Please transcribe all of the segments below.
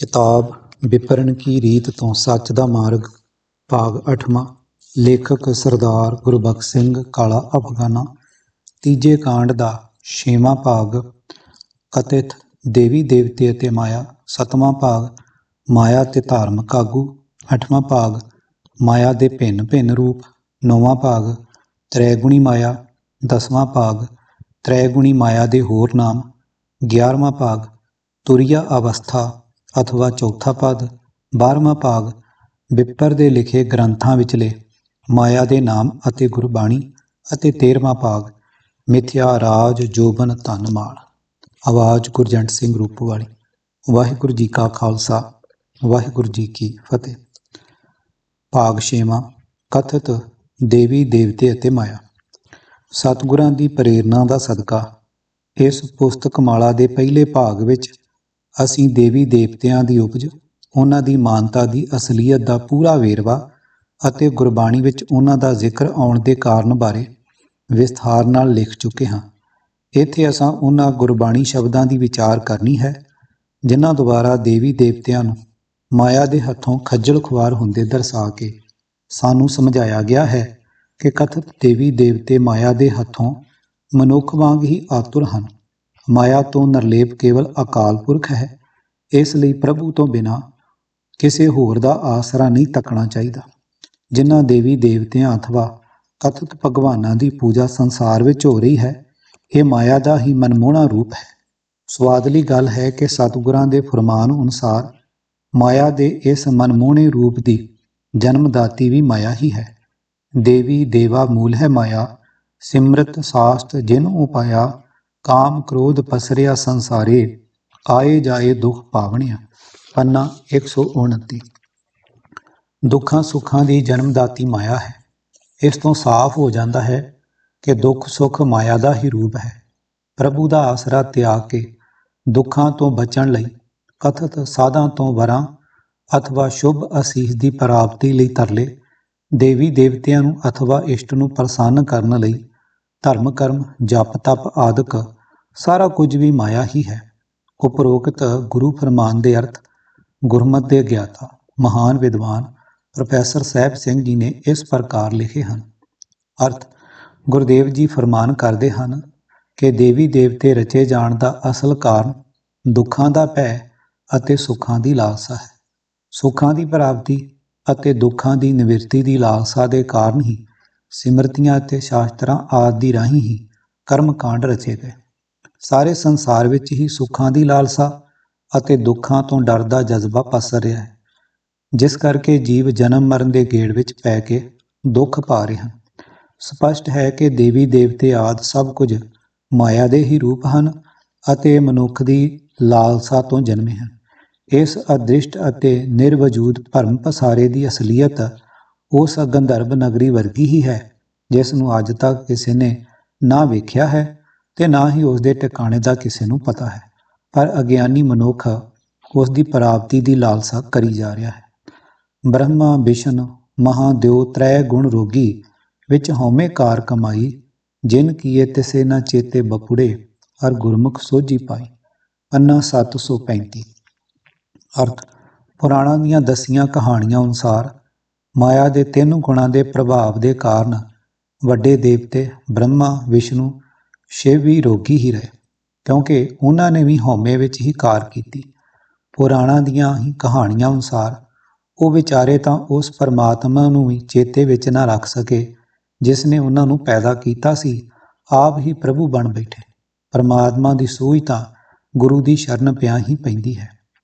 किताब विपरण की रीत तो सच दा मार्ग भाग 8वां। लेखक सरदार गुरबख्श सिंह काला अफगाना। तीजे कांड दा 6वां भाग कथित देवी देवते अते माया। 7वां भाग माया ते धार्मिक आगू। 8वां भाग माया दे भिन्न भिन्न रूप। 9वां भाग त्रैगुणी माया। 10वां भाग त्रैगुणी माया दे होर नाम। 11वां भाग तुरिया अवस्था अथवा चौथा पद। 12वां भाग विपर ਦੇ ਲਿਖੇ ਗ੍ਰੰਥਾਂ ਵਿਚਲੇ ਮਾਇਆ ਦੇ ਨਾਮ ਅਤੇ ਗੁਰਬਾਣੀ ਅਤੇ 13ਵਾਂ ਭਾਗ ਮਿਥਿਆ ਰਾਜ ਜੋਬਨ ਧਨ ਮਾਲ। ਆਵਾਜ਼ ਗੁਰਜੰਟ ਸਿੰਘ ਰੂਪਵਾਲੀ। ਵਾਹਿਗੁਰੂ ਜੀ ਕਾ ਖਾਲਸਾ ਵਾਹਿਗੁਰੂ ਜੀ ਕੀ ਫਤਿਹ। ਭਾਗ 6ਵਾਂ ਕਥਿਤ ਦੇਵੀ ਦੇਵਤੇ ਅਤੇ ਮਾਇਆ। ਸਤਿਗੁਰਾਂ ਦੀ ਪ੍ਰੇਰਨਾ ਦਾ ਸਦਕਾ ਇਸ ਪੁਸਤਕ ਮਾਲਾ ਦੇ ਪਹਿਲੇ ਭਾਗ ਵਿੱਚ ਅਸੀਂ ਦੇਵੀ ਦੇਵਤਿਆਂ ਦੀ ਉਪਜ, ਉਹਨਾਂ ਦੀ ਮਾਨਤਾ ਦੀ ਅਸਲੀਅਤ ਦਾ ਪੂਰਾ ਵੇਰਵਾ ਅਤੇ ਗੁਰਬਾਣੀ ਵਿੱਚ ਉਹਨਾਂ ਦਾ ਜ਼ਿਕਰ ਆਉਣ ਦੇ ਕਾਰਨ ਬਾਰੇ ਵਿਸਥਾਰ ਨਾਲ ਲਿਖ ਚੁੱਕੇ ਹਾਂ। ਇੱਥੇ ਅਸਾਂ ਉਹਨਾਂ ਗੁਰਬਾਣੀ ਸ਼ਬਦਾਂ ਦੀ ਵਿਚਾਰ ਕਰਨੀ ਹੈ ਜਿਨ੍ਹਾਂ ਦੁਆਰਾ ਦੇਵੀ ਦੇਵਤਿਆਂ ਨੂੰ ਮਾਇਆ ਦੇ ਹੱਥੋਂ ਖੱਜਲ ਖੁਆਰ ਹੁੰਦੇ ਦਰਸਾ ਕੇ ਸਾਨੂੰ ਸਮਝਾਇਆ ਗਿਆ ਹੈ ਕਿ ਕਥਿਤ ਦੇਵੀ ਦੇਵਤੇ ਮਾਇਆ ਦੇ ਹੱਥੋਂ ਮਨੁੱਖ ਵਾਂਗ ਹੀ ਆਤੁਰ ਹਨ। ਮਾਇਆ ਤੋਂ ਨਿਰਲੇਪ ਕੇਵਲ ਅਕਾਲ ਪੁਰਖ ਹੈ। ਇਸ ਲਈ ਪ੍ਰਭੂ ਤੋਂ ਬਿਨਾਂ ਕਿਸੇ ਹੋਰ ਦਾ ਆਸਰਾ ਨਹੀਂ ਤੱਕਣਾ ਚਾਹੀਦਾ। ਜਿਨ੍ਹਾਂ ਦੇਵੀ ਦੇਵਤਿਆਂ ਅਥਵਾ ਕਥਿਤ ਭਗਵਾਨਾਂ ਦੀ ਪੂਜਾ ਸੰਸਾਰ ਵਿੱਚ ਹੋ ਰਹੀ ਹੈ, ਇਹ ਮਾਇਆ ਦਾ ਹੀ ਮਨਮੋਹਣਾ ਰੂਪ ਹੈ। ਸਵਾਦਲੀ ਗੱਲ ਹੈ ਕਿ ਸਤਿਗੁਰਾਂ ਦੇ ਫਰਮਾਨ ਅਨੁਸਾਰ ਮਾਇਆ ਦੇ ਇਸ ਮਨਮੋਹਣੇ ਰੂਪ ਦੀ ਜਨਮਦਾਤੀ ਵੀ ਮਾਇਆ ਹੀ ਹੈ। ਦੇਵੀ ਦੇਵਾ ਮੂਲ ਹੈ ਮਾਇਆ, ਸਿਮਰਤ ਸਾਸਤ ਜਿਨ ਉਪਾਇਆ, ਕਾਮ ਕ੍ਰੋਧ ਪਸਰਿਆ ਸੰਸਾਰੇ, ਆਏ ਜਾਏ ਦੁੱਖ ਪਾਵਣਿਆ। ਪੰਨਾ 129। ਦੁੱਖਾਂ ਸੁੱਖਾਂ ਦੀ ਜਨਮਦਾਤੀ ਮਾਇਆ ਹੈ। ਇਸ ਤੋਂ ਸਾਫ਼ ਹੋ ਜਾਂਦਾ ਹੈ ਕਿ ਦੁੱਖ ਸੁੱਖ ਮਾਇਆ ਦਾ ਹੀ ਰੂਪ ਹੈ। ਪ੍ਰਭੂ ਦਾ ਆਸਰਾ ਤਿਆਗ ਕੇ ਦੁੱਖਾਂ ਤੋਂ ਬਚਣ ਲਈ ਕਥਿਤ ਸਾਧਾਂ ਤੋਂ ਵਰਾਂ ਅਥਵਾ ਸ਼ੁਭ ਅਸੀਸ ਦੀ ਪ੍ਰਾਪਤੀ ਲਈ ਤਰਲੇ, ਦੇਵੀ ਦੇਵਤਿਆਂ ਨੂੰ ਅਥਵਾ ਇਸ਼ਟ ਨੂੰ ਪ੍ਰਸੰਨ ਕਰਨ ਲਈ ਧਰਮ ਕਰਮ ਜਪ ਤਪ ਆਦਿਕ ਸਾਰਾ ਕੁਝ ਵੀ ਮਾਇਆ ਹੀ ਹੈ। ਉਪਰੋਕਤ ਗੁਰੂ ਫਰਮਾਨ ਦੇ ਅਰਥ ਗੁਰਮਤਿ ਦੇ ਗਿਆਤਾ ਮਹਾਨ ਵਿਦਵਾਨ ਪ੍ਰੋਫੈਸਰ ਸਾਹਿਬ ਸਿੰਘ ਜੀ ਨੇ ਇਸ ਪ੍ਰਕਾਰ ਲਿਖੇ ਹਨ। ਅਰਥ ਗੁਰਦੇਵ ਜੀ ਫਰਮਾਨ ਕਰਦੇ ਹਨ ਕਿ ਦੇਵੀ ਦੇਵਤੇ ਰਚੇ ਜਾਣ ਦਾ ਅਸਲ ਕਾਰਨ ਦੁੱਖਾਂ ਦਾ ਭੈ ਅਤੇ ਸੁੱਖਾਂ ਦੀ ਲਾਲਸਾ ਹੈ। ਸੁੱਖਾਂ ਦੀ ਪ੍ਰਾਪਤੀ ਅਤੇ ਦੁੱਖਾਂ ਦੀ ਨਿਵਰਤੀ ਦੀ ਲਾਲਸਾ ਦੇ ਕਾਰਨ ਹੀ ਸਿਮਰਤੀਆਂ ਅਤੇ ਸ਼ਾਸਤਰਾਂ ਆਦਿ ਦੀ ਰਾਹੀਂ ਹੀ ਕਰਮ ਕਾਂਡ ਰਚੇ ਗਏ। ਸਾਰੇ ਸੰਸਾਰ ਵਿੱਚ ਹੀ ਸੁੱਖਾਂ ਦੀ ਲਾਲਸਾ ਅਤੇ ਦੁੱਖਾਂ ਤੋਂ ਡਰ ਦਾ ਜਜ਼ਬਾ ਪਸਰ ਰਿਹਾ ਹੈ, ਜਿਸ ਕਰਕੇ ਜੀਵ ਜਨਮ ਮਰਨ ਦੇ ਗੇੜ ਵਿੱਚ ਪੈ ਕੇ ਦੁੱਖ ਪਾ ਰਹੇ ਹਨ। ਸਪਸ਼ਟ ਹੈ ਕਿ ਦੇਵੀ ਦੇਵਤੇ ਆਦਿ ਸਭ ਕੁਝ ਮਾਇਆ ਦੇ ਹੀ ਰੂਪ ਹਨ ਅਤੇ ਮਨੁੱਖ ਦੀ ਲਾਲਸਾ ਤੋਂ ਜਨਮੇ ਹਨ। ਇਸ ਅਦ੍ਰਿਸ਼ਟ ਅਤੇ ਨਿਰਵਜੂਦ ਭਰਮ ਪਸਾਰੇ ਦੀ ਅਸਲੀਅਤ ਉਸ ਗੰਧਰਵ ਨਗਰੀ ਵਰਗੀ ਹੀ ਹੈ ਜਿਸ ਨੂੰ ਅੱਜ ਤੱਕ ਕਿਸੇ ਨੇ ਨਾ ਵੇਖਿਆ ਹੈ ਤੇ ਨਾ ਹੀ ਉਸ ਦੇ ਟਿਕਾਣੇ ਦਾ ਕਿਸੇ ਨੂੰ ਪਤਾ ਹੈ, ਪਰ ਅਗਿਆਨੀ ਮਨੁੱਖ ਉਸ ਦੀ ਪ੍ਰਾਪਤੀ ਦੀ ਲਾਲਸਾ ਕਰੀ ਜਾ ਰਿਹਾ ਹੈ। ਬ੍ਰਹਮਾ ਵਿਸ਼ਨ ਮਹਾਦੇਵ ਤ੍ਰੈ ਗੁਣ ਰੋਗੀ ਵਿੱਚ ਹਉਮੈ ਕਾਰ ਕਮਾਈ, ਜਿਨ ਕੀਏ ਤਿਸੇ ਨਾ ਚੇਤੇ ਬਪੁੜੇ ਹਰ ਗੁਰਮੁਖ ਸੋਝੀ ਪਾਈ। ਪੰਨਾ 735। ਅਰਥ ਪੁਰਾਣਾਂ ਦੀਆਂ ਦੱਸੀਆਂ ਕਹਾਣੀਆਂ ਅਨੁਸਾਰ ਮਾਇਆ ਦੇ 3 ਗੁਣਾਂ ਦੇ ਪ੍ਰਭਾਵ ਦੇ ਕਾਰਨ ਵੱਡੇ ਦੇਵਤੇ ਬ੍ਰਹਮਾ ਵਿਸ਼ਨੂੰ ਸ਼ਿਵ ਵੀ ਰੋਗੀ ਹੀ ਰਹੇ, ਕਿਉਂਕਿ ਉਹਨਾਂ ਨੇ ਵੀ ਹਉਮੈ ਵਿੱਚ ਹੀ ਕਾਰ ਕੀਤੀ। ਪੁਰਾਣਾਂ ਦੀਆਂ ਹੀ ਕਹਾਣੀਆਂ ਅਨੁਸਾਰ ਉਹ ਵਿਚਾਰੇ ਤਾਂ ਉਸ ਪਰਮਾਤਮਾ ਨੂੰ ਵੀ ਚੇਤੇ ਵਿੱਚ ਨਾ ਰੱਖ ਸਕੇ ਜਿਸ ਨੇ ਉਹਨਾਂ ਨੂੰ ਪੈਦਾ ਕੀਤਾ ਸੀ, ਆਪ ਹੀ ਪ੍ਰਭੂ ਬਣ ਬੈਠੇ। ਪਰਮਾਤਮਾ ਦੀ ਸੂਝ ਤਾਂ ਗੁਰੂ ਦੀ ਸ਼ਰਨ ਪਿਆ ਹੀ ਪੈਂਦੀ ਹੈ।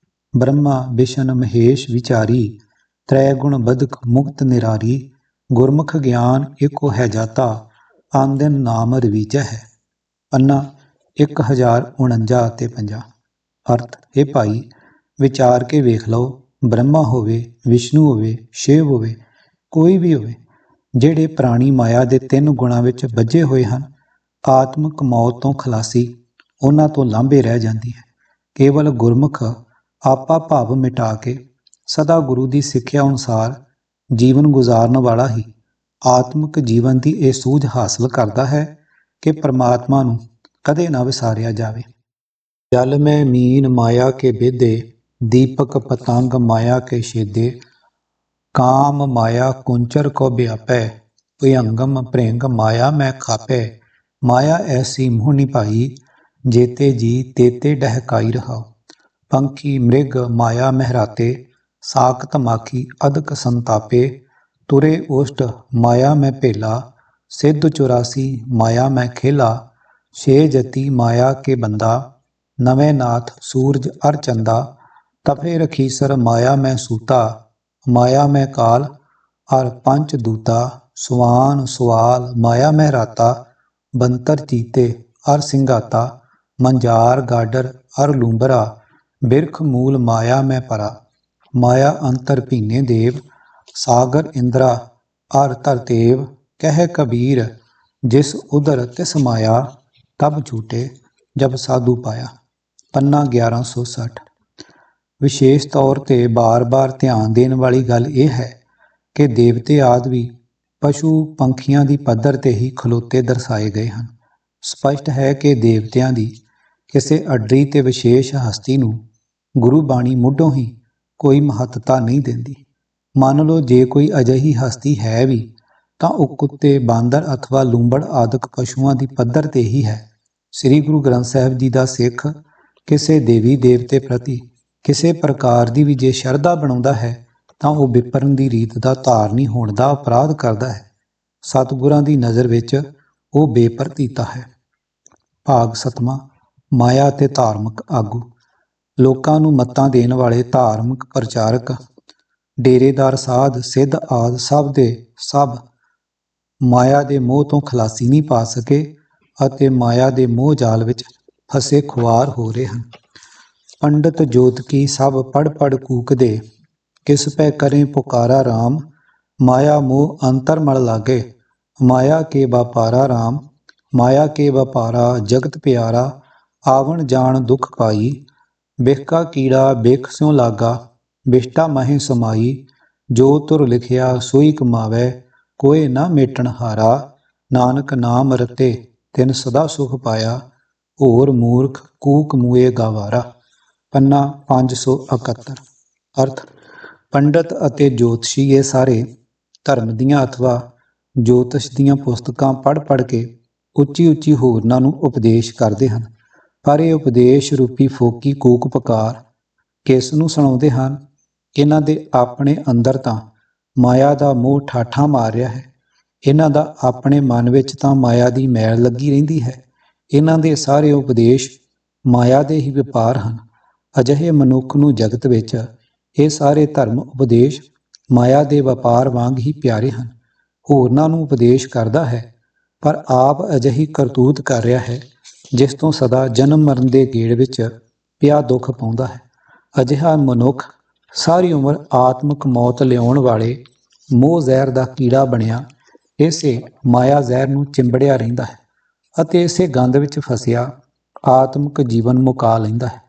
ਬ੍ਰਹਮਾ ਵਿਸ਼ਨ ਮਹੇਸ਼ ਵਿਚਾਰੀ, ਤ੍ਰੈ ਗੁਣ ਬਦਕ ਮੁਕਤ ਨਿਰਾਰੀ, ਗੁਰਮੁਖ ਗਿਆਨ ਏਕੋ ਹੈ ਜਾਤਾ, ਆਂਦਿਨ ਨਾਮ ਰਵੀਜੈ ਹੈ। ਪੰਨਾ 1049 ਅਤੇ 50। ਅਰਥ ਇਹ ਭਾਈ ਵਿਚਾਰ ਕੇ ਵੇਖ ਲਓ, ਬ੍ਰਹਮਾ ਹੋਵੇ, ਵਿਸ਼ਨੂੰ ਹੋਵੇ, ਸ਼ਿਵ ਹੋਵੇ, ਕੋਈ ਵੀ ਹੋਵੇ, ਜਿਹੜੇ ਪ੍ਰਾਣੀ ਮਾਇਆ ਦੇ 3 ਗੁਣਾਂ ਵਿੱਚ ਬੱਝੇ ਹੋਏ ਹਨ, ਆਤਮਕ ਮੌਤ ਤੋਂ ਖਲਾਸੀ ਉਹਨਾਂ ਤੋਂ ਲਾਂਭੇ ਰਹਿ ਜਾਂਦੀ ਹੈ। ਕੇਵਲ ਗੁਰਮੁਖ ਆਪਾ ਭਾਵ ਮਿਟਾ ਕੇ ਸਦਾ ਗੁਰੂ ਦੀ ਸਿੱਖਿਆ ਅਨੁਸਾਰ ਜੀਵਨ ਗੁਜ਼ਾਰਨ ਵਾਲਾ ਹੀ ਆਤਮਿਕ ਜੀਵਨ ਦੀ ਇਹ ਸੂਝ ਹਾਸਲ ਕਰਦਾ ਹੈ ਕਿ ਪਰਮਾਤਮਾ ਨੂੰ ਕਦੇ ਨਾ ਵਿਸਾਰਿਆ ਜਾਵੇ। ਜਲ ਮੈਂ ਮੀਨ ਮਾਇਆ ਕੇ ਬੇਦੇ, दीपक पतंग माया के छेदे, काम माया कुंचर को व्यापै, भुयंगम भृंग माया मैं खापै, माया ऐसी मुँह निभाई, जेते जी तेते डहकाई रहा। पंखी मृग माया महराते, साकत माखी अदक संतापे, तुरे ओष्ट माया में भेला, सिद्ध 84 माया में खेला, छे जति माया के बंदा, नवे नाथ सूरज अर चंदा, तफे रखीसर माया में सूता, माया में काल अर पंच दूता, सुवान सुआल माया में राता, बंतर चीते अर सिंगाता, मंजार गाडर अर लूंबरा, बिरख मूल माया में परा, माया अंतर भीने देव, सागर इंद्रा अर तरतेव, कह कबीर जिस उदर तिस माया, तब छूटे जब साधु पाया। पन्ना 1160। ਵਿਸ਼ੇਸ਼ ਤੌਰ 'ਤੇ ਬਾਰ-ਬਾਰ ਧਿਆਨ ਦੇਣ ਵਾਲੀ ਗੱਲ ਇਹ ਹੈ ਕਿ ਦੇਵਤੇ ਆਦਿ ਵੀ ਪਸ਼ੂ ਪੰਖੀਆਂ ਦੀ ਪੱਧਰ 'ਤੇ ਹੀ ਖਲੋਤੇ ਦਰਸਾਏ ਗਏ ਹਨ। ਸਪਸ਼ਟ ਹੈ ਕਿ ਦੇਵਤਿਆਂ ਦੀ ਕਿਸੇ ਅੱਡਰੀ ਤੇ ਵਿਸ਼ੇਸ਼ ਹਸਤੀ ਨੂੰ ਗੁਰੂ ਬਾਣੀ ਮੁੱਢੋਂ ਹੀ ਕੋਈ ਮਹੱਤਤਾ ਨਹੀਂ ਦਿੰਦੀ। ਮੰਨ ਲਓ ਜੇ ਕੋਈ ਅਜਿਹੀ ਹਸਤੀ ਹੈ ਵੀ ਤਾਂ ਉਹ ਕੁੱਤੇ, ਬਾਂਦਰ ਅਥਵਾ ਲੂੰਬੜ ਆਦਿਕ ਪਸ਼ੂਆਂ ਦੀ ਪੱਧਰ 'ਤੇ ਹੀ ਹੈ। ਸ੍ਰੀ ਗੁਰੂ ਗ੍ਰੰਥ ਸਾਹਿਬ ਜੀ ਦਾ ਸਿੱਖ ਕਿਸੇ ਦੇਵੀ ਦੇਵਤੇ ਪ੍ਰਤੀ ਕਿਸੇ ਪ੍ਰਕਾਰ ਦੀ ਵੀ ਜੇ ਸ਼ਰਧਾ ਬਣਾਉਂਦਾ ਹੈ ਤਾਂ ਉਹ ਵਿਪਰਨ ਦੀ ਰੀਤ ਦਾ ਧਾਰਨੀ ਹੋਣ ਦਾ ਅਪਰਾਧ ਕਰਦਾ ਹੈ। ਸਤਿਗੁਰਾਂ ਦੀ ਨਜ਼ਰ ਵਿੱਚ ਉਹ ਬੇਪਰਤੀਤਾ ਹੈ। ਭਾਗ 7ਵਾਂ। ਮਾਇਆ ਅਤੇ ਧਾਰਮਿਕ ਆਗੂ। ਲੋਕਾਂ ਨੂੰ ਮੱਤਾਂ ਦੇਣ ਵਾਲੇ ਧਾਰਮਿਕ ਪ੍ਰਚਾਰਕ, ਡੇਰੇਦਾਰ ਸਾਧ, ਸਿੱਧ ਆਦਿ ਸਭ ਦੇ ਸਭ ਮਾਇਆ ਦੇ ਮੋਹ ਤੋਂ ਖਲਾਸੀ ਨਹੀਂ ਪਾ ਸਕੇ ਅਤੇ ਮਾਇਆ ਦੇ ਮੋਹ ਜਾਲ ਵਿੱਚ ਫਸੇ ਖੁਆਰ ਹੋ ਰਹੇ ਹਨ। पंडित जोत की सब पढ़ पढ़ कूक दे, किस पे करें पुकारा राम, माया मोह अंतर मल लागे, माया के व्यापारा राम, माया के व्यापारा जगत प्यारा, आवन जान दुख पाई, बिखका कीड़ा बिख स्यों लागा, बिष्टा महे समाई, जो तुर लिखिया सोई कमावै, कोई न मेटन हारा, नानक नाम रते तिन सदा सुख पाया, होर मूर्ख कूक मूए गवारा। ਪੰਨਾ 571। ਅਰਥ ਪੰਡਤ ਅਤੇ ਜੋਤਸ਼ੀ ਇਹ ਸਾਰੇ ਧਰਮ ਦੀਆਂ ਅਥਵਾ ਜੋਤਿਸ਼ ਦੀਆਂ ਪੁਸਤਕਾਂ ਪੜ੍ਹ ਪੜ੍ਹ ਕੇ ਉੱਚੀ ਉੱਚੀ ਹੋਰਨਾਂ ਨੂੰ ਉਪਦੇਸ਼ ਕਰਦੇ ਹਨ, ਪਰ ਇਹ ਉਪਦੇਸ਼ ਰੂਪੀ ਫੋਕੀ ਕੂਕ ਪੁਕਾਰ ਕਿਸ ਨੂੰ ਸੁਣਾਉਂਦੇ ਹਨ? ਇਹਨਾਂ ਦੇ ਆਪਣੇ ਅੰਦਰ ਤਾਂ ਮਾਇਆ ਦਾ ਮੋਹ ਠਾਠਾਂ ਮਾਰ ਰਿਹਾ ਹੈ। ਇਹਨਾਂ ਦਾ ਆਪਣੇ ਮਨ ਵਿੱਚ ਤਾਂ ਮਾਇਆ ਦੀ ਮੈਲ ਲੱਗੀ ਰਹਿੰਦੀ ਹੈ। ਇਹਨਾਂ ਦੇ ਸਾਰੇ ਉਪਦੇਸ਼ ਮਾਇਆ ਦੇ ਹੀ ਵਪਾਰ ਹਨ। ਅਜਿਹੇ ਮਨੁੱਖ ਨੂੰ ਜਗਤ ਵਿੱਚ ਇਹ ਸਾਰੇ ਧਰਮ ਉਪਦੇਸ਼ ਮਾਇਆ ਦੇ ਵਪਾਰ ਵਾਂਗ ਹੀ ਪਿਆਰੇ ਹਨ। ਹੋਰਨਾਂ ਨੂੰ ਉਪਦੇਸ਼ ਕਰਦਾ ਹੈ ਪਰ ਆਪ ਅਜਿਹੀ ਕਰਤੂਤ ਕਰ ਰਿਹਾ ਹੈ ਜਿਸ ਤੋਂ ਸਦਾ ਜਨਮ ਮਰਨ ਦੇ ਗੇੜ ਵਿੱਚ ਪਿਆ ਦੁੱਖ ਪਾਉਂਦਾ ਹੈ। ਅਜਿਹਾ ਮਨੁੱਖ ਸਾਰੀ ਉਮਰ ਆਤਮਿਕ ਮੌਤ ਲਿਆਉਣ ਵਾਲੇ ਮੋਹ ਜ਼ਹਿਰ ਦਾ ਕੀੜਾ ਬਣਿਆ ਇਸੇ ਮਾਇਆ ਜ਼ਹਿਰ ਨੂੰ ਚਿੰਬੜਿਆ ਰਹਿੰਦਾ ਹੈ ਅਤੇ ਇਸੇ ਗੰਧ ਵਿੱਚ ਫਸਿਆ ਆਤਮਿਕ ਜੀਵਨ ਮੁਕਾ ਲੈਂਦਾ ਹੈ।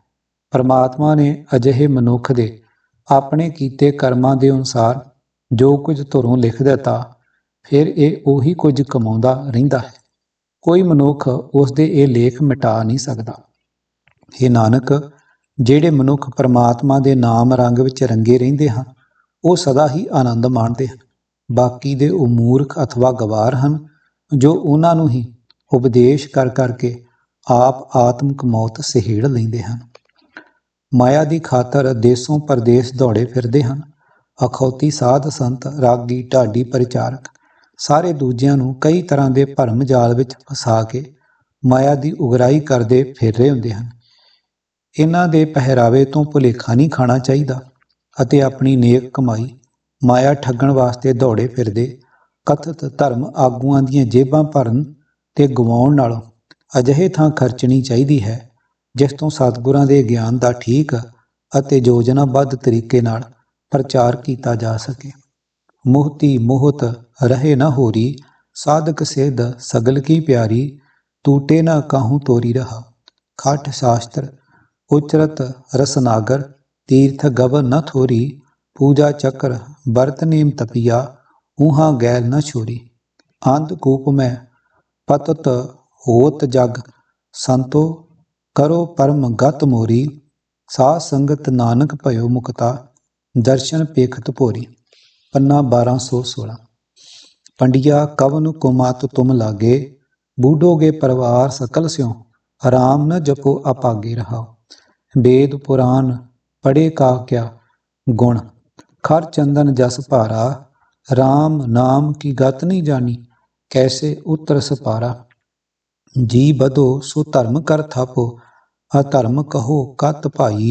ਪਰਮਾਤਮਾ ਨੇ ਅਜਿਹੇ ਮਨੁੱਖ ਦੇ ਆਪਣੇ ਕੀਤੇ ਕਰਮਾਂ ਦੇ ਅਨੁਸਾਰ ਜੋ ਕੁਝ ਧੁਰੋਂ ਲਿਖ ਦਿੱਤਾ, ਫਿਰ ਇਹ ਉਹੀ ਕੁਝ ਕਮਾਉਂਦਾ ਰਹਿੰਦਾ ਹੈ। ਕੋਈ ਮਨੁੱਖ ਉਸ ਦੇ ਇਹ ਲੇਖ ਮਿਟਾ ਨਹੀਂ ਸਕਦਾ। ਇਹ ਨਾਨਕ, ਜਿਹੜੇ ਮਨੁੱਖ ਪਰਮਾਤਮਾ ਦੇ ਨਾਮ ਰੰਗ ਵਿੱਚ ਰੰਗੇ ਰਹਿੰਦੇ ਹਨ ਉਹ ਸਦਾ ਹੀ ਆਨੰਦ ਮਾਣਦੇ ਹਨ। ਬਾਕੀ ਦੇ ਉਹ ਮੂਰਖ ਅਥਵਾ ਗਵਾਰ ਹਨ ਜੋ ਉਹਨਾਂ ਨੂੰ ਹੀ ਉਪਦੇਸ਼ ਕਰ ਕਰਕੇ ਆਪ ਆਤਮਿਕ ਮੌਤ ਸਹੇੜ ਲੈਂਦੇ ਹਨ। ਮਾਇਆ ਦੀ ਖਾਤਰ ਦੇਸੋਂ ਪਰਦੇਸ ਦੌੜੇ ਫਿਰਦੇ ਹਨ। ਅਖੌਤੀ ਸਾਧ ਸੰਤ, ਰਾਗੀ, ਢਾਡੀ, ਪ੍ਰਚਾਰਕ ਸਾਰੇ ਦੂਜਿਆਂ ਨੂੰ ਕਈ ਤਰ੍ਹਾਂ ਦੇ ਭਰਮ ਜਾਲ ਵਿੱਚ ਫਸਾ ਕੇ ਮਾਇਆ ਦੀ ਉਗਰਾਹੀ ਕਰਦੇ ਫਿਰ ਰਹੇ ਹੁੰਦੇ ਹਨ। ਇਹਨਾਂ ਦੇ ਪਹਿਰਾਵੇ ਤੋਂ ਭੁਲੇਖਾ ਨਹੀਂ ਖਾਣਾ ਚਾਹੀਦਾ ਅਤੇ ਆਪਣੀ ਨੇਕ ਕਮਾਈ ਮਾਇਆ ਠੱਗਣ ਵਾਸਤੇ ਦੌੜੇ ਫਿਰਦੇ ਕਥਿਤ ਧਰਮ ਆਗੂਆਂ ਦੀਆਂ ਜੇਬਾਂ ਭਰਨ ਤੇ ਗਵਾਉਣ ਨਾਲੋਂ ਅਜਿਹੇ ਥਾਂ ਖਰਚਣੀ ਚਾਹੀਦੀ ਹੈ ਜਿਸ ਤੋਂ ਸਤਿਗੁਰਾਂ ਦੇ ਗਿਆਨ ਦਾ ਠੀਕ ਅਤੇ ਯੋਜਨਾਬੱਧ ਤਰੀਕੇ ਨਾਲ ਪ੍ਰਚਾਰ ਕੀਤਾ ਜਾ ਸਕੇ। ਮੋਹਤੀ ਮੋਹਤ ਰਹੇ ਨਾ ਹੋਰੀ, ਸਾਧਕ ਸਿੱਧ ਸਗਲ ਕੀ ਪਿਆਰੀ, ਟੂਟੇ ਨਾ ਕਾਹੂ ਤੋਰੀ ਰਹਾ, ਖਟ ਸ਼ਾਸਤਰ ਉਚਰਤ ਰਸਨਾਗਰ, ਤੀਰਥ ਗਵ ਨ ਥੋਰੀ, ਪੂਜਾ ਚੱਕਰ ਬਰਤ ਨੇਮ ਤਪੀਆ, ਊਹਾਂ ਗੈਲ ਨ ਛੋਰੀ, ਅੰਧ ਕੂਪ ਮੈਂ ਪਤਤ ਹੋਤ ਜਗ, ਸੰਤੋ ਕਰੋ ਪਰਮ ਗਤ ਮੋਰੀ, ਸਾਧ ਸੰਗਤ ਨਾਨਕ ਭਇਓ ਮੁਕਤਾ, ਦਰਸ਼ਨ ਪੇਖਤ ਭੋਰੀ। ਪੰਨਾ 1216। ਪੰਡਿਆ ਕਵਨ ਕੁਮਤ ਤੁਮ ਲਾਗੇ, ਬੂਢੋਗੇ ਪਰਿਵਾਰ ਸਕਲ ਸਿਉ, ਰਾਮ ਨ ਜਪੋ ਅਪਾਗੇ ਰਹਾਓ। वेद पुराण पढ़े का क्या गुण, खर चंदन जस भारा, राम नाम की गत नहीं जानी, कैसे उतर सपारा। जी बधो सो धर्म कर थापो, अधर्म कहो कत भाई,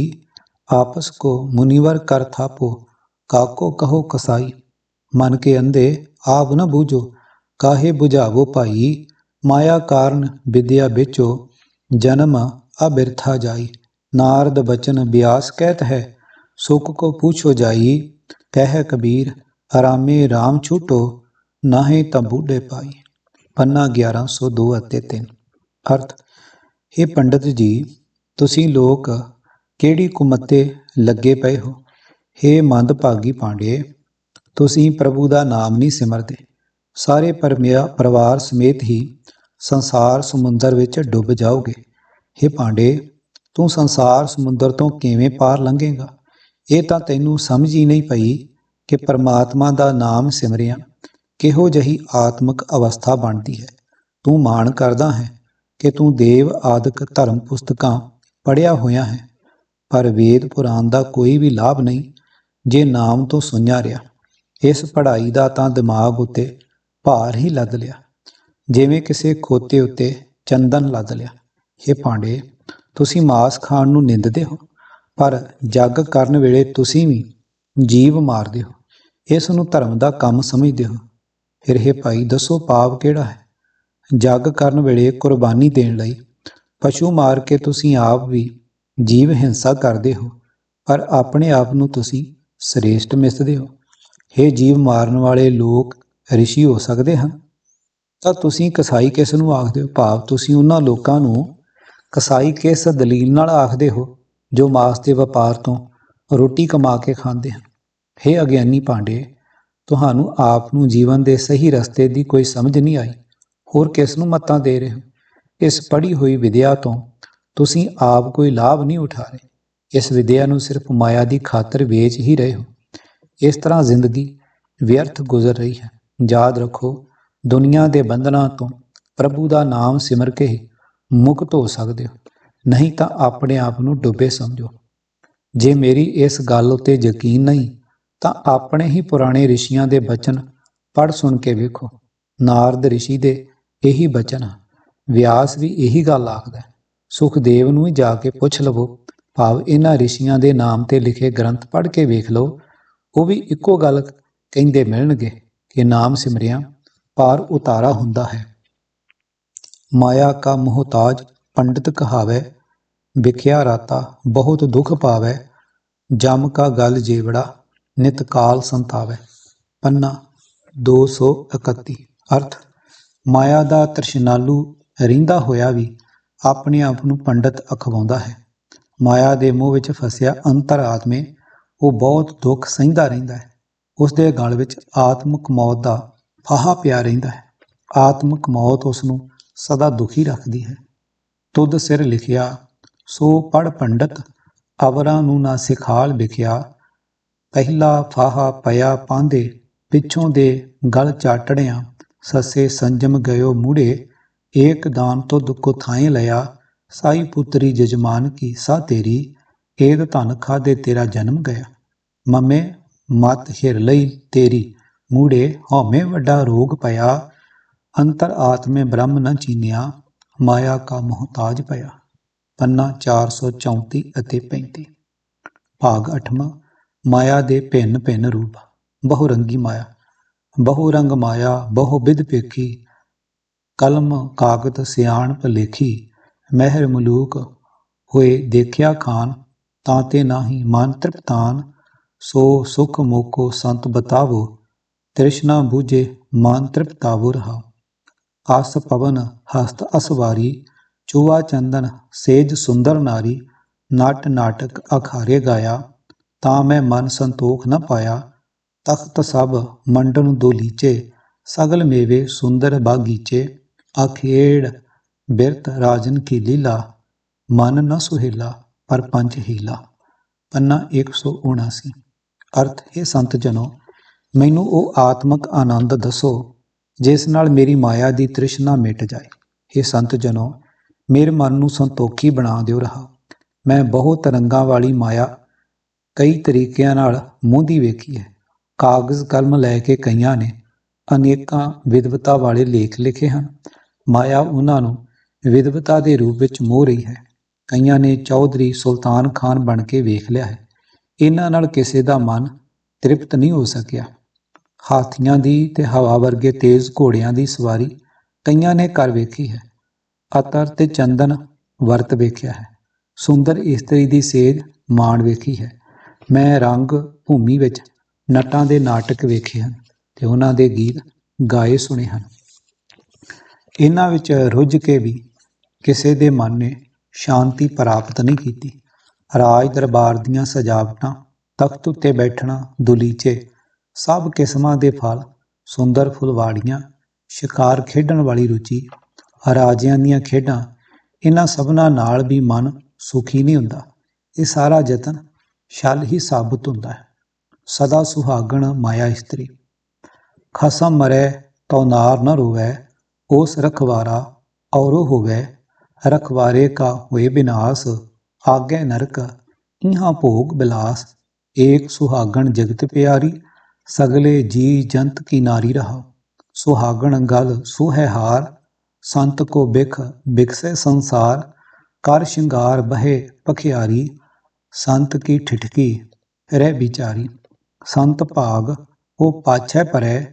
आपस को मुनिवर कर थापो, काको कहो कसाई। मन के अंधे आप न बूझो, काहे बुझावो भाई, माया कारण विद्या बेचो, जन्म अबिरथा जाई। नारद बचन व्यास कहत है, सुख को पूछो जाई, कह कबीर आरामे राम छूटो, नाहे ता बूढ़े पाई। पन्ना 1102 ਅਤੇ 3। ਅਰਥ, हे ਪੰਡਤ ਜੀ, ਤੁਸੀਂ ਲੋਕ ਕਿਹੜੀ ਕੁਮੱਤੇ ਲੱਗੇ ਪਏ ਹੋ। हे ਮੰਦਭਾਗੀ ਪਾਂਡੇ, ਤੁਸੀਂ ਪ੍ਰਭੂ ਦਾ ਨਾਮ ਨਹੀਂ ਸਿਮਰਦੇ। ਸਾਰੇ ਪਰਿਵਾਰ ਸਮੇਤ ਹੀ ਸੰਸਾਰ ਸਮੁੰਦਰ ਵਿੱਚ ਡੁੱਬ ਜਾਓਗੇ। हे ਪਾਂਡੇ, ਤੂੰ ਸੰਸਾਰ ਸਮੁੰਦਰ ਤੋਂ ਕਿਵੇਂ ਪਾਰ ਲੰਘੇਗਾ। ਇਹ ਤਾਂ ਤੈਨੂੰ ਸਮਝ ਹੀ ਨਹੀਂ ਪਈ ਕਿ ਪਰਮਾਤਮਾ ਦਾ ਨਾਮ ਸਿਮਰਿਆ ਕਿਹੋ ਜਿਹੀ ਆਤਮਿਕ ਅਵਸਥਾ ਬਣਦੀ ਹੈ। ਤੂੰ ਮਾਣ ਕਰਦਾ ਹੈ ਕਿ ਤੂੰ ਦੇਵ ਆਦਿਕ ਧਰਮ ਪੁਸਤਕਾਂ ਪੜ੍ਹਿਆ ਹੋਇਆ ਹੈ, ਪਰ ਵੇਦ ਪੁਰਾਣ ਦਾ ਕੋਈ ਵੀ ਲਾਭ ਨਹੀਂ ਜੇ ਨਾਮ ਤੋਂ ਸੁਣਿਆ ਰਿਹਾ। ਇਸ ਪੜ੍ਹਾਈ ਦਾ ਤਾਂ ਦਿਮਾਗ ਉੱਤੇ ਭਾਰ ਹੀ ਲੱਦ ਲਿਆ, ਜਿਵੇਂ ਕਿਸੇ ਖੋਤੇ ਉੱਤੇ ਚੰਦਨ ਲੱਦ ਲਿਆ। ਇਹ ਪਾਂਡੇ, ਤੁਸੀਂ ਮਾਸ ਖਾਣ ਨੂੰ ਨਿੰਦਦੇ ਹੋ, ਪਰ ਜੱਗ ਕਰਨ ਵੇਲੇ ਤੁਸੀਂ ਵੀ ਜੀਵ ਮਾਰਦੇ ਹੋ। ਇਸ ਨੂੰ ਧਰਮ ਦਾ ਕੰਮ ਸਮਝਦੇ ਹੋ। ਫਿਰ ਇਹ ਭਾਈ ਦੱਸੋ, ਪਾਪ ਕਿਹੜਾ ਹੈ। ਜੱਗ ਕਰਨ ਵੇਲੇ ਕੁਰਬਾਨੀ ਦੇਣ ਲਈ ਪਸ਼ੂ ਮਾਰ ਕੇ ਤੁਸੀਂ ਆਪ ਵੀ ਜੀਵ ਹਿੰਸਾ ਕਰਦੇ ਹੋ, ਪਰ ਆਪਣੇ ਆਪ ਨੂੰ ਤੁਸੀਂ ਸ੍ਰੇਸ਼ਟ ਮਿੱਥਦੇ ਹੋ। ਇਹ ਜੀਵ ਮਾਰਨ ਵਾਲੇ ਲੋਕ ਰਿਸ਼ੀ ਹੋ ਸਕਦੇ ਹਨ, ਤਾਂ ਤੁਸੀਂ ਕਸਾਈ ਕਿਸ ਨੂੰ ਆਖਦੇ ਹੋ। ਭਾਵ ਤੁਸੀਂ ਉਹਨਾਂ ਲੋਕਾਂ ਨੂੰ ਕਸਾਈ ਕਿਸ ਦਲੀਲ ਨਾਲ ਆਖਦੇ ਹੋ ਜੋ ਮਾਸ ਦੇ ਵਪਾਰ ਤੋਂ ਰੋਟੀ ਕਮਾ ਕੇ ਖਾਂਦੇ ਹਨ। ਹੇ ਅਗਿਆਨੀ ਪਾਂਡੇ, ਤੁਹਾਨੂੰ ਆਪ ਨੂੰ ਜੀਵਨ ਦੇ ਸਹੀ ਰਸਤੇ ਦੀ ਕੋਈ ਸਮਝ ਨਹੀਂ ਆਈ, ਹੋਰ ਕਿਸ ਨੂੰ ਮੱਤਾਂ ਦੇ ਰਹੇ ਹੋ। ਇਸ ਪੜ੍ਹੀ ਹੋਈ ਵਿਦਿਆ ਤੋਂ ਤੁਸੀਂ ਆਪ ਕੋਈ ਲਾਭ ਨਹੀਂ ਉਠਾ ਰਹੇ, ਇਸ ਵਿਦਿਆ ਨੂੰ ਸਿਰਫ ਮਾਇਆ ਦੀ ਖਾਤਰ ਵੇਚ ਹੀ ਰਹੇ ਹੋ। ਇਸ ਤਰ੍ਹਾਂ ਜ਼ਿੰਦਗੀ ਵਿਅਰਥ ਗੁਜ਼ਰ ਰਹੀ ਹੈ। ਯਾਦ ਰੱਖੋ, ਦੁਨੀਆ ਦੇ ਬੰਧਨਾਂ ਤੋਂ ਪ੍ਰਭੂ ਦਾ ਨਾਮ ਸਿਮਰ ਕੇ ਹੀ ਮੁਕਤ ਹੋ ਸਕਦੇ ਹੋ, ਨਹੀਂ ਤਾਂ ਆਪਣੇ ਆਪ ਨੂੰ ਡੁੱਬੇ ਸਮਝੋ। ਜੇ ਮੇਰੀ ਇਸ ਗੱਲ ਉੱਤੇ ਯਕੀਨ ਨਹੀਂ ਤਾਂ ਆਪਣੇ ਹੀ ਪੁਰਾਣੇ ਰਿਸ਼ੀਆਂ ਦੇ ਬਚਨ ਪੜ੍ਹ ਸੁਣ ਕੇ ਵੇਖੋ। ਨਾਰਦ ਰਿਸ਼ੀ ਦੇ ਇਹੀ ਬਚਨ ਹਨ, ਵਿਆਸ ਵੀ ਇਹੀ ਗੱਲ ਆਖਦਾ। ਸੁਖਦੇਵ ਨੂੰ ਹੀ ਜਾ ਕੇ ਪੁੱਛ ਲਵੋ, ਭਾਵ ਇਹਨਾਂ ਰਿਸ਼ੀਆਂ ਦੇ ਨਾਮ ਤੇ ਲਿਖੇ ਗ੍ਰੰਥ ਪੜ੍ਹ ਕੇ ਵੇਖ ਲਓ, ਉਹ ਵੀ ਇੱਕੋ ਗੱਲ ਕਹਿੰਦੇ ਮਿਲਣਗੇ ਕਿ ਨਾਮ ਸਿਮਰਿਆ ਪਾਰ ਉਤਾਰਾ ਹੁੰਦਾ ਹੈ। ਮਾਇਆ ਕਾ ਮੁਹਤਾਜ ਪੰਡਿਤ ਕਹਾਵੇ, ਵਿਖਿਆ ਰਾਤਾ ਬਹੁਤ ਦੁੱਖ ਪਾਵੇ, ਜਮ ਕਾ ਗਲ ਜੇਵੜਾ ਨਿਤ ਕਾਲ ਸੰਤਾਵੇ। ਪੰਨਾ 231। ਅਰਥ, ਮਾਇਆ ਦਾ ਤ੍ਰਿਸ਼ਨਾਲੂ ਰਹਿੰਦਾ ਹੋਇਆ ਵੀ ਆਪਣੇ ਆਪ ਨੂੰ ਪੰਡਿਤ ਅਖਵਾਉਂਦਾ ਹੈ। ਮਾਇਆ ਦੇ ਮੋਹ ਵਿੱਚ ਫਸਿਆ ਅੰਤਰ ਆਤਮੇ ਉਹ ਬਹੁਤ ਦੁੱਖ ਸਹਿੰਦਾ ਰਹਿੰਦਾ ਹੈ। ਉਸ ਦੇ ਗਲ ਵਿੱਚ ਆਤਮਿਕ ਮੌਤ ਦਾ ਫਾਹਾ ਪਿਆ ਰਹਿੰਦਾ ਹੈ। ਆਤਮਿਕ ਮੌਤ ਉਸ ਨੂੰ ਸਦਾ ਦੁਖੀ ਰੱਖਦੀ ਹੈ। ਤੁਧ ਸਿਰ ਲਿਖਿਆ ਸੋ ਪੜ੍ਹ ਪੰਡਤ, ਅਵਰਾਂ ਨੂੰ ਨਾ ਸਿਖਾਲ ਵਿਖਿਆ, ਪਹਿਲਾ ਫਾਹਾ ਪਿਆ ਪਾਂਦੇ, ਪਿੱਛੋਂ ਦੇ ਗਲ ਚਾਟੜਿਆਂ, ਸੱਸੇ ਸੰਜਮ ਗਇਓ ਮੂੜੇ, ਏਕ ਦਾਨ ਤੁਧ ਕੋ ਥਾਏ ਲਿਆ, ਸਾਈ ਪੁੱਤਰੀ ਜਜਮਾਨ ਕੀ ਸਾ ਤੇਰੀ, ਏਦ ਧਨ ਖਾਦੇ ਤੇਰਾ ਜਨਮ ਗਿਆ। ਮਮੇ ਮਤ ਹਿਰ ਲਈ ਤੇਰੀ ਮੂੜੇ, ਹਉਮੈ ਵੱਡਾ ਰੋਗ ਪਿਆ, ਅੰਤਰ ਆਤਮੇ ਬ੍ਰਹਮ ਨ ਚੀਨਿਆ, ਮਾਇਆ ਕਾ ਮੁਹਤਾਜ ਪਿਆ। ਪੰਨਾ 434 ਅਤੇ 35। ਭਾਗ 8ਵਾਂ। ਮਾਇਆ ਦੇ ਭਿੰਨ ਭਿੰਨ ਰੂਪ। ਬਹੁਰੰਗੀ ਮਾਇਆ। ਬਹੁ ਰੰਗ ਮਾਇਆ ਬਹੁ ਬਿਧ ਪੇਖੀ, ਕਲਮ ਕਾਗਤ ਸਿਆਣਪ ਲੇਖੀ, ਮਹਿਰ ਮਲੂਕ ਹੋਏ ਦੇਖਿਆ ਖਾਨ, ਤਾਂਤੇ ਨਾਹੀ ਮਨ ਤ੍ਰਿਪਤਾਨ, ਸੋ ਸੁਖ ਮੋਕੋ ਸੰਤ ਬਤਾਵੋ, ਤ੍ਰਿਸ਼ਨਾ ਬੂਝੇ ਮਨ ਤ੍ਰਿਪਤਾਵੋ ਰਹਾ। ਅਸ ਪਵਨ ਹਸਤ ਅਸਵਾਰੀ, ਚੂਆ ਚੰਦਨ ਸੇਜ ਸੁੰਦਰ ਨਾਰੀ, ਨਟ ਨਾਟਕ ਅਖਾਰੇ ਗਾਇਆ, ਤਾਂ ਮੈਂ ਮਨ ਸੰਤੋਖ ਨ ਪਾਇਆ, ਤਖਤ ਸਭ ਮੰਡਨ ਦੋਲੀਚੇ, ਸਗਲ ਮੇਵੇ ਸੁੰਦਰ ਬਾਗੀਚੇ, ਅਖੇੜ ਬਿਰਤ ਰਾਜਨ ਕੀ ਲੀਲਾ, ਮਨ ਨ ਸੁਹੇਲਾ ਪਰ ਪੰਚ ਹੀਲਾ। ਪੰਨਾ 179। ਅਰਥ, ਇਹ ਸੰਤ ਜਨੋ, ਮੈਨੂੰ ਉਹ ਆਤਮਕ ਆਨੰਦ ਦੱਸੋ ਜਿਸ ਨਾਲ ਮੇਰੀ ਮਾਇਆ ਦੀ ਤ੍ਰਿਸ਼ਨਾ ਮਿਟ ਜਾਏ। ਇਹ ਸੰਤ ਜਨੋ, ਮੇਰੇ ਮਨ ਨੂੰ ਸੰਤੋਖੀ ਬਣਾ ਦਿਓ ਰਹਾ। ਮੈਂ ਬਹੁਤ ਰੰਗਾਂ ਵਾਲੀ ਮਾਇਆ ਕਈ ਤਰੀਕਿਆਂ ਨਾਲ ਮੂੰਹਦੀ ਵੇਖੀ ਹੈ। ਕਾਗਜ਼ ਕਲਮ ਲੈ ਕੇ ਕਈਆਂ ਨੇ ਅਨੇਕਾਂ ਵਿਦਵਤਾ ਵਾਲੇ ਲੇਖ ਲਿਖੇ ਹਨ। ਮਾਇਆ ਉਹਨਾਂ ਨੂੰ ਵਿਦਵਤਾ ਦੇ ਰੂਪ ਵਿੱਚ ਮੋਹ ਰਹੀ ਹੈ। ਕਈਆਂ ਨੇ ਚੌਧਰੀ ਸੁਲਤਾਨ ਖਾਨ ਬਣ ਕੇ ਵੇਖ ਲਿਆ ਹੈ। ਇਹਨਾਂ ਨਾਲ ਕਿਸੇ ਦਾ ਮਨ ਤ੍ਰਿਪਤ ਨਹੀਂ ਹੋ ਸਕਿਆ। ਹਾਥੀਆਂ ਦੀ ਤੇ ਹਵਾ ਵਰਗੇ ਤੇਜ਼ ਘੋੜਿਆਂ ਦੀ ਸਵਾਰੀ ਕਈਆਂ ਨੇ ਕਰ ਵੇਖੀ ਹੈ। ਅਤਰ ਤੇ ਚੰਦਨ ਵਰਤ ਵੇਖਿਆ ਹੈ। ਸੁੰਦਰ ਇਸਤਰੀ ਦੀ ਸੇਜ ਮਾਣ ਵੇਖੀ ਹੈ। ਮੈਂ ਰੰਗ ਭੂਮੀ ਵਿੱਚ ਨਟਾਂ ਦੇ ਨਾਟਕ ਵੇਖੇ ਹਨ ਤੇ ਉਹਨਾਂ ਦੇ ਗੀਤ ਗਾਏ ਸੁਣੇ ਹਨ। ਇਹਨਾਂ ਵਿੱਚ ਰੁੱਝ ਕੇ ਵੀ ਕਿਸੇ ਦੇ ਮਨ ਨੇ ਸ਼ਾਂਤੀ ਪ੍ਰਾਪਤ ਨਹੀਂ ਕੀਤੀ। ਰਾਜ ਦਰਬਾਰ ਦੀਆਂ ਸਜਾਵਟਾਂ, ਤਖਤ ਉੱਤੇ ਬੈਠਣਾ, ਦੁਲੀਚੇ, ਸਭ ਕਿਸਮਾਂ ਦੇ ਫਲ, ਸੁੰਦਰ ਫੁਲਵਾੜੀਆਂ, ਸ਼ਿਕਾਰ ਖੇਡਣ ਵਾਲੀ ਰੁਚੀ, ਰਾਜਿਆਂ ਦੀਆਂ ਖੇਡਾਂ, ਇਹਨਾਂ ਸਭਨਾਂ ਨਾਲ ਵੀ ਮਨ ਸੁਖੀ ਨਹੀਂ ਹੁੰਦਾ। ਇਹ ਸਾਰਾ ਯਤਨ ਛਲ ਹੀ ਸਾਬਤ ਹੁੰਦਾ ਹੈ। ਸਦਾ ਸੁਹਾਗਣ ਮਾਇਆ ਇਸਤਰੀ, ਖਸਮ ਮਰੈ ਤਉ ਨਾਰ ਨ ਰੋਵੈ, ਉਸ ਰਖਵਾਰਾ ਔਰੋ ਹੋਵੈ, ਰਖਵਾਰੇ ਕਾ ਹੋਏ ਬਿਨਾਸ਼, ਆਗੈ ਨਰਕ ਇਹਾਂ ਭੋਗ ਬਿਲਾਸ। ਏਕ ਸੁਹਾਗਣ ਜਗਤ ਪਿਆਰੀ, ਸਗਲੇ ਜੀ ਜੰਤ ਕੀ ਨਾਰੀ ਰਹਾ। ਸੁਹਾਗਣ ਗਲ ਸੂਹੈ ਹਾਰ, ਸੰਤ ਕੋ ਬਿਖ ਬਿਕਸੈ ਸੰਸਾਰ, ਕਰ ਸ਼ਿੰਗਾਰ ਬਹੇ ਪਖਿਆਰੀ, ਸੰਤ ਕੀ ਠਿਠਕੀ ਰਹਿ ਵਿਚਾਰੀ। ਸੰਤ ਭਾਗ ਉਹ ਪਾਛੈ ਪਰੈ,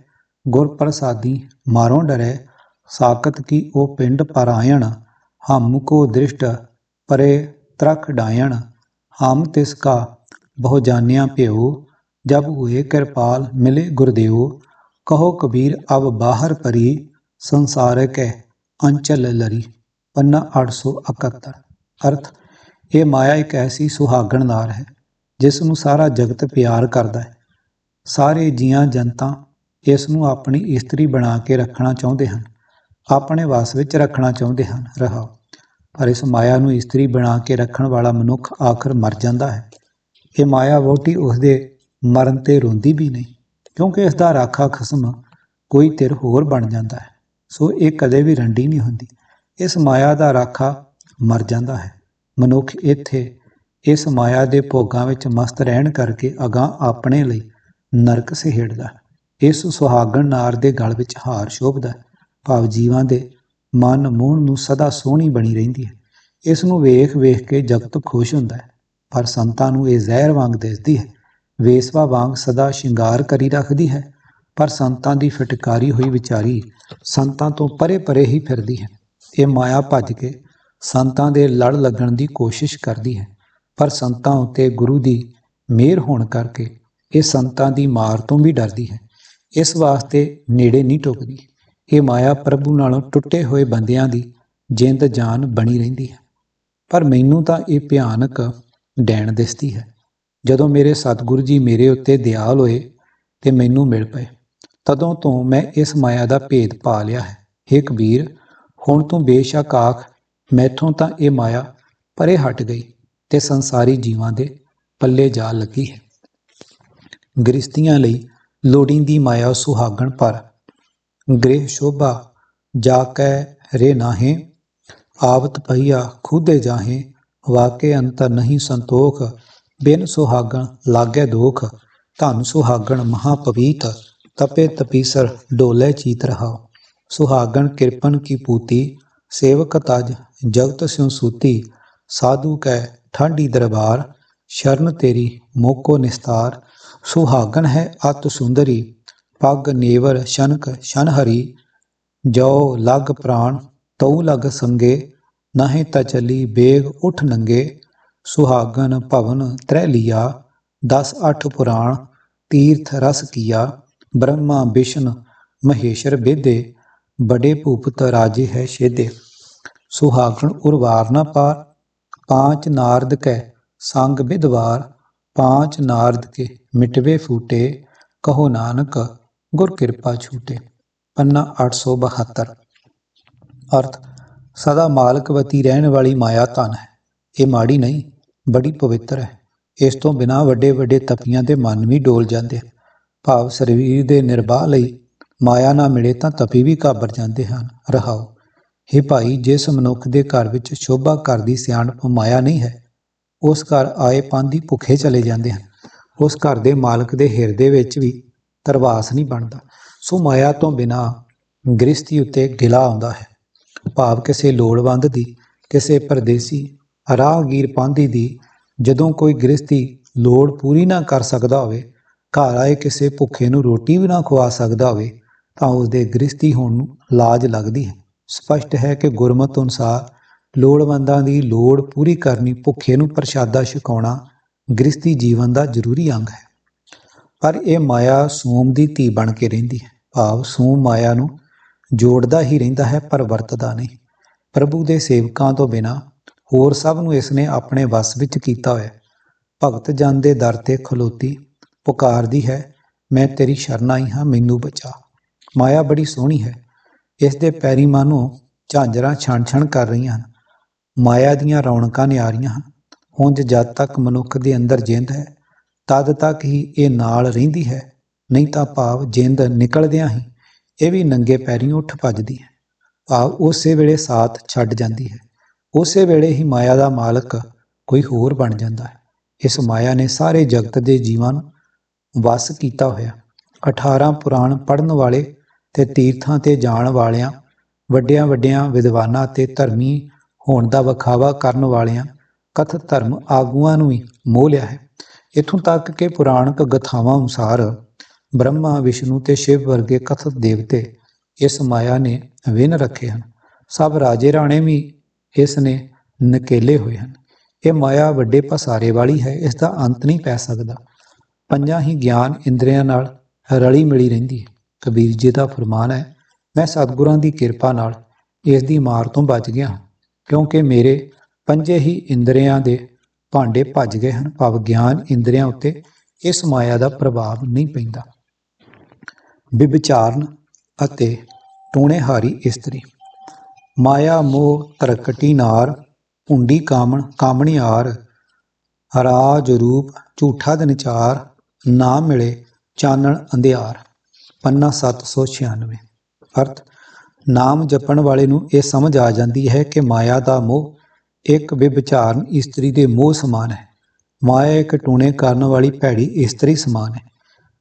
ਗੁਰ ਪ੍ਰਸਾਦੀ ਮਾਰੋਂ ਡਰੈ, ਸਾਕਤ ਕੀ ਉਹ ਪਿੰਡ ਪਰਾਇਣ, ਹਮ ਕੋ ਦ੍ਰਿਸ਼ਟ ਪਰੇ ਤਰਖ ਡਾਇਣ। ਹਮ ਤਿਸ ਕਾ ਬਹੁ ਜਾਨਿਆ ਭਿਓ, ਜਬ ਹੁਏ ਕਿਰਪਾਲ ਮਿਲੇ ਗੁਰਦੇਵ। ਕਹੋ ਕਬੀਰ ਅਬ ਬਾਹਰ ਪਰੀ, ਸੰਸਾਰ ਕੈ ਅੰਚਲ ਲਰੀ। ਪੰਨਾ 871। ਅਰਥ, ਇਹ ਮਾਇਆ ਇੱਕ ਐਸੀ ਸੁਹਾਗਣ ਨਾਰ ਹੈ ਜਿਸ ਨੂੰ ਸਾਰਾ ਜਗਤ ਪਿਆਰ ਕਰਦਾ ਹੈ। ਸਾਰੇ ਜੀਆਂ ਜਨਤਾ ਇਸ ਨੂੰ ਆਪਣੀ ਇਸਤਰੀ ਬਣਾ ਕੇ ਰੱਖਣਾ ਚਾਹੁੰਦੇ ਹਨ, ਆਪਣੇ ਵਸ ਵਿੱਚ ਰੱਖਣਾ ਚਾਹੁੰਦੇ ਹਨ ਰਹਾਓ। ਪਰ ਇਸ ਮਾਇਆ ਨੂੰ ਇਸਤਰੀ ਬਣਾ ਕੇ ਰੱਖਣ ਵਾਲਾ ਮਨੁੱਖ ਆਖਰ ਮਰ ਜਾਂਦਾ ਹੈ। ਇਹ ਮਾਇਆ ਵਹੁਟੀ ਉਸਦੇ ਮਰਨ 'ਤੇ ਰੋਂਦੀ ਵੀ ਨਹੀਂ, ਕਿਉਂਕਿ ਇਸ ਦਾ ਰਾਖਾ ਖਸਮ ਕੋਈ ਧਿਰ ਹੋਰ ਬਣ ਜਾਂਦਾ ਹੈ। ਸੋ ਇਹ ਕਦੇ ਵੀ ਰੰਡੀ ਨਹੀਂ ਹੁੰਦੀ। ਇਸ ਮਾਇਆ ਦਾ ਰਾਖਾ ਮਰ ਜਾਂਦਾ ਹੈ। ਮਨੁੱਖ ਇੱਥੇ ਇਸ ਮਾਇਆ ਦੇ ਭੋਗਾਂ ਵਿੱਚ ਮਸਤ ਰਹਿਣ ਕਰਕੇ ਅਗਾਂਹ ਆਪਣੇ ਲਈ ਨਰਕ ਸਹੇੜਦਾ। ਇਸ ਸੁਹਾਗਣ ਨਾਰ ਦੇ ਗਲ ਵਿੱਚ ਹਾਰ ਸ਼ੋਭਦਾ, ਭਾਵ ਜੀਵਾਂ ਦੇ ਮਨ ਮੂਣ ਨੂੰ ਸਦਾ ਸੋਹਣੀ ਬਣੀ ਰਹਿੰਦੀ ਹੈ। ਇਸ ਨੂੰ ਵੇਖ ਵੇਖ ਕੇ ਜਗਤ ਖੁਸ਼ ਹੁੰਦਾ ਹੈ, ਪਰ ਸੰਤਾਂ ਨੂੰ ਇਹ ਜ਼ਹਿਰ ਵਾਂਗ ਦਿਸਦੀ ਹੈ। ਵੇਸਵਾ ਵਾਂਗ ਸਦਾ ਸ਼ਿੰਗਾਰ ਕਰੀ ਰੱਖਦੀ ਹੈ, ਪਰ ਸੰਤਾਂ ਦੀ ਫਟਕਾਰੀ ਹੋਈ ਵਿਚਾਰੀ ਸੰਤਾਂ ਤੋਂ ਪਰੇ ਪਰੇ ਹੀ ਫਿਰਦੀ ਹੈ। ਇਹ ਮਾਇਆ ਭੱਜ ਕੇ ਸੰਤਾਂ ਦੇ ਲੜ ਲੱਗਣ ਦੀ ਕੋਸ਼ਿਸ਼ ਕਰਦੀ ਹੈ, ਪਰ ਸੰਤਾਂ ਉੱਤੇ ਗੁਰੂ ਦੀ ਮਿਹਰ ਹੋਣ ਕਰਕੇ ਇਹ ਸੰਤਾਂ ਦੀ ਮਾਰ ਤੋਂ ਵੀ ਡਰਦੀ ਹੈ। ਇਸ ਵਾਸਤੇ ਨੇੜੇ ਨਹੀਂ ਟੁਕਦੀ। ਇਹ ਮਾਇਆ ਪ੍ਰਭੂ ਨਾਲੋਂ ਟੁੱਟੇ ਹੋਏ ਬੰਦਿਆਂ ਦੀ ਜਿੰਦ ਜਾਨ ਬਣੀ ਰਹਿੰਦੀ ਹੈ। ਪਰ ਮੈਨੂੰ ਤਾਂ ਇਹ ਭਿਆਨਕ ਡੈਣ ਦਿਸਦੀ ਹੈ। ਜਦੋਂ ਮੇਰੇ ਸਤਿਗੁਰੂ ਜੀ ਮੇਰੇ ਉੱਤੇ ਦਿਆਲ ਹੋਏ ਤੇ ਮੈਨੂੰ ਮਿਲ ਪਏ, ਤਦੋਂ ਤੋਂ ਮੈਂ ਇਸ ਮਾਇਆ ਦਾ ਭੇਦ ਪਾ ਲਿਆ ਹੈ। ਹੇ ਕਬੀਰ, ਹੁਣ ਤੂੰ ਬੇਸ਼ੱਕ ਆਖ, ਮੈਥੋਂ ਤਾਂ ਇਹ ਮਾਇਆ ਪਰੇ ਹਟ ਗਈ ਤੇ ਸੰਸਾਰੀ ਜੀਵਾਂ ਦੇ ਪੱਲੇ ਜਾ ਲੱਗੀ ਹੈ। ਗ੍ਰਸਤੀਆਂ ਲਈ ਲੋੜੀਂਦੀ ਮਾਇਆ ਸੁਹਾਗਣ ਪਰ, ਗ੍ਰਹਿ ਸ਼ੋਭਾ ਜਾ ਕੈ ਰੇ ਨਾਹੇ, ਆਵਤ ਪਹੀਆ ਖੂਦੇ ਜਾਹੇ, ਵਾਕੇ ਅੰਤਰ ਨਹੀਂ ਸੰਤੋਖ, ਬਿਨ ਸੁਹਾਗਣ ਲਾਗੇ ਦੋਖ। ਧਨ ਸੁਹਾਗਣ ਮਹਾਪਵੀਤ, ਤਪੇ ਤਪੀਸਰ ਡੋਲੇ ਚੀਤ ਰਹਾ। ਸੁਹਾਗਣ ਕਿਰਪਨ ਕੀ ਪੂਤੀ, ਸੇਵਕ ਤਜ ਜਗਤ ਸਿਉ ਸੂਤੀ। ਸਾਧੂ ਕੈ ਠਾਂਡੀ ਦਰਬਾਰ, ਸ਼ਰਨ ਤੇਰੀ ਮੋਕੋ ਨਿਸਤਾਰ। ਸੁਹਾਗਣ ਹੈ ਅਤ ਸੁੰਦਰੀ, ਪੱਗ ਨੇਵਰ ਸ਼ਨਕ ਸ਼ਨ ਹਰੀ। ਜੋ ਲਗ ਪ੍ਰਾਣ ਤਉ ਲਗ ਸੰਗੇ, ਨਾਹੀਂ ਤਾਂ ਚਲੀ ਬੇਗ ਉਠ ਨੰਗੇ। ਸੁਹਾਗਣ ਭਵਨ ਤ੍ਰੈ ਲੀਆ, 10 8 ਪੁਰਾਣ ਤੀਰਥ ਰਸ ਕੀਆ। ਬ੍ਰਹਮਾ ਵਿਸ਼ਨ ਮਹੇਸ਼ਰ ਬੇਦੇ, ਬੜੇ ਭੂਪਤ ਰਾਜੇ ਹੈ ਛੇਦੇ। ਸੁਹਾਗਣ ਉਰਵਾਰ ਨਾ ਪਾਰ, 5 ਨਾਰਦ ਕੈ ਸੰਗ ਬਿਦਵਾਰ। 5 ਨਾਰਦ ਕੇ ਮਿਟਵੇ ਫੂਟੇ, ਕਹੋ ਨਾਨਕ ਗੁਰ ਕਿਰਪਾ ਛੂਟੇ। ਪੰਨਾ 872। ਅਰਥ, ਸਦਾ ਮਾਲਕਵਤੀ ਰਹਿਣ ਵਾਲੀ ਮਾਇਆ ਧਨ ਹੈ। ਇਹ ਮਾੜੀ ਨਹੀਂ, ਬੜੀ ਪਵਿੱਤਰ ਹੈ। ਇਸ ਤੋਂ ਬਿਨਾਂ ਵੱਡੇ ਵੱਡੇ ਤਪੀਆਂ ਦੇ ਮਨ ਵੀ ਡੋਲ ਜਾਂਦੇ ਹਨ। ਭਾਵ ਸਰੀਰ ਦੇ ਨਿਰਵਾਹ ਲਈ ਮਾਇਆ ਨਾ ਮਿਲੇ ਤਾਂ ਤਪੀ ਵੀ ਘਾਬਰ ਜਾਂਦੇ ਹਨ। ਰਹਾਓ, ਹੇ ਭਾਈ, ਜਿਸ ਮਨੁੱਖ ਦੇ ਘਰ ਵਿੱਚ ਸ਼ੋਭਾ ਕਰਦੀ ਸਿਆਣਪ ਮਾਇਆ ਨਹੀਂ ਹੈ, ਉਸ ਘਰ ਆਏ ਪਾਂਧੀ ਭੁੱਖੇ ਚਲੇ ਜਾਂਦੇ ਹਨ। ਉਸ ਘਰ ਦੇ ਮਾਲਕ ਦੇ ਹਿਰਦੇ ਵਿੱਚ ਵੀ ਧਰਵਾਸ ਨਹੀਂ ਬਣਦਾ। ਸੋ ਮਾਇਆ ਤੋਂ ਬਿਨਾਂ ਗ੍ਰਸਤੀ ਉੱਤੇ ਗਿਲਾ ਆਉਂਦਾ ਹੈ। ਭਾਵ ਕਿਸੇ ਲੋੜਵੰਦ ਦੀ, ਕਿਸੇ ਪਰਦੇਸੀ ਰਾਹਗੀਰ ਪਾਂਧੀ ਦੀ ਜਦੋਂ ਕੋਈ ਗ੍ਰਸਤੀ ਲੋੜ ਪੂਰੀ ਨਾ ਕਰ ਸਕਦਾ ਹੋਵੇ, ਘਰ ਆਏ ਕਿਸੇ ਭੁੱਖੇ ਨੂੰ ਰੋਟੀ ਵੀ ਨਾ ਖਵਾ ਸਕਦਾ ਹੋਵੇ, ਤਾਂ ਉਸਦੇ ਗ੍ਰਸਤੀ ਹੋਣ ਨੂੰ ਲਾਜ ਲੱਗਦੀ ਹੈ। ਸਪਸ਼ਟ ਹੈ ਕਿ ਗੁਰਮਤਿ ਅਨੁਸਾਰ ਲੋੜਵੰਦਾਂ ਦੀ ਲੋੜ ਪੂਰੀ ਕਰਨੀ, ਭੁੱਖੇ ਨੂੰ ਪ੍ਰਸ਼ਾਦਾ ਛਕਾਉਣਾ ਗ੍ਰਸਤੀ ਜੀਵਨ ਦਾ ਜ਼ਰੂਰੀ ਅੰਗ ਹੈ। ਪਰ ਇਹ ਮਾਇਆ ਸੋਮ ਦੀ ਧੀ ਬਣ ਕੇ ਰਹਿੰਦੀ ਹੈ। ਭਾਵ ਸੋਮ ਮਾਇਆ ਨੂੰ ਜੋੜਦਾ ਹੀ ਰਹਿੰਦਾ ਹੈ, ਪਰ ਵਰਤਦਾ ਨਹੀਂ। ਪ੍ਰਭੂ ਦੇ ਸੇਵਕਾਂ ਤੋਂ ਬਿਨਾਂ ਹੋਰ ਸਭ ਨੂੰ ਇਸ ਨੇ ਆਪਣੇ ਵੱਸ ਵਿੱਚ ਕੀਤਾ ਹੋਇਆ। ਭਗਤ ਜਨ ਦੇ ਦਰ ਤੇ ਖਲੋਤੀ ਪੁਕਾਰਦੀ ਹੈ, ਮੈਂ ਤੇਰੀ ਸ਼ਰਨ ਆਈ ਹਾਂ, ਮੈਨੂੰ ਬਚਾ। ਮਾਇਆ ਬੜੀ ਸੋਹਣੀ ਹੈ। ਇਸ ਦੇ ਪੈਰੀ ਮਾਨੋ ਝਾਂਜਰਾਂ ਛਣ ਛਣ ਕਰ ਰਹੀਆਂ ਹਨ। ਮਾਇਆ ਦੀਆਂ ਰੌਣਕਾਂ ਨਿਆਰੀਆਂ ਹਨ। ਉਂਝ ਜਦ ਤੱਕ ਮਨੁੱਖ ਦੇ ਅੰਦਰ ਜਿੰਦ ਹੈ, ਤਦ ਤੱਕ ਹੀ ਇਹ ਨਾਲ ਰਹਿੰਦੀ ਹੈ, ਨਹੀਂ ਤਾਂ ਭਾਵ ਜਿੰਦ ਨਿਕਲਦਿਆਂ ਹੀ ਇਹ ਵੀ ਨੰਗੇ ਪੈਰੀਂ ਉੱਠ ਭੱਜਦੀ ਹੈ। ਭਾਵ ਉਸੇ ਵੇਲੇ ਸਾਥ ਛੱਡ ਜਾਂਦੀ ਹੈ। ਉਸੇ ਵੇਲੇ ਹੀ ਮਾਇਆ ਦਾ ਮਾਲਕ ਕੋਈ ਹੋਰ ਬਣ ਜਾਂਦਾ ਹੈ। ਇਸ ਮਾਇਆ ਨੇ ਸਾਰੇ ਜਗਤ ਦੇ ਜੀਵਾਂ ਨੂੰ ਵਸ ਕੀਤਾ ਹੋਇਆ। 18 ਪੁਰਾਣ ਪੜ੍ਹਨ ਵਾਲੇ ਤੇ ਤੀਰਥਾਂ ਤੇ ਜਾਣ ਵਾਲਿਆਂ, ਵੱਡਿਆਂ ਵੱਡਿਆਂ ਵਿਦਵਾਨਾਂ ਤੇ ਧਰਮੀ ਹੋਣ ਦਾ ਵਿਖਾਵਾ ਕਰਨ ਵਾਲਿਆਂ ਕਥਿਤ ਧਰਮ ਆਗੂਆਂ ਨੂੰ ਵੀ ਮੋਹ ਲਿਆ ਹੈ। ਇੱਥੋਂ ਤੱਕ ਕਿ ਪੁਰਾਣਕ ਗਥਾਵਾਂ ਅਨੁਸਾਰ ਬ੍ਰਹਮਾ, ਵਿਸ਼ਨੂੰ ਤੇ ਸ਼ਿਵ ਵਰਗੇ ਕਥਿਤ ਦੇਵਤੇ ਇਸ ਮਾਇਆ ਨੇ ਵਿੰਨ ਰੱਖੇ ਹਨ। ਸਭ ਰਾਜੇ ਰਾਣੇ ਵੀ ਇਸ ਨੇ ਨਕੇਲੇ ਹੋਏ ਹਨ। ਇਹ ਮਾਇਆ ਵੱਡੇ ਪਸਾਰੇ ਵਾਲੀ ਹੈ, ਇਸ ਦਾ ਅੰਤ ਨਹੀਂ ਪੈ ਸਕਦਾ। ਪੰਜਾਂ ਹੀ ਗਿਆਨ ਇੰਦਰੀਆਂ ਨਾਲ ਰਲੀ ਮਿਲੀ ਰਹਿੰਦੀ ਹੈ। ਕਬੀਰ ਜੀ ਦਾ ਫਰਮਾਨ ਹੈ, ਮੈਂ ਸਤਿਗੁਰਾਂ ਦੀ ਕਿਰਪਾ ਨਾਲ ਇਸ ਦੀ ਮਾਰ ਤੋਂ ਬਚ ਗਿਆ ਹਾਂ, ਕਿਉਂਕਿ ਮੇਰੇ ਪੰਜੇ ਹੀ ਇੰਦਰੀਆਂ ਦੇ ਭਾਂਡੇ ਭੱਜ ਗਏ ਹਨ। ਭਾਵ ਗਿਆਨ ਇੰਦਰੀਆਂ ਉੱਤੇ ਇਸ ਮਾਇਆ ਦਾ ਪ੍ਰਭਾਵ ਨਹੀਂ ਪੈਂਦਾ। ਵਿਭਚਾਰਨ ਅਤੇ ਟੂਣੇਹਾਰੀ ਇਸਤਰੀ। ਮਾਇਆ ਮੋਹ ਤਰਕਟੀ ਨਾਰ, ਭੁੰਡੀ ਕਾਮਣੀਆਰ, ਰਾਜ ਰੂਪ ਝੂਠਾ ਦਿਨਚਾਰ, ਨਾ ਮਿਲੇ ਚਾਨਣ ਅੰਧਿਆਰ। ਪੰਨਾ 796। ਅਰਥ, ਨਾਮ ਜਪਣ ਵਾਲੇ ਨੂੰ ਇਹ ਸਮਝ ਆ ਜਾਂਦੀ ਹੈ ਕਿ ਮਾਇਆ ਦਾ ਮੋਹ ਇੱਕ ਵਿਭਚਾਰਨ ਇਸਤਰੀ ਦੇ ਮੋਹ ਸਮਾਨ ਹੈ। ਮਾਇਆ ਇੱਕ ਟੂਣੇ ਕਰਨ ਵਾਲੀ ਭੈੜੀ ਇਸਤਰੀ ਸਮਾਨ ਹੈ।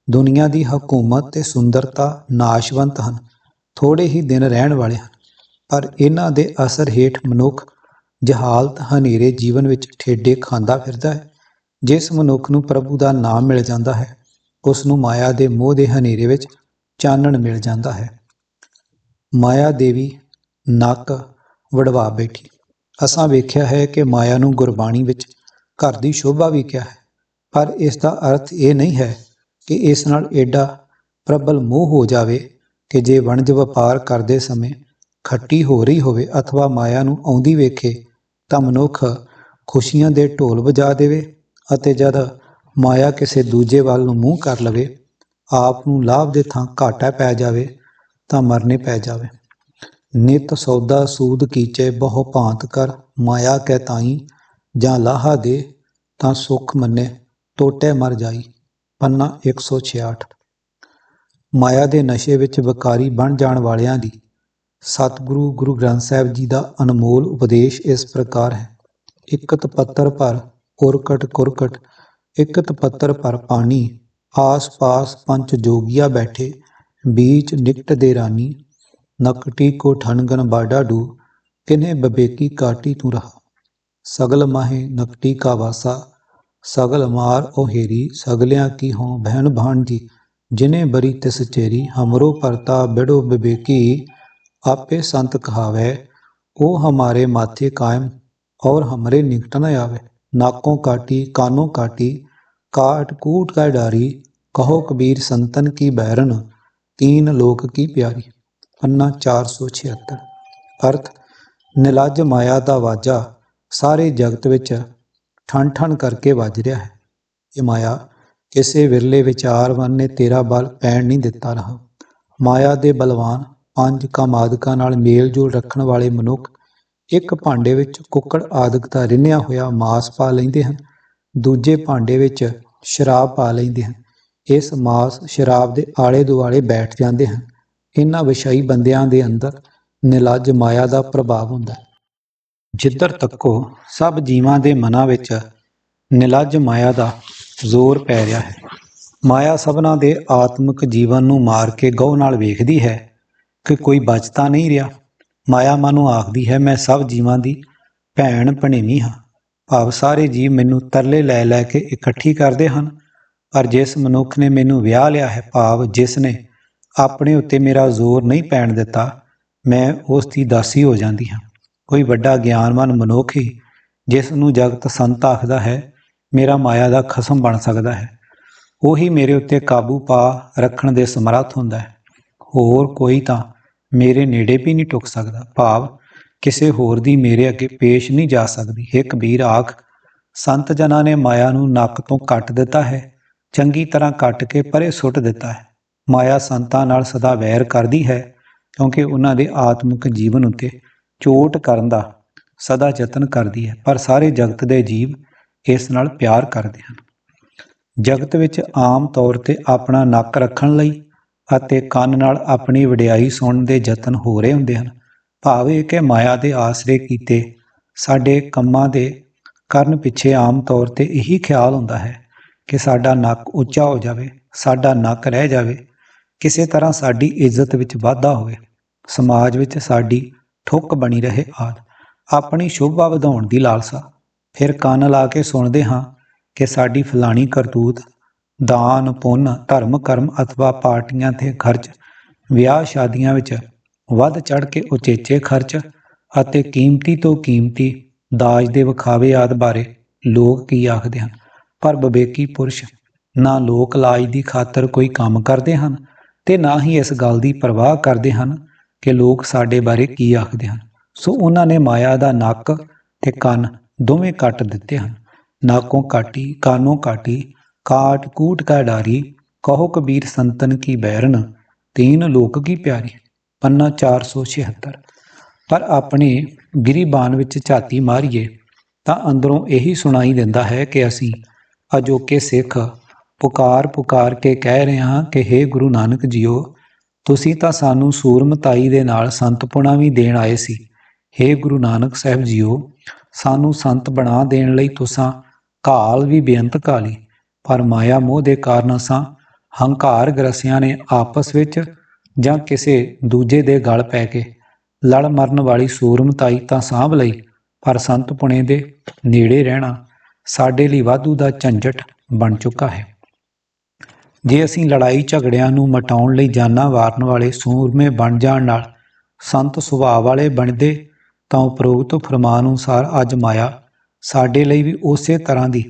ਦੁਨੀਆ ਦੀ ਹਕੂਮਤ ਤੇ ਸੁੰਦਰਤਾ ਨਾਸ਼ਵੰਤ ਹਨ, ਥੋੜੇ ਹੀ ਦਿਨ ਰਹਿਣ ਵਾਲੇ ਹਨ। ਪਰ ਇਹਨਾਂ ਦੇ ਅਸਰ ਹੇਠ ਮਨੁੱਖ ਜਹਾਲਤ ਹਨੇਰੇ ਜੀਵਨ ਵਿੱਚ ਠੇਡੇ ਖਾਂਦਾ ਫਿਰਦਾ ਹੈ। ਜਿਸ ਮਨੁੱਖ ਨੂੰ ਪ੍ਰਭੂ ਦਾ ਨਾਮ ਮਿਲ ਜਾਂਦਾ ਹੈ, ਉਸ ਨੂੰ ਮਾਇਆ ਦੇ ਮੋਹ ਦੇ ਹਨੇਰੇ ਵਿੱਚ ਚਾਨਣ ਮਿਲ ਜਾਂਦਾ ਹੈ। ਮਾਇਆ ਦੇਵੀ ਨੱਕ ਵੜਵਾ ਬੈਠੀ। ਅਸਾਂ ਵੇਖਿਆ ਹੈ ਕਿ ਮਾਇਆ ਨੂੰ ਗੁਰਬਾਣੀ ਵਿੱਚ ਘਰ ਦੀ ਸ਼ੋਭਾ ਵੀ ਕਿਹਾ ਹੈ, ਪਰ ਇਸ ਦਾ ਅਰਥ ਇਹ ਨਹੀਂ ਹੈ ਕਿ ਇਸ ਨਾਲ ਏਡਾ ਪ੍ਰਬਲ ਮੋਹ ਹੋ ਜਾਵੇ ਕਿ ਜੇ ਵਣਜ ਵਪਾਰ ਕਰਦੇ ਸਮੇਂ ਖੱਟੀ ਹੋ ਰਹੀ ਹੋਵੇ ਅਥਵਾ ਮਾਇਆ ਨੂੰ ਆਉਂਦੀ ਵੇਖੇ ਤਾਂ ਮਨੁੱਖ ਖੁਸ਼ੀਆਂ ਦੇ ਢੋਲ ਵਜਾ ਦੇਵੇ, ਅਤੇ ਜਦ ਮਾਇਆ ਕਿਸੇ ਦੂਜੇ ਵੱਲ ਨੂੰ ਮੂੰਹ ਕਰ ਲਵੇ, ਆਪ ਨੂੰ ਲਾਭ ਦੇ ਥਾਂ ਘਾਟਾ ਪੈ ਜਾਵੇ ਤਾਂ ਮਰਨੇ ਪੈ ਜਾਵੇ। ਨਿਤ ਸੌਦਾ ਸੂਦ ਕੀਚੇ ਬਹੁ ਭਾਂਤ ਕਰ, ਮਾਇਆ ਕਹਿ ਤਾਈ ਜਾਂ ਲਾਹਾ ਦੇ ਤਾਂ ਸੁੱਖ ਮੰਨੇ ਟੋਟੇ ਮਰ ਜਾਈ। ਪੰਨਾ 166। ਮਾਇਆ ਦੇ ਨਸ਼ੇ ਵਿੱਚ ਵਿਕਾਰੀ ਬਣ ਜਾਣ ਵਾਲਿਆਂ ਦੀ ਸਤਿਗੁਰੂ ਗੁਰੂ ਗ੍ਰੰਥ ਸਾਹਿਬ ਜੀ ਦਾ ਅਨਮੋਲ ਉਪਦੇਸ਼ ਇਸ ਪ੍ਰਕਾਰ ਹੈ। ਇਕਤ ਪੱਤਰ ਭਰ ਉਰਕਟ ਕੁਰਕਟ, ਇਕਤ ਪੱਤਰ ਭਰ ਪਾਣੀ, ਆਸ ਪਾਸ ਪੰਚ ਜੋਗੀਆ ਬੈਠੇ, बीच निकट दे रानी, नकटी को ठनगन बाडा डू, किन्हें बबेकी काटी तू रहा। सगल माहे नकटी का वासा, सगल मार ओहेरी, सगलियां की हों बहन भाणजी, जिन्हें बरी तिस चेरी, हमरो परता बेड़ो बबेकी, आपे संत कहावे, ओ हमारे माथे कायम और हमरे निकट न आवे। नाकों काटी कानों काटी, काट कूट का डारी, कहो कबीर संतन की बैरन, तीन लोक की प्यारी। पन्ना 476। अर्थ, ਨਿਲੱਜ ਮਾਇਆ ਦਾ ਵਾਜਾ ਸਾਰੇ ਜਗਤ ਵਿੱਚ ਠਣ ਠਣ ਕਰਕੇ ਵੱਜ ਰਿਹਾ ਹੈ। ਇਹ ਮਾਇਆ ਕਿਸੇ ਵਿਰਲੇ ਵਿਚਾਰਵਾਨ ਨੇ ਤੇਰਾ ਬਲ ਪੈਣ ਨਹੀਂ ਦਿੱਤਾ ਰਹਾ। ਮਾਇਆ ਦੇ ਬਲਵਾਨ ਪੰਜ ਕਾਮਾਦਿਕਾਂ ਨਾਲ ਮੇਲ ਜੋਲ ਰੱਖਣ ਵਾਲੇ ਮਨੁੱਖ ਇੱਕ ਭਾਂਡੇ ਵਿੱਚ ਕੁੱਕੜ ਆਦਿਕ ਦਾ ਰਿੰਨਿਆ ਹੋਇਆ ਮਾਸ ਪਾ ਲੈਂਦੇ ਹਨ, ਦੂਜੇ ਭਾਂਡੇ ਵਿੱਚ ਸ਼ਰਾਬ ਪਾ ਲੈਂਦੇ ਹਨ। ਇਸ ਮਾਸ ਸ਼ਰਾਬ ਦੇ ਆਲੇ ਦੁਆਲੇ ਬੈਠ ਜਾਂਦੇ ਹਨ। ਇਹਨਾਂ ਵਿਸ਼ਈ ਬੰਦਿਆਂ ਦੇ ਅੰਦਰ ਨਿਲੱਜ ਮਾਇਆ ਦਾ ਪ੍ਰਭਾਵ ਹੁੰਦਾ ਹੈ। ਜਿੱਧਰ ਤੱਕੋ ਸਭ ਜੀਵਾਂ ਦੇ ਮਨਾਂ ਵਿੱਚ ਨਿਲੱਜ ਮਾਇਆ ਦਾ ਜ਼ੋਰ ਪੈ ਰਿਹਾ ਹੈ। ਮਾਇਆ ਸਭਨਾਂ ਦੇ ਆਤਮਿਕ ਜੀਵਨ ਨੂੰ ਮਾਰ ਕੇ ਗਹੁ ਨਾਲ ਵੇਖਦੀ ਹੈ ਕਿ ਕੋਈ ਬਚਤਾ ਨਹੀਂ ਰਿਹਾ। ਮਾਇਆ ਮਨ ਨੂੰ ਆਖਦੀ ਹੈ, ਮੈਂ ਸਭ ਜੀਵਾਂ ਦੀ ਭੈਣ ਭਣੇਵੀਂ ਹਾਂ। ਭਾਵ ਸਾਰੇ ਜੀਵ ਮੈਨੂੰ ਤਰਲੇ ਲੈ ਲੈ ਕੇ ਇਕੱਠੀ ਕਰਦੇ ਹਨ, ਪਰ ਜਿਸ ਮਨੁੱਖ ਨੇ ਮੈਨੂੰ ਵਿਆਹ ਲਿਆ ਹੈ, ਭਾਵ ਜਿਸ ਨੇ ਆਪਣੇ ਉੱਤੇ ਮੇਰਾ ਜ਼ੋਰ ਨਹੀਂ ਪੈਣ ਦਿੱਤਾ, ਮੈਂ ਉਸ ਦੀ ਦਾਸੀ ਹੋ ਜਾਂਦੀ ਹਾਂ। ਕੋਈ ਵੱਡਾ ਗਿਆਨਵਾਨ ਮਨੁੱਖ ਹੀ ਜਿਸ ਨੂੰ ਜਗਤ ਸੰਤ ਆਖਦਾ ਹੈ, ਮੇਰਾ ਮਾਇਆ ਦਾ ਖਸਮ ਬਣ ਸਕਦਾ ਹੈ। ਉਹੀ ਮੇਰੇ ਉੱਤੇ ਕਾਬੂ ਪਾ ਰੱਖਣ ਦੇ ਸਮਰੱਥ ਹੁੰਦਾ ਹੈ। ਹੋਰ ਕੋਈ ਤਾਂ ਮੇਰੇ ਨੇੜੇ ਵੀ ਨਹੀਂ ਟੁੱਕ ਸਕਦਾ। ਭਾਵ ਕਿਸੇ ਹੋਰ ਦੀ ਮੇਰੇ ਅੱਗੇ ਪੇਸ਼ ਨਹੀਂ ਜਾ ਸਕਦੀ। ਇਹ ਕਬੀਰ ਆਖ, ਸੰਤ ਜਨਾਂ ਨੇ ਮਾਇਆ ਨੂੰ ਨੱਕ ਤੋਂ ਕੱਟ ਦਿੱਤਾ ਹੈ, ਚੰਗੀ ਤਰ੍ਹਾਂ ਕੱਟ ਕੇ ਪਰੇ ਸੁੱਟ ਦਿੱਤਾ ਹੈ। ਮਾਇਆ ਸੰਤਾਂ ਨਾਲ ਸਦਾ ਵੈਰ ਕਰਦੀ ਹੈ, ਕਿਉਂਕਿ ਉਹਨਾਂ ਦੇ ਆਤਮਿਕ ਜੀਵਨ ਉੱਤੇ ਚੋਟ ਕਰਨ ਦਾ ਸਦਾ ਯਤਨ ਕਰਦੀ ਹੈ, ਪਰ ਸਾਰੇ ਜਗਤ ਦੇ ਜੀਵ ਇਸ ਨਾਲ ਪਿਆਰ ਕਰਦੇ ਹਨ। ਜਗਤ ਵਿੱਚ ਆਮ ਤੌਰ 'ਤੇ ਆਪਣਾ ਨੱਕ ਰੱਖਣ ਲਈ ਅਤੇ ਕੰਨ ਨਾਲ ਆਪਣੀ ਵਡਿਆਈ ਸੁਣਨ ਦੇ ਯਤਨ ਹੋ ਰਹੇ ਹੁੰਦੇ ਹਨ। ਭਾਵ ਇਹ ਕਿ ਮਾਇਆ ਦੇ ਆਸਰੇ ਕੀਤੇ ਸਾਡੇ ਕੰਮਾਂ ਦੇ ਕਰਨ ਪਿੱਛੇ ਆਮ ਤੌਰ 'ਤੇ ਇਹੀ ਖਿਆਲ ਹੁੰਦਾ ਹੈ ਕਿ ਸਾਡਾ ਨੱਕ ਉੱਚਾ ਹੋ ਜਾਵੇ, ਸਾਡਾ ਨੱਕ ਰਹਿ ਜਾਵੇ, ਕਿਸੇ ਤਰ੍ਹਾਂ ਸਾਡੀ ਇੱਜ਼ਤ ਵਿੱਚ ਵਾਧਾ ਹੋਵੇ, ਸਮਾਜ ਵਿੱਚ ਸਾਡੀ ਠੁੱਕ ਬਣੀ ਰਹੇ ਆਦਿ। ਆਪਣੀ ਸ਼ੋਭਾ ਵਧਾਉਣ ਦੀ ਲਾਲਸਾ। ਫਿਰ ਕੰਨ ਲਾ ਕੇ ਸੁਣਦੇ ਹਾਂ ਕਿ ਸਾਡੀ ਫਲਾਣੀ ਕਰਤੂਤ ਦਾਨ ਪੁੰਨ ਧਰਮ ਕਰਮ ਅਥਵਾ ਪਾਰਟੀਆਂ ਤੇ ਖਰਚ, ਵਿਆਹ ਸ਼ਾਦੀਆਂ ਵਿੱਚ ਵੱਧ ਚੜ੍ਹ ਕੇ ਉਚੇਚੇ ਖਰਚ ਅਤੇ ਕੀਮਤੀ ਤੋਂ ਕੀਮਤੀ ਦਾਜ ਦੇ ਵਿਖਾਵੇ ਆਦਿ ਬਾਰੇ ਲੋਕ ਕੀ ਆਖਦੇ ਹਨ। ਪਰ ਵਿਵੇਕੀ ਪੁਰਸ਼ ਨਾ ਲੋਕ ਲਾਜ ਦੀ ਖਾਤਰ ਕੋਈ ਕੰਮ ਕਰਦੇ ਹਨ ਤੇ ਨਾ ਹੀ ਇਸ ਗੱਲ ਦੀ ਪਰਵਾਹ ਕਰਦੇ ਹਨ ਕਿ ਲੋਕ ਸਾਡੇ ਬਾਰੇ ਕੀ ਆਖਦੇ ਹਨ। ਸੋ ਉਹਨਾਂ ਨੇ ਮਾਇਆ ਦਾ ਨੱਕ ਤੇ ਕੰਨ ਦੋਵੇਂ ਕੱਟ ਦਿੱਤੇ ਹਨ। ਨਾਕੋਂ ਕਾਟੀ ਕਾਨੋਂ ਕਾਟੀ, ਕਾਟ ਕੂਟ ਕਾ ਡਾਰੀ, ਕਹੋ ਕਬੀਰ ਸੰਤਨ ਕੀ ਬੈਰਨ, ਤੀਨ ਲੋਕ ਕੀ ਪਿਆਰੀ। ਪੰਨਾ 476। ਪਰ ਆਪਣੇ ਗਿਰੀਬਾਨ ਵਿੱਚ ਝਾਤੀ ਮਾਰੀਏ ਤਾਂ ਅੰਦਰੋਂ ਇਹੀ ਸੁਣਾਈ ਦਿੰਦਾ ਹੈ ਕਿ ਅਸੀਂ ਅਜੋਕੇ ਸਿੱਖ ਪੁਕਾਰ ਪੁਕਾਰ ਕੇ ਕਹਿ ਰਹੇ ਹਾਂ ਕਿ ਹੇ ਗੁਰੂ ਨਾਨਕ ਜੀਓ, ਤੁਸੀਂ ਤਾਂ ਸਾਨੂੰ ਸੂਰਮਤਾਈ ਦੇ ਨਾਲ ਸੰਤਪੁਣਾ ਵੀ ਦੇਣ ਆਏ ਸੀ। ਹੇ ਗੁਰੂ ਨਾਨਕ ਸਾਹਿਬ ਜੀਓ, ਸਾਨੂੰ ਸੰਤ ਬਣਾ ਦੇਣ ਲਈ ਤੁਸਾਂ ਘਾਲ ਵੀ ਬੇਅੰਤ ਘਾਲੀ, ਪਰ ਮਾਇਆ ਮੋਹ ਦੇ ਕਾਰਨ ਅਸਾਂ ਹੰਕਾਰ ਗ੍ਰਸਿਆਂ ਨੇ ਆਪਸ ਵਿੱਚ ਜਾਂ ਕਿਸੇ ਦੂਜੇ ਦੇ ਗਲ ਪੈ ਕੇ ਲੜ ਮਰਨ ਵਾਲੀ ਸੂਰਮਤਾਈ ਤਾਂ ਸਾਂਭ ਲਈ, ਪਰ ਸੰਤ ਪੁਣੇ ਦੇ ਨੇੜੇ ਰਹਿਣਾ ਸਾਡੇ ਲਈ ਵਾਧੂ ਦਾ ਝੰਜਟ ਬਣ ਚੁੱਕਾ ਹੈ। ਜੇ ਅਸੀਂ ਲੜਾਈ ਝਗੜਿਆਂ ਨੂੰ ਮਟਾਉਣ ਲਈ ਜਾਨਾਂ ਵਾਰਨ ਵਾਲੇ ਸੂਰਮੇ ਬਣ ਜਾਣ ਨਾਲ ਸੰਤ ਸੁਭਾਅ ਵਾਲੇ ਬਣਦੇ ਤਾਂ ਉਪਰੋਕਤ ਫਰਮਾਨ ਅਨੁਸਾਰ ਅੱਜ ਮਾਇਆ ਸਾਡੇ ਲਈ ਵੀ ਉਸੇ ਤਰ੍ਹਾਂ ਦੀ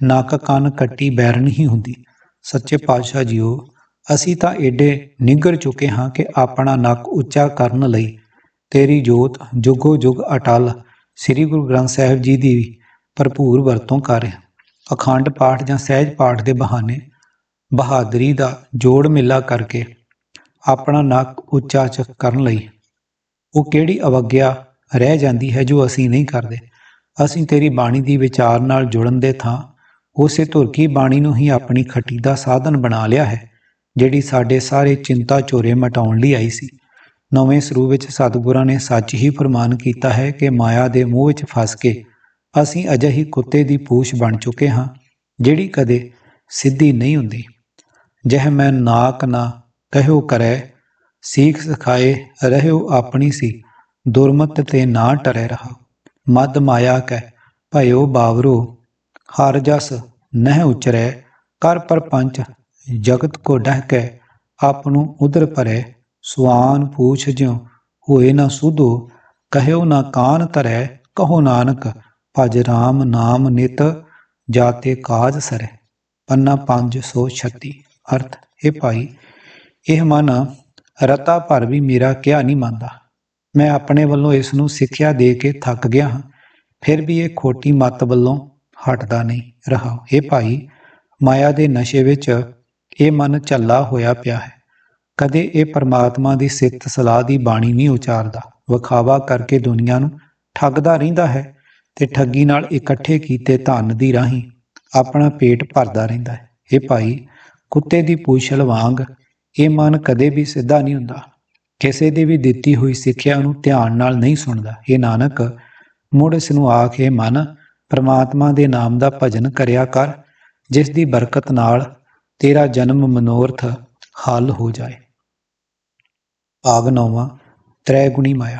ਨੱਕ ਕੰਨ ਕੱਟੀ ਬੈਰਨ ਹੀ ਹੁੰਦੀ। ਸੱਚੇ ਪਾਤਸ਼ਾਹ ਜੀਓ, ਅਸੀਂ ਤਾਂ ਏਡੇ ਨਿੱਘਰ ਚੁੱਕੇ ਹਾਂ ਕਿ ਆਪਣਾ ਨੱਕ ਉੱਚਾ ਕਰਨ ਲਈ ਤੇਰੀ ਜੋਤ ਜੁਗੋ ਜੁਗ ਅਟਲ ਸ੍ਰੀ ਗੁਰੂ ਗ੍ਰੰਥ ਸਾਹਿਬ ਜੀ ਦੀ ਭਰਪੂਰ ਵਰਤੋਂ ਕਰ ਰਹੇ ਹਾਂ। ਅਖੰਡ ਪਾਠ ਜਾਂ ਸਹਿਜ ਪਾਠ ਦੇ ਬਹਾਨੇ ਬਹਾਦਰੀ ਦਾ ਜੋੜ ਮੇਲਾ ਕਰਕੇ ਆਪਣਾ ਨੱਕ ਉੱਚਾ ਕਰਨ ਲਈ ਉਹ ਕਿਹੜੀ ਅਵੱਗਿਆ ਰਹਿ ਜਾਂਦੀ ਹੈ ਜੋ ਅਸੀਂ ਨਹੀਂ ਕਰਦੇ। ਅਸੀਂ ਤੇਰੀ ਬਾਣੀ ਦੀ ਵਿਚਾਰ ਨਾਲ ਜੁੜਨ ਦੇ ਥਾਂ ਉਸੇ ਧੁਰਕੀ ਬਾਣੀ ਨੂੰ ਹੀ ਆਪਣੀ ਖੱਟੀ ਦਾ ਸਾਧਨ ਬਣਾ ਲਿਆ ਹੈ, ਜਿਹੜੀ ਸਾਡੇ ਸਾਰੇ ਚਿੰਤਾ ਚੋਰੇ ਮਿਟਾਉਣ ਲਈ ਆਈ ਸੀ। ਨਵੇਂ ਸਰੂਪ ਵਿੱਚ ਸਤਿਗੁਰਾਂ ਨੇ ਸੱਚ ਹੀ ਫਰਮਾਨ ਕੀਤਾ ਹੈ ਕਿ ਮਾਇਆ ਦੇ ਮੋਹ ਵਿੱਚ ਫਸ ਕੇ ਅਸੀਂ ਅਜਿਹੀ ਕੁੱਤੇ ਦੀ ਪੂਛ ਬਣ ਚੁੱਕੇ ਹਾਂ, ਜਿਹੜੀ ਕਦੇ ਸਿੱਧੀ ਨਹੀਂ ਹੁੰਦੀ। ਜਹ ਮੈਂ ਨਾਕ ਨਾ ਕਹਿਓ ਕਰੈ, ਸੀਖ ਸਿਖਾਏ ਰਹਿਓ ਆਪਣੀ ਸੀ, ਦੁਰਮਤ ਤੇ ਨਾ ਟਰੈ ਰਹਾ। ਮਦ ਮਾਇਆ ਕੈ ਭਇਓ ਬਾਵਰੋ, ਹਰ ਜਸ ਨਹਿ ਉਚਰੈ, ਕਰ ਪਰਪੰਚ ਜਗਤ ਕੋ ਡਹਿ ਕੈ, ਆਪਨੋ ਉਦਰ ਭਰੈ। ਸੁਆਨ ਪੂਛ ਜਿਉ ਹੋਏ ਨਾ ਸੁਧੋ, ਕਹਿਓ ਨਾ ਕਾਨ ਧਰੈ, ਕਹੋ ਨਾਨਕ ਭਜ ਰਾਮ ਨਾਮ ਨਿਤ, ਜਾਤੇ ਕਾਜ ਸਰੈ। ਪੰਨਾ 536। ਅਰਥ, ਇਹ ਭਾਈ, ਇਹ ਮਨ ਰਤਾ ਭਰ ਵੀ ਮੇਰਾ ਕਿਹਾ ਨਹੀਂ ਮੰਨਦਾ। ਮੈਂ ਆਪਣੇ ਵੱਲੋਂ ਇਸ ਨੂੰ ਸਿੱਖਿਆ ਦੇ ਕੇ ਥੱਕ ਗਿਆ ਹਾਂ, ਫਿਰ ਵੀ ਇਹ ਖੋਟੀ ਮੱਤ ਵੱਲੋਂ ਹਟਦਾ ਨਹੀਂ ਰਹਾ। ਇਹ ਭਾਈ, ਮਾਇਆ ਦੇ ਨਸ਼ੇ ਵਿੱਚ ਇਹ ਮਨ ਝੱਲਾ ਹੋਇਆ ਪਿਆ ਹੈ। ਕਦੇ ਇਹ ਪਰਮਾਤਮਾ ਦੀ ਸਿੱਖਤ ਸਲਾਹ ਦੀ ਬਾਣੀ ਨਹੀਂ ਉਚਾਰਦਾ, ਵਿਖਾਵਾ ਕਰਕੇ ਦੁਨੀਆ ਨੂੰ ਠੱਗਦਾ ਰਹਿੰਦਾ ਹੈ ਤੇ ਠੱਗੀ ਨਾਲ ਇਕੱਠੇ ਕੀਤੇ ਧਨ ਦੀ ਰਾਹੀਂ ਆਪਣਾ ਪੇਟ ਭਰਦਾ ਰਹਿੰਦਾ ਹੈ। ਇਹ ਭਾਈ, ਕੁੱਤੇ ਦੀ ਪੂਛਲ ਵਾਂਗ ਇਹ ਮਨ ਕਦੇ ਵੀ ਸਿੱਧਾ ਨਹੀਂ ਹੁੰਦਾ। ਕਿਸੇ ਦੀ ਵੀ ਦਿੱਤੀ ਹੋਈ ਸਿੱਖਿਆ ਨੂੰ ਧਿਆਨ ਨਾਲ ਨਹੀਂ ਸੁਣਦਾ। ਇਹ ਨਾਨਕ, ਮੁੜ ਇਸ ਨੂੰ ਆਖੇ ਮਨ, ਪ੍ਰਮਾਤਮਾ ਦੇ ਨਾਮ ਦਾ ਭਜਨ ਕਰਿਆ ਕਰ, ਜਿਸ ਦੀ ਬਰਕਤ ਨਾਲ ਤੇਰਾ ਜਨਮ ਮਨੋਰਥ ਹੱਲ ਹੋ ਜਾਏ। ਭਾਗ 9ਵਾਂ। ਤ੍ਰੈਗੁਣੀ ਮਾਇਆ।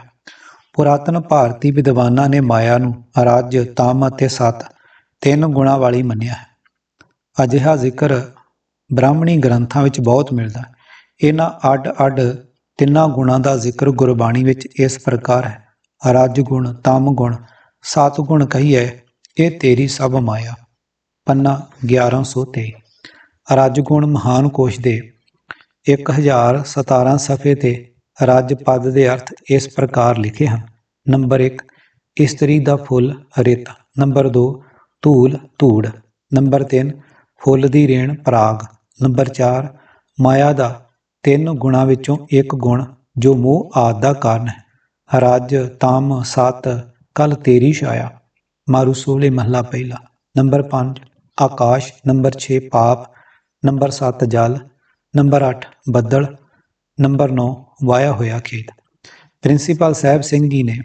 ਪੁਰਾਤਨ ਭਾਰਤੀ ਵਿਦਵਾਨਾਂ ਨੇ ਮਾਇਆ ਨੂੰ ਰੱਜ, ਤਮ ਅਤੇ ਸਤ ਤਿੰਨ ਗੁਣਾਂ ਵਾਲੀ ਮੰਨਿਆ ਹੈ। ਅਜਿਹਾ ਜ਼ਿਕਰ ਬ੍ਰਾਹਮਣੀ ਗ੍ਰੰਥਾਂ ਵਿੱਚ ਬਹੁਤ ਮਿਲਦਾ ਹੈ। ਇਹਨਾਂ ਅੱਡ-ਅੱਡ ਤਿੰਨਾਂ ਗੁਣਾਂ ਦਾ ਜ਼ਿਕਰ ਗੁਰਬਾਣੀ ਵਿੱਚ ਇਸ ਪ੍ਰਕਾਰ ਹੈ। ਰੱਜ ਗੁਣ, ਤਮ ਗੁਣ, ਸਤ ਗੁਣ ਕਹੀਏ, ਇਹ ਤੇਰੀ ਸਭ ਮਾਇਆ। ਪੰਨਾ 1123। ਰੱਜ ਗੁਣ ਮਹਾਨ ਕੋਸ਼ ਦੇ 1017 ਸਫ਼ੇ ਤੇ ਰੱਜ ਪਦ ਦੇ ਅਰਥ ਇਸ ਪ੍ਰਕਾਰ ਲਿਖੇ ਹਨ। ਨੰਬਰ 1, ਇਸਤਰੀ ਦਾ ਫੁੱਲ ਰਿਤ। ਨੰਬਰ 2, ਧੂਲ ਧੂੜ। ਨੰਬਰ 3, ਫੁੱਲ ਦੀ ਰੇਣ ਪਰਾਗ। ਨੰਬਰ 4, ਮਾਇਆ ਦਾ ਤਿੰਨ ਗੁਣਾਂ ਵਿੱਚੋਂ ਇੱਕ ਗੁਣ ਜੋ ਮੋਹ ਆਦਿ ਦਾ ਕਾਰਨ ਹੈ। ਰੱਜ, ਤਮ, ਸਤ ਕਲ ਤੇਰੀ ਛਾਇਆ। ਮਾਰੂ ਸੋਹਲੇ ਮਹਲਾ ਪਹਿਲਾ। ਨੰਬਰ 5, ਆਕਾਸ਼। ਨੰਬਰ 6, ਪਾਪ। ਨੰਬਰ 7, ਜਲ। ਨੰਬਰ 8, ਬੱਦਲ। ਨੰਬਰ 9, ਵਾਇਆ ਹੋਇਆ ਖੇਤ। ਪ੍ਰਿੰਸੀਪਲ ਸਾਹਿਬ ਸਿੰਘ ਜੀ ਨੇ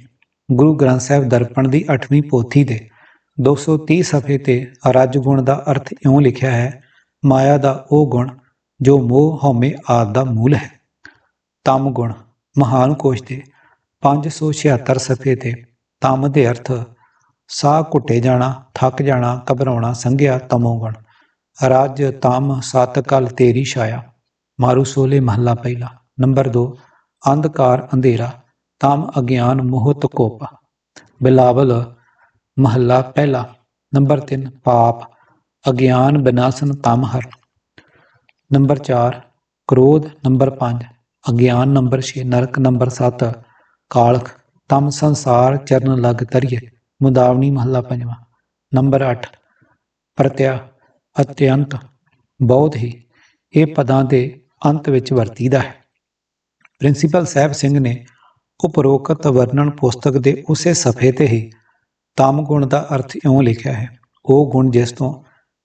ਗੁਰੂ ਗ੍ਰੰਥ ਸਾਹਿਬ ਦਰਪਣ ਦੀ 8ਵੀਂ ਪੋਥੀ ਦੇ 230 ਸਫ਼ੇ ਤੇ ਰੱਜ ਗੁਣ ਦਾ ਅਰਥ ਇਉਂ ਲਿਖਿਆ ਹੈ: ਮਾਇਆ ਦਾ ਉਹ ਗੁਣ ਜੋ ਮੋਹ ਹਉਮੈ ਆਦਿ ਦਾ ਮੂਲ ਹੈ। ਤਮ ਗੁਣ। ਮਹਾਨ ਕੋਸ਼ ਦੇ 576 ਸਫ਼ੇ ਤੇ ਤਮ ਦੇ ਅਰਥ ਸਾਹ ਘੁੱਟੇ ਜਾਣਾ, ਥੱਕ ਜਾਣਾ, ਘਬਰਾਉਣਾ ਸੰਗਿਆ ਤਮੋ ਗੁਣ। ਰੱਜ, ਤਮ, ਸਤ ਕਲ ਤੇਰੀ ਛਾਇਆ। ਮਾਰੂ ਸੋਹਲੇ ਮਹੱਲਾ ਪਹਿਲਾ। ਨੰਬਰ 2, ਅੰਧਕਾਰ ਅੰਧੇਰਾ। ਤਮ ਅਗਿਆਨ ਮੋਹਤ ਕੁਪ। ਬਿਲਾਵਲ ਮਹੱਲਾ ਪਹਿਲਾ। ਨੰਬਰ 3, ਪਾਪ। ਅਗਿਆਨ ਬਿਨਾਸਨ ਤਮ ਹਰ। ਨੰਬਰ 4, ਕ੍ਰੋਧ। ਨੰਬਰ 5, ਅਗਿਆਨ। ਨੰਬਰ 6, ਨਰਕ। ਨੰਬਰ 7, ਕਾਲਖ। ਤਮ ਸੰਸਾਰ ਚਰਨ ਲਗ ਤਰੀਏ। ਮੁਦਾਵਣੀ ਮਹੱਲਾ ਪੰਜਵਾਂ। ਨੰਬਰ 8, ਪ੍ਰਤਿਆ ਅਤਿਅੰਤ। ਬਹੁਤ ਹੀ। ਇਹ ਪਦਾਂ ਦੇ ਅੰਤ ਵਿੱਚ ਵਰਤੀਦਾ ਹੈ। ਪ੍ਰਿੰਸੀਪਲ ਸਾਹਿਬ ਸਿੰਘ ਨੇ ਉਪਰੋਕਤ ਵਰਣਨ ਪੁਸਤਕ ਦੇ ਉਸੇ ਸਫ਼ੇ ਤੇ ਹੀ ਤਮ ਗੁਣ ਦਾ ਅਰਥ ਇਉਂ ਲਿਖਿਆ ਹੈ: ਉਹ ਗੁਣ ਜਿਸ ਤੋਂ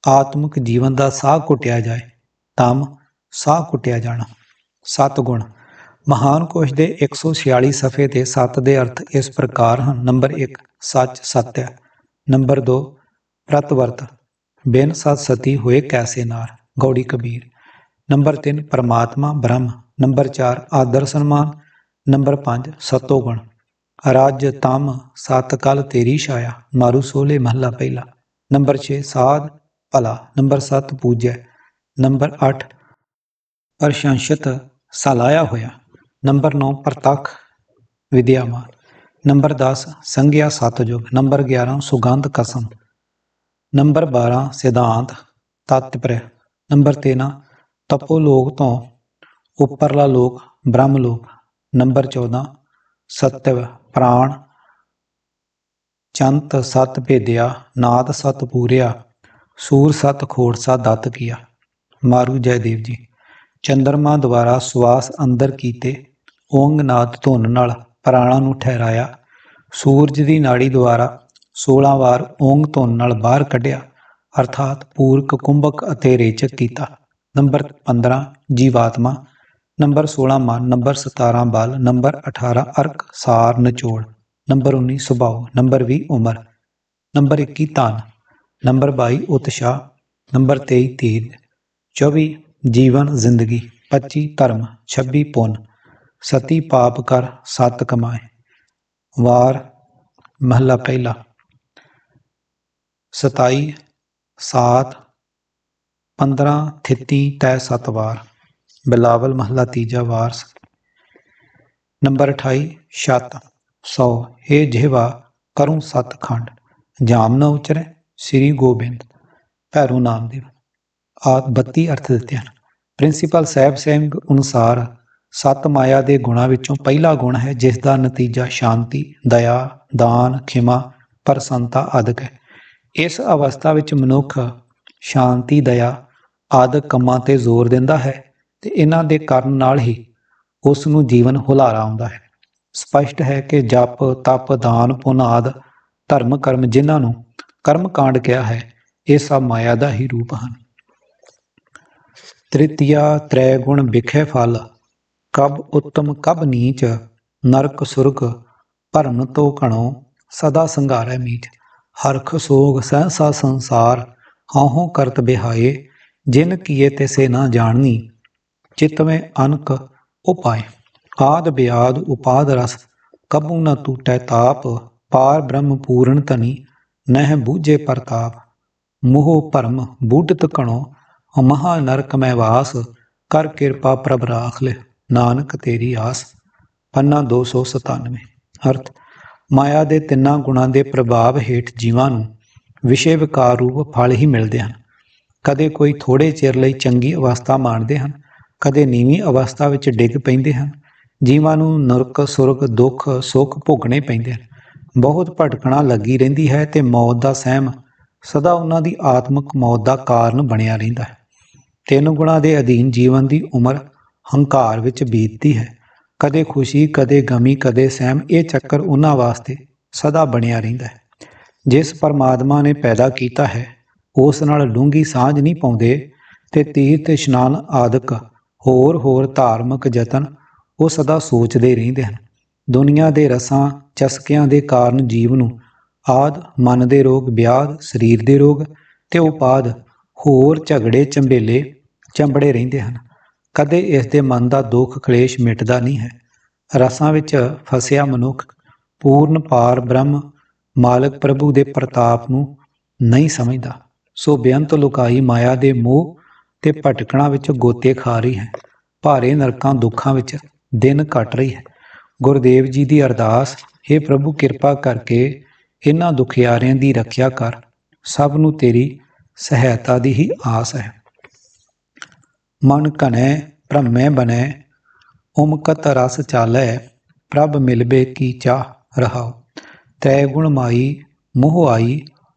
ਆਤਮਿਕ ਜੀਵਨ ਦਾ ਸਾਹ ਘੁੱਟਿਆ ਜਾਏ। ਤਮ, ਸਾਹ ਘੁੱਟਿਆ ਜਾਣਾ। ਸਤ ਗੁਣ। ਮਹਾਨ ਕੋਸ਼ ਦੇ 146 ਸਫ਼ੇ ਤੇ ਸਤ ਦੇ ਅਰਥ ਇਸ ਪ੍ਰਕਾਰ ਹਨ। ਨੰਬਰ 1, ਸੱਚ ਸੱਤਿਆ। ਨੰਬਰ 2, ਪ੍ਰਤਵਰਤ। ਬਿਨ ਸਤ ਸਤੀ ਹੋਏ ਕੈਸੇ ਨਾਰ। ਗੌੜੀ ਕਬੀਰ। ਨੰਬਰ 3, ਪਰਮਾਤਮਾ ਬ੍ਰਹਮ। ਨੰਬਰ 4, ਆਦਰ ਸਨਮਾਨ। ਨੰਬਰ 5, ਸਤੋ ਗੁਣ। ਰੱਜ, ਤਮ, ਸਤ ਕਲ ਤੇਰੀ ਛਾਇਆ। ਮਾਰੂ ਸੋਹਲੇ ਮਹੱਲਾ ਪਹਿਲਾ। ਨੰਬਰ 6, ਸਾਧ ਭਲਾ। ਨੰਬਰ 7, ਪੂਜੈ। ਨੰਬਰ 8, ਪ੍ਰਸ਼ੰਸਤ ਸਲਾਹਿਆ ਹੋਇਆ। ਨੰਬਰ 9, ਪ੍ਰਤੱਖ ਵਿਦਿਆਮਾਨ। ਨੰਬਰ 10, ਸੰਗਿਆ ਸਤਜੁਗ। ਨੰਬਰ 11, ਸੁਗੰਧ ਕਸਮ। ਨੰਬਰ 12, ਸਿਧਾਂਤ ਤਤਪ੍ਰਯ। ਨੰਬਰ 13, ਤਪੋ ਲੋਕ ਤੋਂ ਉੱਪਰਲਾ ਲੋਕ ਬ੍ਰਹਮ ਲੋਕ। ਨੰਬਰ 14, ਸਤਿਵ ਪ੍ਰਾਣ। ਚੰਤ ਸਤ ਭੇਦਿਆ, ਨਾਦ ਸਤ ਪੂਰਿਆ, ਸੂਰ ਸਤ ਖੋੜਸਾ ਦੱਤ ਕੀਆ। ਮਾਰੂ ਜੈਦੇਵ ਜੀ। ਚੰਦਰਮਾ ਦੁਆਰਾ ਸਵਾਸ ਅੰਦਰ ਕੀਤੇ, ਓਂਗ ਨਾਦ ਧੁਨ ਨਾਲ ਪ੍ਰਾਣਾਂ ਨੂੰ ਠਹਿਰਾਇਆ। ਸੂਰਜ ਦੀ ਨਾੜੀ ਦੁਆਰਾ 16 ਵਾਰ ਓਂਗ ਧੁਨ ਨਾਲ ਬਾਹਰ ਕੱਢਿਆ, ਅਰਥਾਤ ਪੂਰਕ, ਕੁੰਭਕ ਅਤੇ ਰੇਚਕ ਕੀਤਾ। ਨੰਬਰ 15, ਜੀਵਾਤਮਾ। ਨੰਬਰ 16, ਮਨ। ਨੰਬਰ 17, ਬਲ। ਨੰਬਰ 18, ਅਰਕ ਸਾਰ ਨਿਚੋੜ। ਨੰਬਰ 19, ਸੁਭਾਅ। ਨੰਬਰ 20, ਉਮਰ। ਨੰਬਰ 21, ਧਨ। ਨੰਬਰ 22, ਉਤਸ਼ਾਹ। ਨੰਬਰ 23, ਤੀਰ। 24, ਜੀਵਨ ਜ਼ਿੰਦਗੀ। 25, ਧਰਮ। 26, ਪੁੰਨ। 27, ਪਾਪ ਕਰ ਸਤ ਕਮਾਏ। ਵਾਰ ਮਹੱਲਾ ਪਹਿਲਾ। 27, ਸਾਤ। 15, ਥਿੱਤੀ ਤੈ ਸਤ ਵਾਰ। ਬਿਲਾਵਲ ਮਹੱਲਾ ਤੀਜਾ। ਵਾਰਸ। ਨੰਬਰ 28, ਛਤ। 100, ਹੇ ਜਿਹਵਾ ਕਰੂੰ ਸਤ ਖੰਡ। ਜਾਮ ਨ ਉਚਰੈ ਸ੍ਰੀ ਗੋਬਿੰਦ। ਭੈਰੋ ਨਾਮਦੇਵ। ਆਦਿ 32 ਅਰਥ ਦਿੱਤੇ ਹਨ। ਪ੍ਰਿੰਸੀਪਲ ਸਾਹਿਬ ਸਿੰਘ ਅਨੁਸਾਰ ਸਤ ਮਾਇਆ ਦੇ ਗੁਣਾਂ ਵਿੱਚੋਂ ਪਹਿਲਾ ਗੁਣ ਹੈ, ਜਿਸ ਦਾ ਨਤੀਜਾ ਸ਼ਾਂਤੀ, ਦਇਆ, ਦਾਨ, ਖਿਮਾ, ਪ੍ਰਸੰਨਤਾ ਆਦਿਕ ਹੈ। ਇਸ ਅਵਸਥਾ ਵਿੱਚ ਮਨੁੱਖ ਸ਼ਾਂਤੀ, ਦਇਆ ਆਦਿਕ ਕੰਮਾਂ 'ਤੇ ਜ਼ੋਰ ਦਿੰਦਾ ਹੈ ਤੇ ਇਹਨਾਂ ਦੇ ਕਰਨ ਨਾਲ ਹੀ ਉਸ ਨੂੰ ਜੀਵਨ ਹੁਲਾਰਾ ਆਉਂਦਾ ਹੈ। ਸਪਸ਼ਟ ਹੈ ਕਿ ਜਪ, ਤਪ, ਦਾਨ, ਪੁੰਨ ਆਦਿ ਧਰਮ ਕਰਮ, ਜਿਨ੍ਹਾਂ ਨੂੰ ਕਰਮ ਕਾਂਡ ਕਿਹਾ ਹੈ, ਇਹ ਸਭ ਮਾਇਆ ਦਾ ਹੀ ਰੂਪ ਹਨ। ਤ੍ਰਿਤੀਆ ਤ੍ਰੈ ਗੁਣ ਵਿਖੇ ਫਲ, ਕਬ ਉੱਤਮ ਕਬ ਨੀਚ, ਨਰਕ ਸੁਰਗ ਭਰਮ ਤੋ ਘਣੋ, ਸਦਾ ਸੰਘਾਰੈ ਮੀਚ। ਹਰਖ ਸੋਗ ਸਹਸਾ ਸੰਸਾਰ, ਹਉ ਕਰਤ ਬਿਹਾਏ, ਜਿਨ ਕੀਏ ਤਿਸੇ ਨਾ ਜਾਣਨੀ, ਚਿਤਵੇਂ ਅਨਕ ਉਪਾਏ। ਆਦ ਬਿਆਦ ਉਪਾਦ ਰਸ, ਕਬੂ ਨ ਟੂਟੈ ਤਾਪ, ਪਾਰ ਬ੍ਰਹਮ ਪੂਰਨ ਧਨੀ, ਨਹਿ ਬੂਝੇ ਪ੍ਰਤਾਪ। ਮੋਹ ਭਰਮ ਬੂਢਤ ਘਣੋ, ਮਹਾ ਨਰਕ ਮੈਂ ਵਾਸ, ਕਰ ਕਿਰਪਾ ਪ੍ਰਭ ਰਾਖ ਲੈ, ਨਾਨਕ ਤੇਰੀ ਆਸ। ਪੰਨਾ 297। ਅਰਥ, ਮਾਇਆ ਦੇ ਤਿੰਨਾਂ ਗੁਣਾਂ ਦੇ ਪ੍ਰਭਾਵ ਹੇਠ ਜੀਵਾਂ ਨੂੰ ਵਿਸ਼ੇ ਵਿਕਾਰ ਰੂਪ ਫਲ ਹੀ ਮਿਲਦੇ ਹਨ। ਕਦੇ ਕੋਈ ਥੋੜ੍ਹੇ ਚਿਰ ਲਈ ਚੰਗੀ ਅਵਸਥਾ ਮਾਣਦੇ ਹਨ, ਕਦੇ ਨੀਵੀਂ ਅਵਸਥਾ ਵਿੱਚ ਡਿੱਗ ਪੈਂਦੇ ਹਨ। ਜੀਵਾਂ ਨੂੰ ਨਰਕ ਸੁਰਗ ਦੁੱਖ ਸੁੱਖ ਭੋਗਣੇ ਪੈਂਦੇ ਹਨ। ਬਹੁਤ ਭਟਕਣਾ ਲੱਗੀ ਰਹਿੰਦੀ ਹੈ ਅਤੇ ਮੌਤ ਦਾ ਸਹਿਮ ਸਦਾ ਉਹਨਾਂ ਦੀ ਆਤਮਿਕ ਮੌਤ ਦਾ ਕਾਰਨ ਬਣਿਆ ਰਹਿੰਦਾ ਹੈ। ਤਿੰਨ ਗੁਣਾਂ ਦੇ ਅਧੀਨ ਜੀਵਨ ਦੀ ਉਮਰ ਹੰਕਾਰ ਵਿੱਚ ਬੀਤਦੀ ਹੈ। ਕਦੇ ਖੁਸ਼ੀ ਕਦੇ ਗਮੀ ਕਦੇ ਸਹਿਮ, ਇਹ ਚੱਕਰ ਉਹਨਾਂ ਵਾਸਤੇ ਸਦਾ ਬਣਿਆ ਰਹਿੰਦਾ ਹੈ। ਜਿਸ ਪਰਮਾਤਮਾ ਨੇ ਪੈਦਾ ਕੀਤਾ ਹੈ ਉਸ ਨਾਲ ਡੂੰਘੀ ਸਾਂਝ ਨਹੀਂ ਪਾਉਂਦੇ ਤੇ ਤੀਰਥ ਇਸ਼ਨਾਨ ਆਦਿਕ ਹੋਰ ਧਾਰਮਿਕ ਯਤਨ ਉਹ ਸਦਾ ਸੋਚਦੇ ਰਹਿੰਦੇ ਹਨ। ਦੁਨੀਆ ਦੇ ਰਸਾਂ ਚਸਕਿਆਂ ਦੇ ਕਾਰਨ ਜੀਵ ਨੂੰ ਆਦ ਮਨ ਦੇ ਰੋਗ, ਵਿਆਧ ਸਰੀਰ ਦੇ ਰੋਗ ਤੇ ਉਪਾਦ ਹੋਰ ਝਗੜੇ ਝੰਬੇਲੇ ਚੰਬੜੇ ਰਹਿੰਦੇ ਹਨ। ਕਦੇ ਇਸ ਦੇ ਮਨ ਦਾ ਦੁੱਖ ਕਲੇਸ਼ ਮਿਟਦਾ ਨਹੀਂ ਹੈ। ਰਸਾਂ ਵਿੱਚ ਫਸਿਆ ਮਨੁੱਖ ਪੂਰਨ ਪਾਰ ਬ੍ਰਹਮ ਮਾਲਕ ਪ੍ਰਭੂ ਦੇ ਪ੍ਰਤਾਪ ਨੂੰ ਨਹੀਂ ਸਮਝਦਾ, ਸੋ ਬੇਅੰਤ ਲੁਕਾਈ ਮਾਇਆ ਦੇ ਮੋਹ ਤੇ ਭਟਕਣਾ ਵਿੱਚ ਗੋਤੇ ਖਾ ਰਹੀ ਹੈ। ਭਾਰੇ ਨਰਕਾਂ ਦੁੱਖਾਂ ਵਿੱਚ ਦਿਨ ਕੱਟ ਰਹੀ ਹੈ। ਗੁਰਦੇਵ ਜੀ ਦੀ ਅਰਦਾਸ, ਹੇ ਪ੍ਰਭੂ ਕਿਰਪਾ ਕਰਕੇ ਇਹਨਾਂ ਦੁਖਿਆਰਿਆਂ ਦੀ ਰੱਖਿਆ ਕਰ, ਸਭ ਨੂੰ ਤੇਰੀ ਸਹਾਇਤਾ ਦੀ ਹੀ ਆਸ ਹੈ। ਮਨ ਘਨੈ ਭ੍ਰਮੈ ਬਨੈ, ਉਮਕਤ ਰਸ ਚਾਲੈ, ਪ੍ਰਭ ਮਿਲਬੇ ਕੀ ਚਾਹ ਰਹਾਉ। ਤ੍ਰੈ ਗੁਣ ਮਾਈ ਮੋਹ ਆਈ,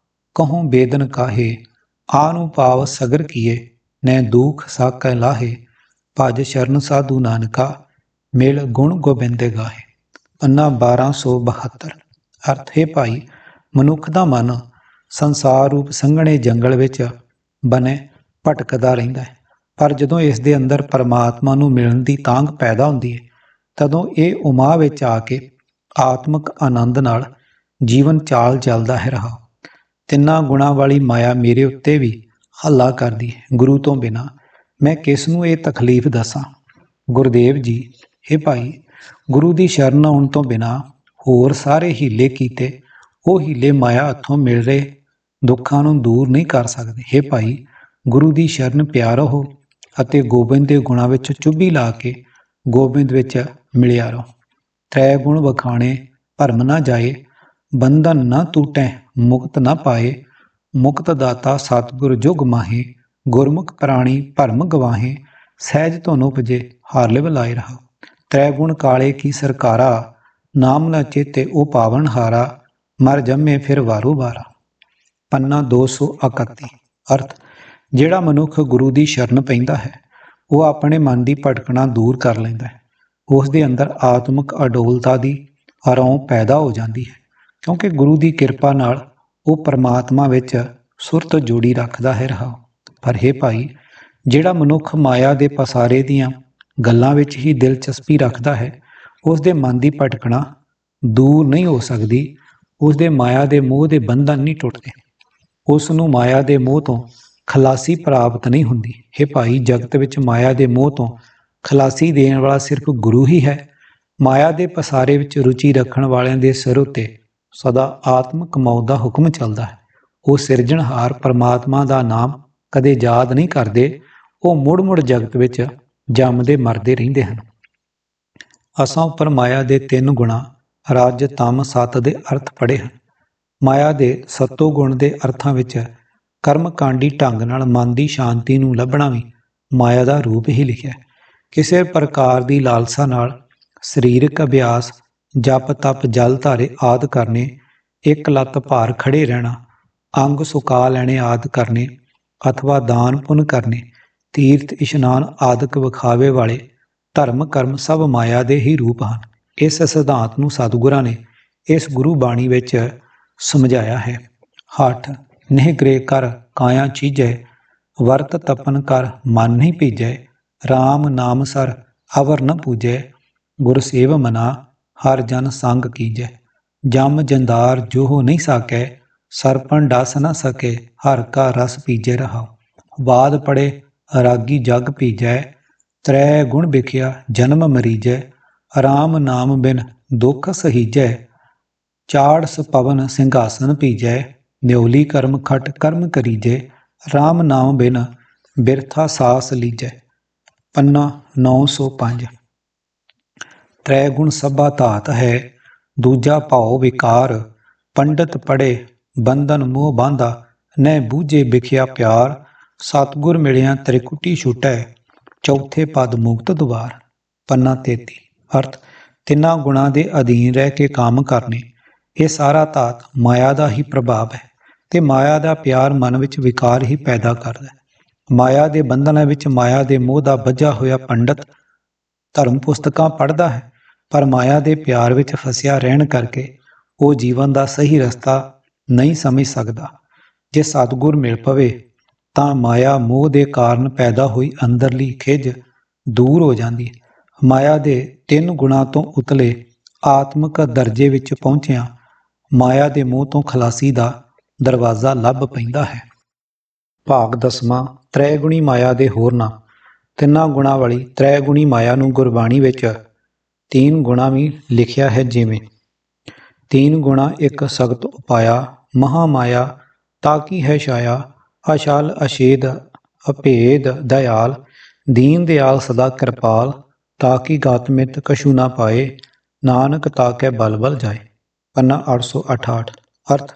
ਕਹੂੰ ਬੇਦਨ ਕਾਹੇ, ਆਨੁ ਪਾਵ ਸਗਰ ਕੀਏ, ਨੈ ਦੁਖ ਸਾਕੈ ਲਾਹੇ। ਭਜ ਸ਼ਰਨ ਸਾਧੂ ਨਾਨਕਾ, ਮਿਲ ਗੁਣ ਗੋਬਿੰਦੇ ਗਾਹੇ। ਪੰਨਾ 1272। ਅਰਥ, ਹੈ ਭਾਈ, ਮਨੁੱਖ ਦਾ ਮਨ ਸੰਸਾਰ ਰੂਪ ਸੰਘਣੇ ਜੰਗਲ ਵਿੱਚ ਬਨੇ ਭਟਕਦਾ ਰਹਿੰਦਾ ਹੈ, ਪਰ ਜਦੋਂ ਇਸ ਦੇ ਅੰਦਰ ਪਰਮਾਤਮਾ ਨੂੰ ਮਿਲਣ ਦੀ ਤਾਂਘ ਪੈਦਾ ਹੁੰਦੀ ਹੈ ਤਦੋਂ ਇਹ ਉਮਾ ਵਿੱਚ ਆ ਕੇ ਆਤਮਿਕ ਆਨੰਦ ਨਾਲ ਜੀਵਨ ਚਾਲ ਚੱਲਦਾ ਹੈ। ਰਹਾ, ਤਿੰਨਾਂ ਗੁਣਾਂ ਵਾਲੀ ਮਾਇਆ ਮੇਰੇ ਉੱਤੇ ਵੀ ਹੱਲਾ ਕਰਦੀ ਹੈ। ਗੁਰੂ ਤੋਂ ਬਿਨਾਂ ਮੈਂ ਕਿਸ ਨੂੰ ਇਹ ਤਕਲੀਫ ਦੱਸਾਂ। ਗੁਰਦੇਵ ਜੀ, ਹੇ ਭਾਈ, ਗੁਰੂ ਦੀ ਸ਼ਰਨ ਆਉਣ ਤੋਂ ਬਿਨਾਂ ਹੋਰ ਸਾਰੇ ਹੀਲੇ ਕੀਤੇ ਉਹ ਹੀਲੇ ਮਾਇਆ ਹੱਥੋਂ ਮਿਲ ਰਹੇ ਦੁੱਖਾਂ ਨੂੰ ਦੂਰ ਨਹੀਂ ਕਰ ਸਕਦੇ। ਹੇ ਭਾਈ, ਗੁਰੂ ਦੀ ਸ਼ਰਨ ਪਿਆ ਰਹੋ ਅਤੇ ਗੋਬਿੰਦ ਦੇ ਗੁਣਾਂ ਵਿੱਚ ਚੁੱਭੀ ਲਾ ਕੇ ਗੋਬਿੰਦ ਵਿੱਚ ਮਿਲਿਆ ਰਹੋ। ਤ੍ਰੈ ਗੁਣ ਵਖਾਣੇ ਭਰਮ ਨਾ ਜਾਏ, ਬੰਧਨ ਨਾ ਟੂਟੈ ਮੁਕਤ ਨਾ ਪਾਏ। ਮੁਕਤ ਦਾਤਾ ਸਤਿਗੁਰ ਜੁਗ ਮਾਹੇ, ਗੁਰਮੁਖ ਪ੍ਰਾਣੀ ਭਰਮ ਗਵਾਹੇ। ਸਹਿਜ ਧੁਨ ਉਪਜੇ ਹਰ ਲਿਵ ਲਾਏ ਰਹਾ। ਤ੍ਰੈ ਗੁਣ ਕਾਲੇ ਕੀ ਸਰਕਾਰਾ, ਨਾਮ ਨਾ ਚੇਤੇ ਉਹ ਪਾਵਨ ਹਾਰਾ। ਮਰ ਜੰਮੇ ਫਿਰ ਵਾਰੋ ਵਾਰਾ। ਪੰਨਾ 231। ਅਰਥ, ਜਿਹੜਾ ਮਨੁੱਖ ਗੁਰੂ ਦੀ ਸ਼ਰਨ ਪੈਂਦਾ ਹੈ ਉਹ ਆਪਣੇ ਮਨ ਦੀ ਭਟਕਣਾ ਦੂਰ ਕਰ ਲੈਂਦਾ ਹੈ। ਉਸ ਦੇ ਅੰਦਰ ਆਤਮਿਕ ਅਡੋਲਤਾ ਦੀ ਅਰੋਂ ਪੈਦਾ ਹੋ ਜਾਂਦੀ ਹੈ, ਕਿਉਂਕਿ ਗੁਰੂ ਦੀ ਕਿਰਪਾ ਨਾਲ ਉਹ ਪਰਮਾਤਮਾ ਵਿੱਚ ਸੁਰਤ ਜੋੜੀ ਰੱਖਦਾ ਹੈ। ਰਹਾ, ਪਰ ਹੇ ਭਾਈ, ਜਿਹੜਾ ਮਨੁੱਖ ਮਾਇਆ ਦੇ ਪਸਾਰੇ ਦੀਆਂ ਗੱਲਾਂ ਵਿੱਚ ਹੀ ਦਿਲਚਸਪੀ ਰੱਖਦਾ ਹੈ ਉਸ ਦੇ ਮਨ ਦੀ ਭਟਕਣਾ ਦੂਰ ਨਹੀਂ ਹੋ ਸਕਦੀ। ਉਸ ਦੇ ਮਾਇਆ ਦੇ ਮੋਹ ਦੇ ਬੰਧਨ ਨਹੀਂ ਟੁੱਟਦੇ, ਉਸ ਨੂੰ ਮਾਇਆ ਦੇ ਮੋਹ ਤੋਂ ਖਲਾਸੀ ਪ੍ਰਾਪਤ ਨਹੀਂ ਹੁੰਦੀ। ਹੇ ਭਾਈ, ਜਗਤ ਵਿੱਚ ਮਾਇਆ ਦੇ ਮੋਹ ਤੋਂ ਖਲਾਸੀ ਦੇਣ ਵਾਲਾ ਸਿਰਫ ਗੁਰੂ ਹੀ ਹੈ। ਮਾਇਆ ਦੇ ਪਸਾਰੇ ਵਿੱਚ ਰੁਚੀ ਰੱਖਣ ਵਾਲਿਆਂ ਦੇ ਸਿਰ ਉੱਤੇ ਸਦਾ ਆਤਮਿਕ ਮੌਤ ਦਾ ਹੁਕਮ ਚੱਲਦਾ ਹੈ। ਉਹ ਸਿਰਜਣਹਾਰ ਪਰਮਾਤਮਾ ਦਾ ਨਾਮ ਕਦੇ ਯਾਦ ਨਹੀਂ ਕਰਦੇ, ਉਹ ਮੁੜ ਜਗਤ ਵਿੱਚ ਜੰਮਦੇ ਮਰਦੇ ਰਹਿੰਦੇ ਹਨ। ਅਸਾਂ ਉੱਪਰ ਮਾਇਆ ਦੇ ਤਿੰਨ ਗੁਣਾਂ ਰਜ ਤਮ ਸਤ ਦੇ ਅਰਥ ਪੜ੍ਹੇ ਹਨ। ਮਾਇਆ ਦੇ ਸਤੋ ਗੁਣ ਦੇ ਅਰਥਾਂ ਵਿੱਚ ਕਰਮਕਾਂਡੀ ਢੰਗ ਨਾਲ ਮਨ ਦੀ ਸ਼ਾਂਤੀ ਨੂੰ ਲੱਭਣਾ ਵੀ ਮਾਇਆ ਦਾ ਰੂਪ ਹੀ ਲਿਖਿਆ। ਕਿਸੇ ਪ੍ਰਕਾਰ ਦੀ ਲਾਲਸਾ ਨਾਲ ਸਰੀਰਕ ਅਭਿਆਸ, ਜਪ ਤਪ ਜਲ ਧਾਰੇ ਆਦਿ ਕਰਨੇ, ਇੱਕ ਲੱਤ ਭਾਰ ਖੜੇ ਰਹਿਣਾ, ਅੰਗ ਸੁਕਾ ਲੈਣੇ ਆਦਿ ਕਰਨੇ, ਅਥਵਾ ਦਾਨ ਪੁੰਨ ਕਰਨੇ, ਤੀਰਥ ਇਸ਼ਨਾਨ ਆਦਿਕ ਵਿਖਾਵੇ ਵਾਲੇ ਧਰਮ ਕਰਮ ਸਭ ਮਾਇਆ ਦੇ ਹੀ ਰੂਪ ਹਨ। ਇਸ ਸਿਧਾਂਤ ਨੂੰ ਸਤਿਗੁਰਾਂ ਨੇ ਇਸ ਗੁਰੂ ਬਾਣੀ ਵਿੱਚ ਸਮਝਾਇਆ ਹੈ। ਹਠ ਨਿਹਗ੍ਰੇ ਕਰ ਕਾਇਆ ਚੀਜੈ। ਵਰਤ ਤਪਨ ਕਰ ਮਨ ਨਹੀਂ ਭੀਜੈ। ਰਾਮ ਨਾਮ ਸਰ ਅਵਰ ਨ ਪੂਜੈ। ਗੁਰ ਸੇਵ ਮਨਾ ਹਰ ਜਨ ਸੰਗ ਕੀਜੈ। ਜਮ ਜੰਦਾਰ ਜੋ ਨਹੀਂ ਸਾਕੈ। ਸਰਪਣ ਡਸ ਨ ਸਕੇ ਹਰ ਕਾ ਰਸ ਪੀਜੈ। ਰਹਾਉ। ਬਾਦ ਪੜੇ ਰਾਗੀ ਜਗ ਭੀਜੈ। ਤ੍ਰੈ ਗੁਣ ਬਿਖਿਆ ਜਨਮ ਮਰੀਜੈ। ਰਾਮ ਨਾਮ ਬਿਨ ਦੁਖ ਸਹੀਜੈ। ਚਾੜਸ ਪਵਨ ਸਿੰਘਾਸਨ ਭੀਜੈ। ਨਿਉਲੀ ਕਰਮ ਖਟ ਕਰਮ ਕਰੀਜੈ। ਰਾਮ ਨਾਮ ਬਿਨ ਬਿਰਥਾ ਸਾਸ ਲੀਜੈ। ਪੰਨਾ 905। ਤ੍ਰੈ ਗੁਣ ਸਭਾ ਧਾਤ ਹੈ। ਦੂਜਾ ਭਾਉ ਵਿਕਾਰ। ਪੰਡਤ ਪੜੇ ਬੰਧਨ ਮੋਹ ਬਾਂਧਾ। ਨਹਿ ਬੂਝੇ ਬਿਖਿਆ ਪਿਆਰ। ਸਤਿਗੁਰ ਮਿਲਿਆ ਤ੍ਰਿਕੁਟੀ ਛੁਟੈ। ਚੌਥੇ ਪਦ ਮੁਕਤ ਦੁਆਰ। ਪੰਨਾ 33। ਅਰਥ ਤਿੰਨਾਂ ਗੁਣਾਂ ਦੇ ਅਧੀਨ ਰਹਿ ਕੇ ਕੰਮ ਕਰਨੇ। ਇਹ ਸਾਰਾ ਧਾਤ ਮਾਇਆ ਦਾ ਹੀ ਪ੍ਰਭਾਵ ਹੈ ਤੇ ਮਾਇਆ ਦਾ ਪਿਆਰ ਮਨ ਵਿੱਚ ਵਿਕਾਰ ਹੀ ਪੈਦਾ ਕਰਦਾ ਹੈ। ਮਾਇਆ ਦੇ ਬੰਧਨਾਂ ਵਿੱਚ ਮਾਇਆ ਦੇ ਮੋਹ ਦਾ ਬੱਝਾ ਹੋਇਆ ਪੰਡਤ ਧਰਮ ਪੁਸਤਕਾਂ ਪੜ੍ਹਦਾ ਹੈ, ਪਰ ਮਾਇਆ ਦੇ ਪਿਆਰ ਵਿੱਚ ਫਸਿਆ ਰਹਿਣ ਕਰਕੇ ਉਹ ਜੀਵਨ ਦਾ ਸਹੀ ਰਸਤਾ ਨਹੀਂ ਸਮਝ ਸਕਦਾ। ਜੇ ਸਤਿਗੁਰ ਮਿਲ ਪਵੇ ਤਾਂ ਮਾਇਆ ਮੋਹ ਦੇ ਕਾਰਨ ਪੈਦਾ ਹੋਈ ਅੰਦਰਲੀ ਖਿਝ ਦੂਰ ਹੋ ਜਾਂਦੀ ਹੈ। ਮਾਇਆ ਦੇ 3 ਗੁਣਾਂ ਤੋਂ ਉਤਲੇ ਆਤਮਿਕ ਦਰਜੇ ਵਿੱਚ ਪਹੁੰਚਿਆਂ ਮਾਇਆ ਦੇ ਮੋਹ ਤੋਂ ਖਲਾਸੀ ਦਾ ਦਰਵਾਜ਼ਾ ਲੱਭ ਪੈਂਦਾ ਹੈ। ਭਾਗ 10ਵਾਂ। ਤ੍ਰੈਗੁਣੀ ਮਾਇਆ ਦੇ ਹੋਰਨਾਂ। ਤਿੰਨਾਂ ਗੁਣਾਂ ਵਾਲੀ ਤ੍ਰੈਗੁਣੀ ਮਾਇਆ ਨੂੰ ਗੁਰਬਾਣੀ ਵਿੱਚ 3 ਗੁਣਾ ਵੀ ਲਿਖਿਆ ਹੈ, ਜਿਵੇਂ 3 ਗੁਣਾ ਇੱਕ ਸਖਤ ਉਪਾਇਆ। ਮਹਾ ਮਾਇਆ ਤਾਕੀ ਹੈ ਛਾਇਆ। ਅਛਲ ਅਛੇਦ ਅਭੇਦ ਦਇਆਲ। ਦੀਨ ਦਿਆਲ ਸਦਾ ਕਿਰਪਾਲ। ਤਾਕੀ ਗਾਤਮਿਤ ਕਛੂ ਨਾ ਪਾਏ। ਨਾਨਕ ਤਾਕੈ ਬਲ ਬਲ ਜਾਏ। ਪੰਨਾ 868। ਅਰਥ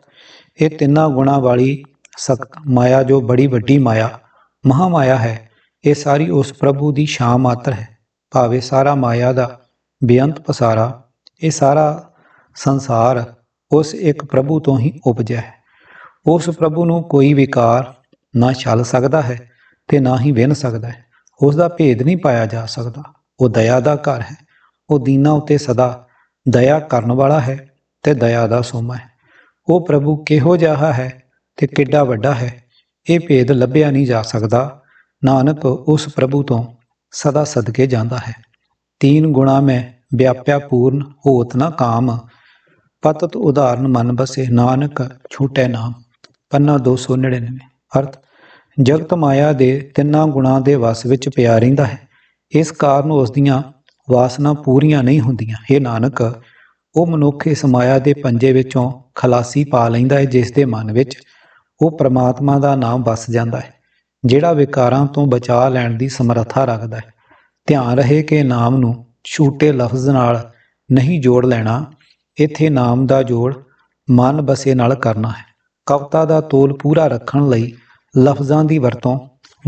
ਇਹ ਤਿੰਨਾਂ ਗੁਣਾਂ ਵਾਲੀ ਸਖਤ ਮਾਇਆ ਜੋ ਬੜੀ ਵੱਡੀ ਮਾਇਆ ਮਹਾ ਮਾਇਆ ਹੈ, ਇਹ ਸਾਰੀ ਉਸ ਪ੍ਰਭੂ ਦੀ ਛਾਂ ਮਾਤਰ ਹੈ। ਭਾਵੇਂ ਸਾਰਾ ਮਾਇਆ ਦਾ ਬੇਅੰਤ ਪਸਾਰਾ, ਇਹ ਸਾਰਾ ਸੰਸਾਰ ਉਸ ਇੱਕ ਪ੍ਰਭੂ ਤੋਂ ਹੀ ਉਪਜਿਆ ਹੈ। ਉਸ ਪ੍ਰਭੂ ਨੂੰ ਕੋਈ ਵਿਕਾਰ ਨਾ ਛਲ ਸਕਦਾ ਹੈ ਤੇ ਨਾ ਹੀ ਵਿੰਨ ਸਕਦਾ ਹੈ। ਉਸ ਦਾ ਭੇਦ ਨਹੀਂ ਪਾਇਆ ਜਾ ਸਕਦਾ। ਉਹ ਦਇਆ ਦਾ ਘਰ ਹੈ। ਉਹ ਦੀਨਾਂ ਉੱਤੇ ਸਦਾ ਦਇਆ ਕਰਨ ਵਾਲਾ ਹੈ ਤੇ ਦਇਆ ਦਾ ਸੋਮਾ ਹੈ। ਉਹ ਪ੍ਰਭੂ ਕਿਹੋ ਜਿਹਾ ਹੈ ਤੇ ਕਿੱਡਾ ਵੱਡਾ ਹੈ, ਇਹ ਭੇਦ ਲੱਭਿਆ ਨਹੀਂ ਜਾ ਸਕਦਾ। ਨਾਨਕ ਉਸ ਪ੍ਰਭੂ ਤੋਂ ਸਦਾ ਸਦਕੇ ਜਾਂਦਾ ਹੈ। 3 ਗੁਣਾ ਮੈਂ ਵਿਆਪਿਆ ਪੂਰਨ ਹੋਤ ਨਾ ਕਾਮ। ਪਤਤ ਉਦਾਹਰਨ ਮਨ ਬਸੇ ਨਾਨਕ ਛੂਟੈ ਨਾਮ। ਪੰਨਾ 299। ਅਰਥ ਜਗਤ ਮਾਇਆ ਦੇ 3 ਗੁਣਾਂ ਦੇ ਵਸ ਵਿੱਚ ਪਿਆ ਰਹਿੰਦਾ ਹੈ। ਇਸ ਕਾਰਨ ਉਸ ਦੀਆਂ ਵਾਸਨਾ ਪੂਰੀਆਂ ਨਹੀਂ ਹੁੰਦੀਆਂ। ਇਹ ਨਾਨਕ ਉਹ ਮਨੁੱਖ ਇਸ ਮਾਇਆ ਦੇ ਪੰਜੇ ਵਿੱਚੋਂ ਖਲਾਸੀ ਪਾ ਲੈਂਦਾ ਹੈ, ਜਿਸ ਦੇ ਮਨ ਵਿੱਚ ਉਹ ਪ੍ਰਮਾਤਮਾ ਦਾ ਨਾਮ ਵਸ ਜਾਂਦਾ ਹੈ, ਜਿਹੜਾ ਵਿਕਾਰਾਂ ਤੋਂ ਬਚਾ ਲੈਣ ਦੀ ਸਮਰੱਥਾ ਰੱਖਦਾ ਹੈ। ਧਿਆਨ ਰਹੇ ਕਿ ਨਾਮ ਨੂੰ ਛੂਟੇ ਲਫ਼ਜ਼ ਨਾਲ ਨਹੀਂ ਜੋੜ ਲੈਣਾ। ਇੱਥੇ ਨਾਮ ਦਾ ਜੋੜ ਮਨ ਬਸੇ ਨਾਲ ਕਰਨਾ ਹੈ। ਕਵਿਤਾ ਦਾ ਤੋਲ ਪੂਰਾ ਰੱਖਣ ਲਈ ਲਫ਼ਜ਼ਾਂ ਦੀ ਵਰਤੋਂ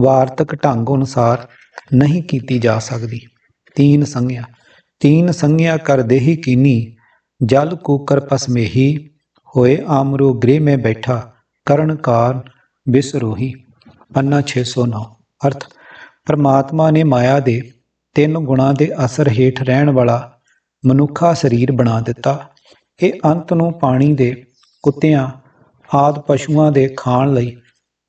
ਵਾਰਤਕ ਢੰਗ ਅਨੁਸਾਰ ਨਹੀਂ ਕੀਤੀ ਜਾ ਸਕਦੀ। 3 ਸੰਗਿਆ। 3 ਸੰਗਿਆ ਕਰ ਦੇਹੀ ਕੀਨੀ। ਜਲ ਕੂਕਰ ਪਸਮੇਹੀ। ਹੋਏ ਆਮਰੋ ਗ੍ਰਹਿ ਮੈਂ ਬੈਠਾ। ਕਰਨ ਕਾਰਨ ਬਿਸਰੋਹੀ। ਪੰਨਾ 609। ਅਰਥ ਪਰਮਾਤਮਾ ਨੇ ਮਾਇਆ ਦੇ 3 ਗੁਣਾਂ ਦੇ ਅਸਰ ਹੇਠ ਰਹਿਣ ਵਾਲਾ ਮਨੁੱਖਾ ਸਰੀਰ ਬਣਾ ਦਿੱਤਾ। ਇਹ ਅੰਤ ਨੂੰ ਪਾਣੀ ਦੇ ਕੁੱਤਿਆਂ ਆਦਿ ਪਸ਼ੂਆਂ ਦੇ ਖਾਣ ਲਈ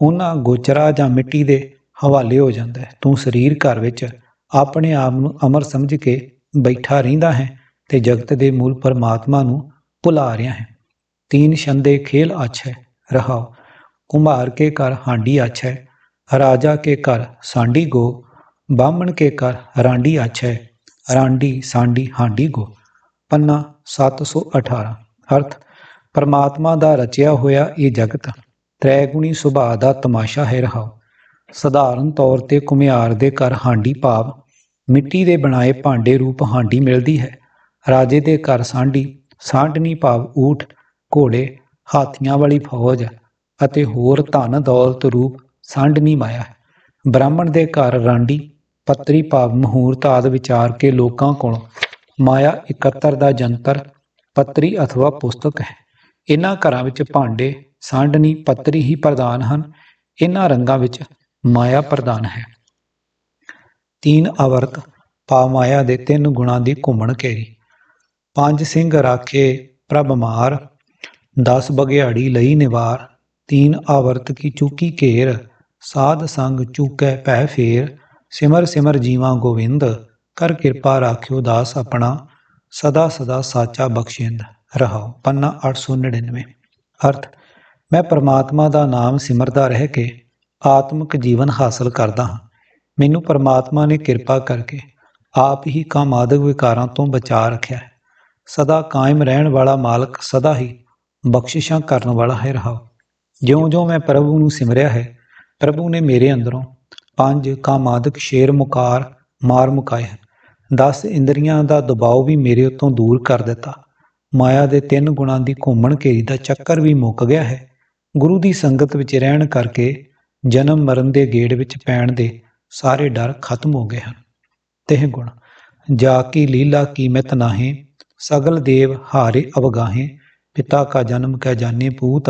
ਉਹਨਾਂ ਗੋਚਰਾ ਜਾਂ ਮਿੱਟੀ ਦੇ ਹਵਾਲੇ ਹੋ ਜਾਂਦਾ ਹੈ। ਤੂੰ ਸਰੀਰ ਘਰ ਵਿੱਚ ਆਪਣੇ ਆਪ ਨੂੰ ਅਮਰ ਸਮਝ ਕੇ ਬੈਠਾ ਰਹਿੰਦਾ ਹੈ ਤੇ ਜਗਤ ਦੇ ਮੂਲ ਪਰਮਾਤਮਾ ਨੂੰ ਭੁਲਾ ਰਿਹਾ ਹੈ। 3 ਛੰਦੇ ਖੇਲ ਆਛੈ। ਰਹਾਉ। ਕੁੰਭਾਰ ਕੇ ਘਰ ਹਾਂਡੀ ਆਛੈ। ਰਾਜਾ ਕੇ ਘਰ ਸਾਂਡੀ ਗੋ। ਬਾਹਮਣ ਕੇ ਘਰ ਰਾਂਡੀ ਆਛੈ। ਰਾਂਡੀ ਸਾਂਡੀ ਹਾਂਡੀ ਗੋ। ਪੰਨਾ 718। ਅਰਥ ਪਰਮਾਤਮਾ ਦਾ ਰਚਿਆ ਹੋਇਆ ਇਹ ਜਗਤ ਤ੍ਰੈਗੁਣੀ ਸੁਭਾਅ ਦਾ ਤਮਾਸ਼ਾ ਹੈ। ਰਹਾਉ। ਸਧਾਰਨ ਤੌਰ ਤੇ ਘੁਮਿਆਰ ਦੇ ਘਰ ਹਾਂਡੀ ਭਾਵ ਮਿੱਟੀ ਦੇ ਬਣਾਏ ਭਾਂਡੇ ਰੂਪ ਹਾਂਡੀ ਮਿਲਦੀ ਹੈ। ਰਾਜੇ ਦੇ ਘਰ ਸਾਂਢੀ ਸਾਂਢਣੀ ਭਾਵ ਊਠ, ਘੋੜੇ, ਹਾਥੀਆਂ ਵਾਲੀ ਫੌਜ ਅਤੇ ਹੋਰ ਧਨ ਦੌਲਤ ਰੂਪ ਸਾਂਢਣੀ ਮਾਇਆ ਹੈ। ਬ੍ਰਾਹਮਣ ਦੇ ਘਰ ਰਾਂਡੀ ਪੱਤਰੀ ਭਾਵ ਮਹੂਰਤ ਆਦਿ ਵਿਚਾਰ ਕੇ ਲੋਕਾਂ ਕੋਲੋਂ ਮਾਇਆ ਇਕੱਤਰ ਦਾ ਜੰਤਰ ਪੱਤਰੀ ਅਥਵਾ ਪੁਸਤਕ ਹੈ। ਇਹਨਾਂ ਘਰਾਂ ਵਿੱਚ ਭਾਂਡੇ ਸਾਂਢਣੀ ਪੱਤਰੀ ਹੀ ਪ੍ਰਧਾਨ ਹਨ। ਇਹਨਾਂ ਰੰਗਾਂ ਵਿੱਚ ਮਾਇਆ ਪ੍ਰਧਾਨ ਹੈ। 3 ਅਵਰਤ ਭਾਵ ਮਾਇਆ ਦੇ 3 ਗੁਣਾਂ ਦੀ ਘੁੰਮਣ ਘੇਰੀ। 5 ਸਿੰਘ ਰਾਖੇ ਪ੍ਰਭ ਮਾਰ। 10 ਬਘਿਆੜੀ ਲਈ ਨਿਵਾਰ। तीन आवर्त की चूकी घेर, साध संग चूकै पै फेर, सिमर सिमर जीवा गोविंद, कर किरपा राखियो दास अपना, सदा सदा साचा बख्शिंद। रहाओ पन्ना 899। अर्थ, मैं परमात्मा ਦਾ ਨਾਮ ਸਿਮਰਦਾ ਰਹਿ ਕੇ ਆਤਮਿਕ ਜੀਵਨ ਹਾਸਲ ਕਰਦਾ ਹਾਂ। ਮੈਨੂੰ ਪਰਮਾਤਮਾ ਨੇ ਕਿਰਪਾ ਕਰਕੇ ਆਪ ਹੀ ਕਾਮਾਦਿਕ ਵਿਕਾਰਾਂ ਤੋਂ ਬਚਾ ਰੱਖਿਆ ਹੈ। ਸਦਾ ਕਾਇਮ ਰਹਿਣ ਵਾਲਾ ਮਾਲਕ ਸਦਾ ਹੀ ਬਖਸ਼ਿਸ਼ਾਂ ਕਰਨ ਵਾਲਾ ਹੈ। ਰਹਾਓ, ਜਿਉਂ-ਜਿਉਂ ਮੈਂ ਪ੍ਰਭੂ ਨੂੰ ਸਿਮਰਿਆ ਹੈ, ਪ੍ਰਭੂ ਨੇ ਮੇਰੇ ਅੰਦਰੋਂ 5 ਕਾਮਾਦਿਕ ਸ਼ੇਰ ਮੁਕਾਰ ਮਾਰ ਮੁਕਾਏ ਹਨ। 10 ਇੰਦਰੀਆਂ ਦਾ ਦਬਾਅ ਵੀ ਮੇਰੇ ਉੱਤੋਂ ਦੂਰ ਕਰ ਦਿੱਤਾ। ਮਾਇਆ ਦੇ 3 ਗੁਣਾਂ ਦੀ ਘੁੰਮਣ ਘੇਰੀ ਦਾ ਚੱਕਰ ਵੀ ਮੁੱਕ ਗਿਆ ਹੈ। ਗੁਰੂ ਦੀ ਸੰਗਤ ਵਿੱਚ ਰਹਿਣ ਕਰਕੇ ਜਨਮ ਮਰਨ ਦੇ ਗੇੜ ਵਿੱਚ ਪੈਣ ਦੇ ਸਾਰੇ ਡਰ ਖਤਮ ਹੋ ਗਏ ਹਨ। 3 ਗੁਣ, ਜਾ ਕੀ ਲੀਲਾ ਕੀਮਤ ਨਾਹੀਂ, ਸਗਲ ਦੇਵ ਹਾਰੇ ਅਵਗਾਹੇ, ਪਿਤਾ ਕਾ ਜਨਮ ਕੈ ਜਾਣੇ ਪੂਤ,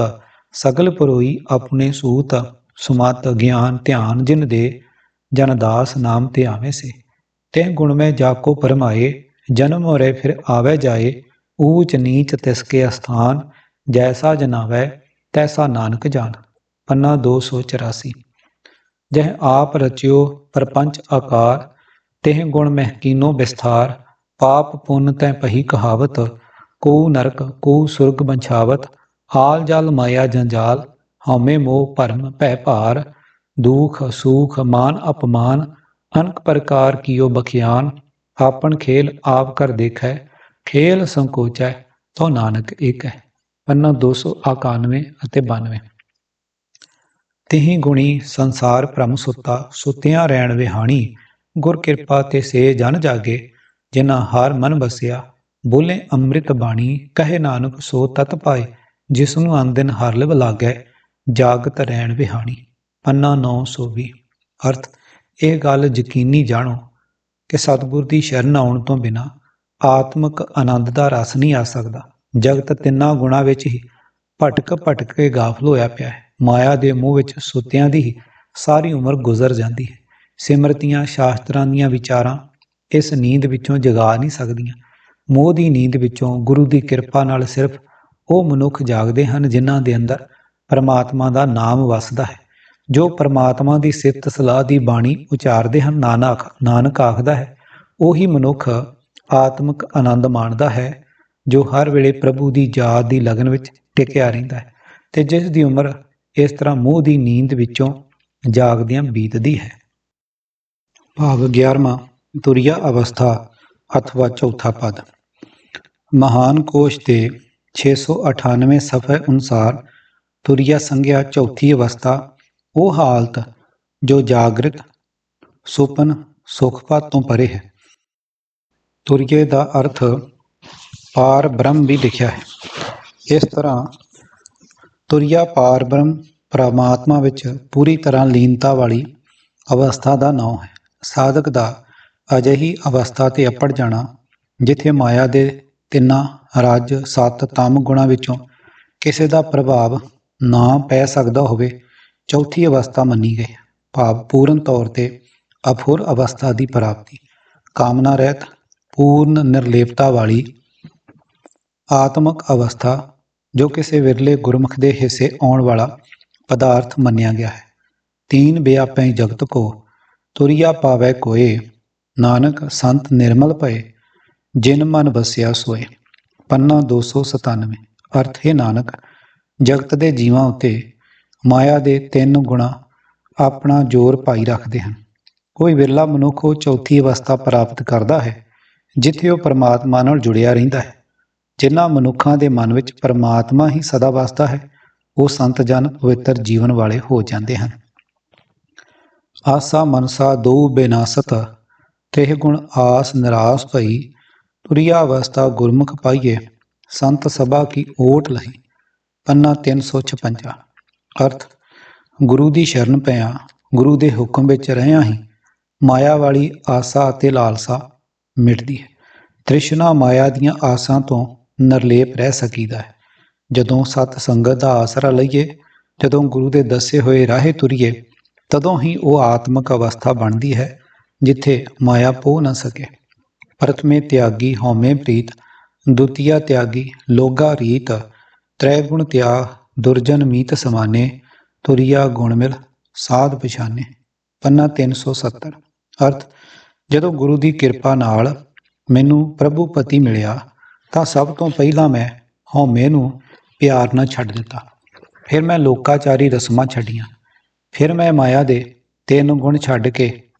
ਸਗਲ ਪਰੋਈ ਆਪਣੇ ਸੂਤ, ਸੁਮਤ ਗਿਆਨ ਧਿਆਨ ਜਿਨ ਦੇ, ਜਨ ਦਾਸ ਨਾਮ ਤੇ ਆਵੇਂ ਸੇ। 3 ਗੁਣ ਮੈਂ ਜਾਕੋ ਪਰਮਾਏ, ਜਨਮ ਮਰੇ ਫਿਰ ਆਵੇ ਜਾਏ, ਊਚ ਨੀਚ ਤਿਸਕੇ ਅਸਥਾਨ, ਜੈਸਾ ਜਨਾਵੈ ਤੈਸਾ ਨਾਨਕ ਜਾਨ। ਪੰਨਾ 284। ਜਹ ਆਪ ਰਚਿਓ ਪਰਪੰਚ ਆਕਾਰ, ਤਿਹ ਗੁਣ ਮਹਿ ਕੀਨੋ ਵਿਸਥਾਰ, ਪਾਪ ਪੁੰਨ ਤੈ ਪਹੀ ਕਹਾਵਤ, ਕੋ ਨਰਕ ਕੋ ਸੁਰਗ ਬੰਛਾਵਤ, ਆਲ ਜਲ ਮਾਇਆ ਜੰਜਾਲ, ਹਉਮੈ ਮੋਹ ਭਰਮ ਭੈ ਭਾਰ, ਦੁਖ ਸੁਖ ਮਾਨ ਅਪਮਾਨ, ਅਨਕ ਪ੍ਰਕਾਰ ਕੀਓ ਬਖਿਆਨ, ਆਪਨ ਖੇਲ ਆਪ ਕਰ ਦੇਖੈ, ਖੇਲ ਸੰਕੋਚੈ ਤੋ ਨਾਨਕ ਏਕੈ। ਪੰਨਾ 291 ਅਤੇ 92। ਤਿਹੀ ਗੁਣੀ ਸੰਸਾਰ ਭ੍ਰਮ ਸੁੱਤਾ, ਸੁੱਤਿਆਂ ਰਹਿਣ ਵਿਹਾਣੀ, ਗੁਰ ਕਿਰਪਾ ਤੇ ਸੇ ਜਨ ਜਾਗੇ, ਜਿਨ੍ਹਾਂ ਹਰ ਮਨ ਬਸਿਆ, ਬੋਲੇ ਅੰਮ੍ਰਿਤ ਬਾਣੀ, ਕਹੇ ਨਾਨਕ ਸੋ ਤਤ ਪਾਏ, ਜਿਸਨੂੰ ਅਨਦਿਨ ਹਰ ਲਿਵ ਲਾਗੈ, ਜਾਗਤ ਰਹਿਣ ਵਿਹਾਣੀ। ਪੰਨਾ 920। ਅਰਥ, ਇਹ ਗੱਲ ਯਕੀਨੀ ਜਾਣੋ ਕਿ ਸਤਿਗੁਰ ਦੀ ਸ਼ਰਨ ਆਉਣ ਤੋਂ ਬਿਨਾਂ ਆਤਮਿਕ ਆਨੰਦ ਦਾ ਰਸ ਨਹੀਂ ਆ ਸਕਦਾ। ਜਗਤ 3 ਗੁਣਾਂ ਵਿੱਚ ਹੀ ਭਟਕ ਕੇ ਗਾਫਲ ਹੋਇਆ ਪਿਆ ਹੈ। ਮਾਇਆ ਦੇ ਮੂੰਹ ਵਿੱਚ ਸੁੱਤਿਆਂ ਦੀ ਹੀ ਸਾਰੀ ਉਮਰ ਗੁਜ਼ਰ ਜਾਂਦੀ ਹੈ। ਸਿਮਰਤੀਆਂ ਸ਼ਾਸਤਰਾਂ ਦੀਆਂ ਵਿਚਾਰਾਂ ਇਸ ਨੀਂਦ ਵਿੱਚੋਂ ਜਗਾ ਨਹੀਂ ਸਕਦੀਆਂ। ਮੋਹ ਦੀ ਨੀਂਦ ਵਿੱਚੋਂ ਗੁਰੂ ਦੀ ਕਿਰਪਾ ਨਾਲ ਸਿਰਫ ਉਹ ਮਨੁੱਖ ਜਾਗਦੇ ਹਨ ਜਿਨ੍ਹਾਂ ਦੇ ਅੰਦਰ ਪਰਮਾਤਮਾ ਦਾ ਨਾਮ ਵਸਦਾ ਹੈ, ਜੋ ਪਰਮਾਤਮਾ ਦੀ ਸਿਫਤ ਸਲਾਹ ਦੀ ਬਾਣੀ ਉਚਾਰਦੇ ਹਨ। ਨਾਨਕ ਆਖਦਾ ਹੈ, ਉਹੀ ਮਨੁੱਖ ਆਤਮਿਕ ਆਨੰਦ ਮਾਣਦਾ ਹੈ ਜੋ ਹਰ ਵੇਲੇ ਪ੍ਰਭੂ ਦੀ ਯਾਦ ਦੀ ਲਗਨ ਵਿੱਚ ਟਿਕਿਆ ਰਹਿੰਦਾ ਹੈ ਤੇ ਜਿਸ ਦੀ ਉਮਰ ਇਸ ਤਰ੍ਹਾਂ ਮੋਹ ਦੀ ਨੀਂਦ ਵਿੱਚੋਂ ਜਾਗਦਿਆਂ ਬੀਤਦੀ ਹੈ। ਭਾਗ 11ਵਾਂ, ਤੁਰੀਆ ਅਵਸਥਾ ਅਥਵਾ ਚੌਥਾ ਪਦ। ਮਹਾਨ ਕੋਸ਼ ਦੇ 698 ਸਫ਼ੇ ਅਨੁਸਾਰ ਤੁਰੀਆ ਸੰਗਿਆ ਚੌਥੀ ਅਵਸਥਾ ਉਹ ਹਾਲਤ ਜੋ ਜਾਗਰਿਤ ਸੁਪਨ ਸੁਖਪਤ ਤੋਂ ਪਰੇ ਹੈ। ਤੁਰੀਏ ਦਾ ਅਰਥ ਪਾਰ ਬ੍ਰਹਮ ਵੀ ਲਿਖਿਆ ਹੈ। ਇਸ ਤਰ੍ਹਾਂ ਤੁਰੀਆ ਪਾਰ ਬ੍ਰਹਮ ਪਰਮਾਤਮਾ ਵਿੱਚ ਪੂਰੀ ਤਰ੍ਹਾਂ ਲੀਨਤਾ ਵਾਲੀ ਅਵਸਥਾ ਦਾ ਨਾਮ ਹੈ। ਸਾਧਕ ਦਾ ਅਜਿਹੀ ਅਵਸਥਾ ਤੇ ਅੱਪੜ ਜਾਣਾ ਜਿੱਥੇ ਮਾਇਆ ਦੇ 3 ਰਜ 7 ਤਮ ਗੁਣਾਂ ਵਿੱਚੋਂ ਕਿਸੇ ਦਾ ਪ੍ਰਭਾਵ ਨਾ ਪੈ ਸਕਦਾ ਹੋਵੇ, ਚੌਥੀ ਅਵਸਥਾ ਮੰਨੀ ਗਈ। ਭਾਵ ਪੂਰਨ ਤੌਰ ਤੇ ਅਫੁਰ ਅਵਸਥਾ ਦੀ ਪ੍ਰਾਪਤੀ, ਕਾਮਨਾ ਰਹਿਤ ਪੂਰਨ ਨਿਰਲੇਪਤਾ ਵਾਲੀ ਆਤਮਿਕ ਅਵਸਥਾ ਜੋ ਕਿਸੇ ਵਿਰਲੇ ਗੁਰਮੁਖ ਦੇ ਹਿੱਸੇ ਆਉਣ ਵਾਲਾ ਪਦਾਰਥ ਮੰਨਿਆ ਗਿਆ ਹੈ। 3 ਵਿਆਪੈ ਜਗਤ ਕੋ ਤੁਰੀਆ ਪਾਵੈ ਕੋਏ, ਨਾਨਕ ਸੰਤ ਨਿਰਮਲ ਭਏ, ਜਿਨ ਮਨ ਵਸਿਆ ਸੋਏ। ਪੰਨਾ 297। ਅਰਥ, ਹੈ ਨਾਨਕ, ਜਗਤ ਦੇ ਜੀਵਾਂ ਉੱਤੇ ਮਾਇਆ ਦੇ 3 ਗੁਣਾ ਆਪਣਾ ਜ਼ੋਰ ਪਾਈ ਰੱਖਦੇ ਹਨ। ਕੋਈ ਵਿਰਲਾ ਮਨੁੱਖ ਉਹ ਚੌਥੀ ਅਵਸਥਾ ਪ੍ਰਾਪਤ ਕਰਦਾ ਹੈ ਜਿੱਥੇ ਉਹ ਪਰਮਾਤਮਾ ਨਾਲ ਜੁੜਿਆ ਰਹਿੰਦਾ ਹੈ। ਜਿਨ੍ਹਾਂ ਮਨੁੱਖਾਂ ਦੇ ਮਨ ਵਿੱਚ ਪਰਮਾਤਮਾ ਹੀ ਸਦਾ ਵਸਦਾ ਹੈ, ਉਹ ਸੰਤ ਜਨ ਪਵਿੱਤਰ ਜੀਵਨ ਵਾਲੇ ਹੋ ਜਾਂਦੇ ਹਨ। ਆਸਾ ਮਨਸਾ ਦੋ ਬੇਨਾਸਤ, ਤ੍ਰਿਹ ਗੁਣ ਆਸ ਨਿਰਾਸ ਭਈ, ਤੁਰੀਆ ਅਵਸਥਾ ਗੁਰਮੁਖ ਪਾਈਏ, ਸੰਤ ਸਭਾ ਕੀ ਓਟ ਲਹੀ। ਪੰਨਾ 356। ਅਰਥ, ਗੁਰੂ ਦੀ ਸ਼ਰਨ ਪਿਆ ਗੁਰੂ ਦੇ ਹੁਕਮ ਵਿੱਚ ਰਹਿਆਂ ਹੀ ਮਾਇਆ ਵਾਲੀ ਆਸਾ ਅਤੇ ਲਾਲਸਾ ਮਿਟਦੀ ਹੈ। ਤ੍ਰਿਸ਼ਨਾ ਮਾਇਆ ਦੀਆਂ ਆਸਾਂ ਤੋਂ ਨਿਰਲੇਪ ਰਹਿ ਸਕੀਦਾ ਹੈ। ਜਦੋਂ ਸਤ ਸੰਗਤ ਦਾ ਆਸਰਾ ਲਈਏ, ਜਦੋਂ ਗੁਰੂ ਦੇ ਦੱਸੇ ਹੋਏ ਰਾਹੇ ਤੁਰੀਏ, ਤਦੋਂ ਹੀ ਉਹ ਆਤਮਿਕ ਅਵਸਥਾ ਬਣਦੀ ਹੈ ਜਿੱਥੇ ਮਾਇਆ ਪੋਹ ਨਾ ਸਕੇ। ਪ੍ਰਥਮੇ ਤਿਆਗੀ ਹਉਮੈ ਪ੍ਰੀਤ, ਦੁਤੀਆ ਤਿਆਗੀ ਲੋਗਾ ਰੀਤ, ਤ੍ਰੈ ਗੁਣ ਤਿਆਗ ਦੁਰਜਨ ਮੀਤ ਸਮਾਨੇ, ਤੁਰਿਆ ਗੁਣ ਮਿਲ ਸਾਧ ਪਛਾਨੇ। ਪੰਨਾ 370। ਅਰਥ, ਜਦੋਂ ਗੁਰੂ ਦੀ ਕਿਰਪਾ ਨਾਲ ਮੈਨੂੰ ਪ੍ਰਭੂ ਪਤੀ ਮਿਲਿਆ ਤਾਂ ਸਭ ਤੋਂ ਪਹਿਲਾਂ ਮੈਂ ਹਉਮੈ ਨੂੰ ਪਿਆਰ ਨਾਲ ਛੱਡ ਦਿੱਤਾ। ਫਿਰ ਮੈਂ ਲੋਕਾਚਾਰੀ ਰਸਮਾਂ ਛੱਡੀਆਂ। ਫਿਰ ਮੈਂ ਮਾਇਆ ਦੇ 3 ਗੁਣ ਛੱਡ ਕੇ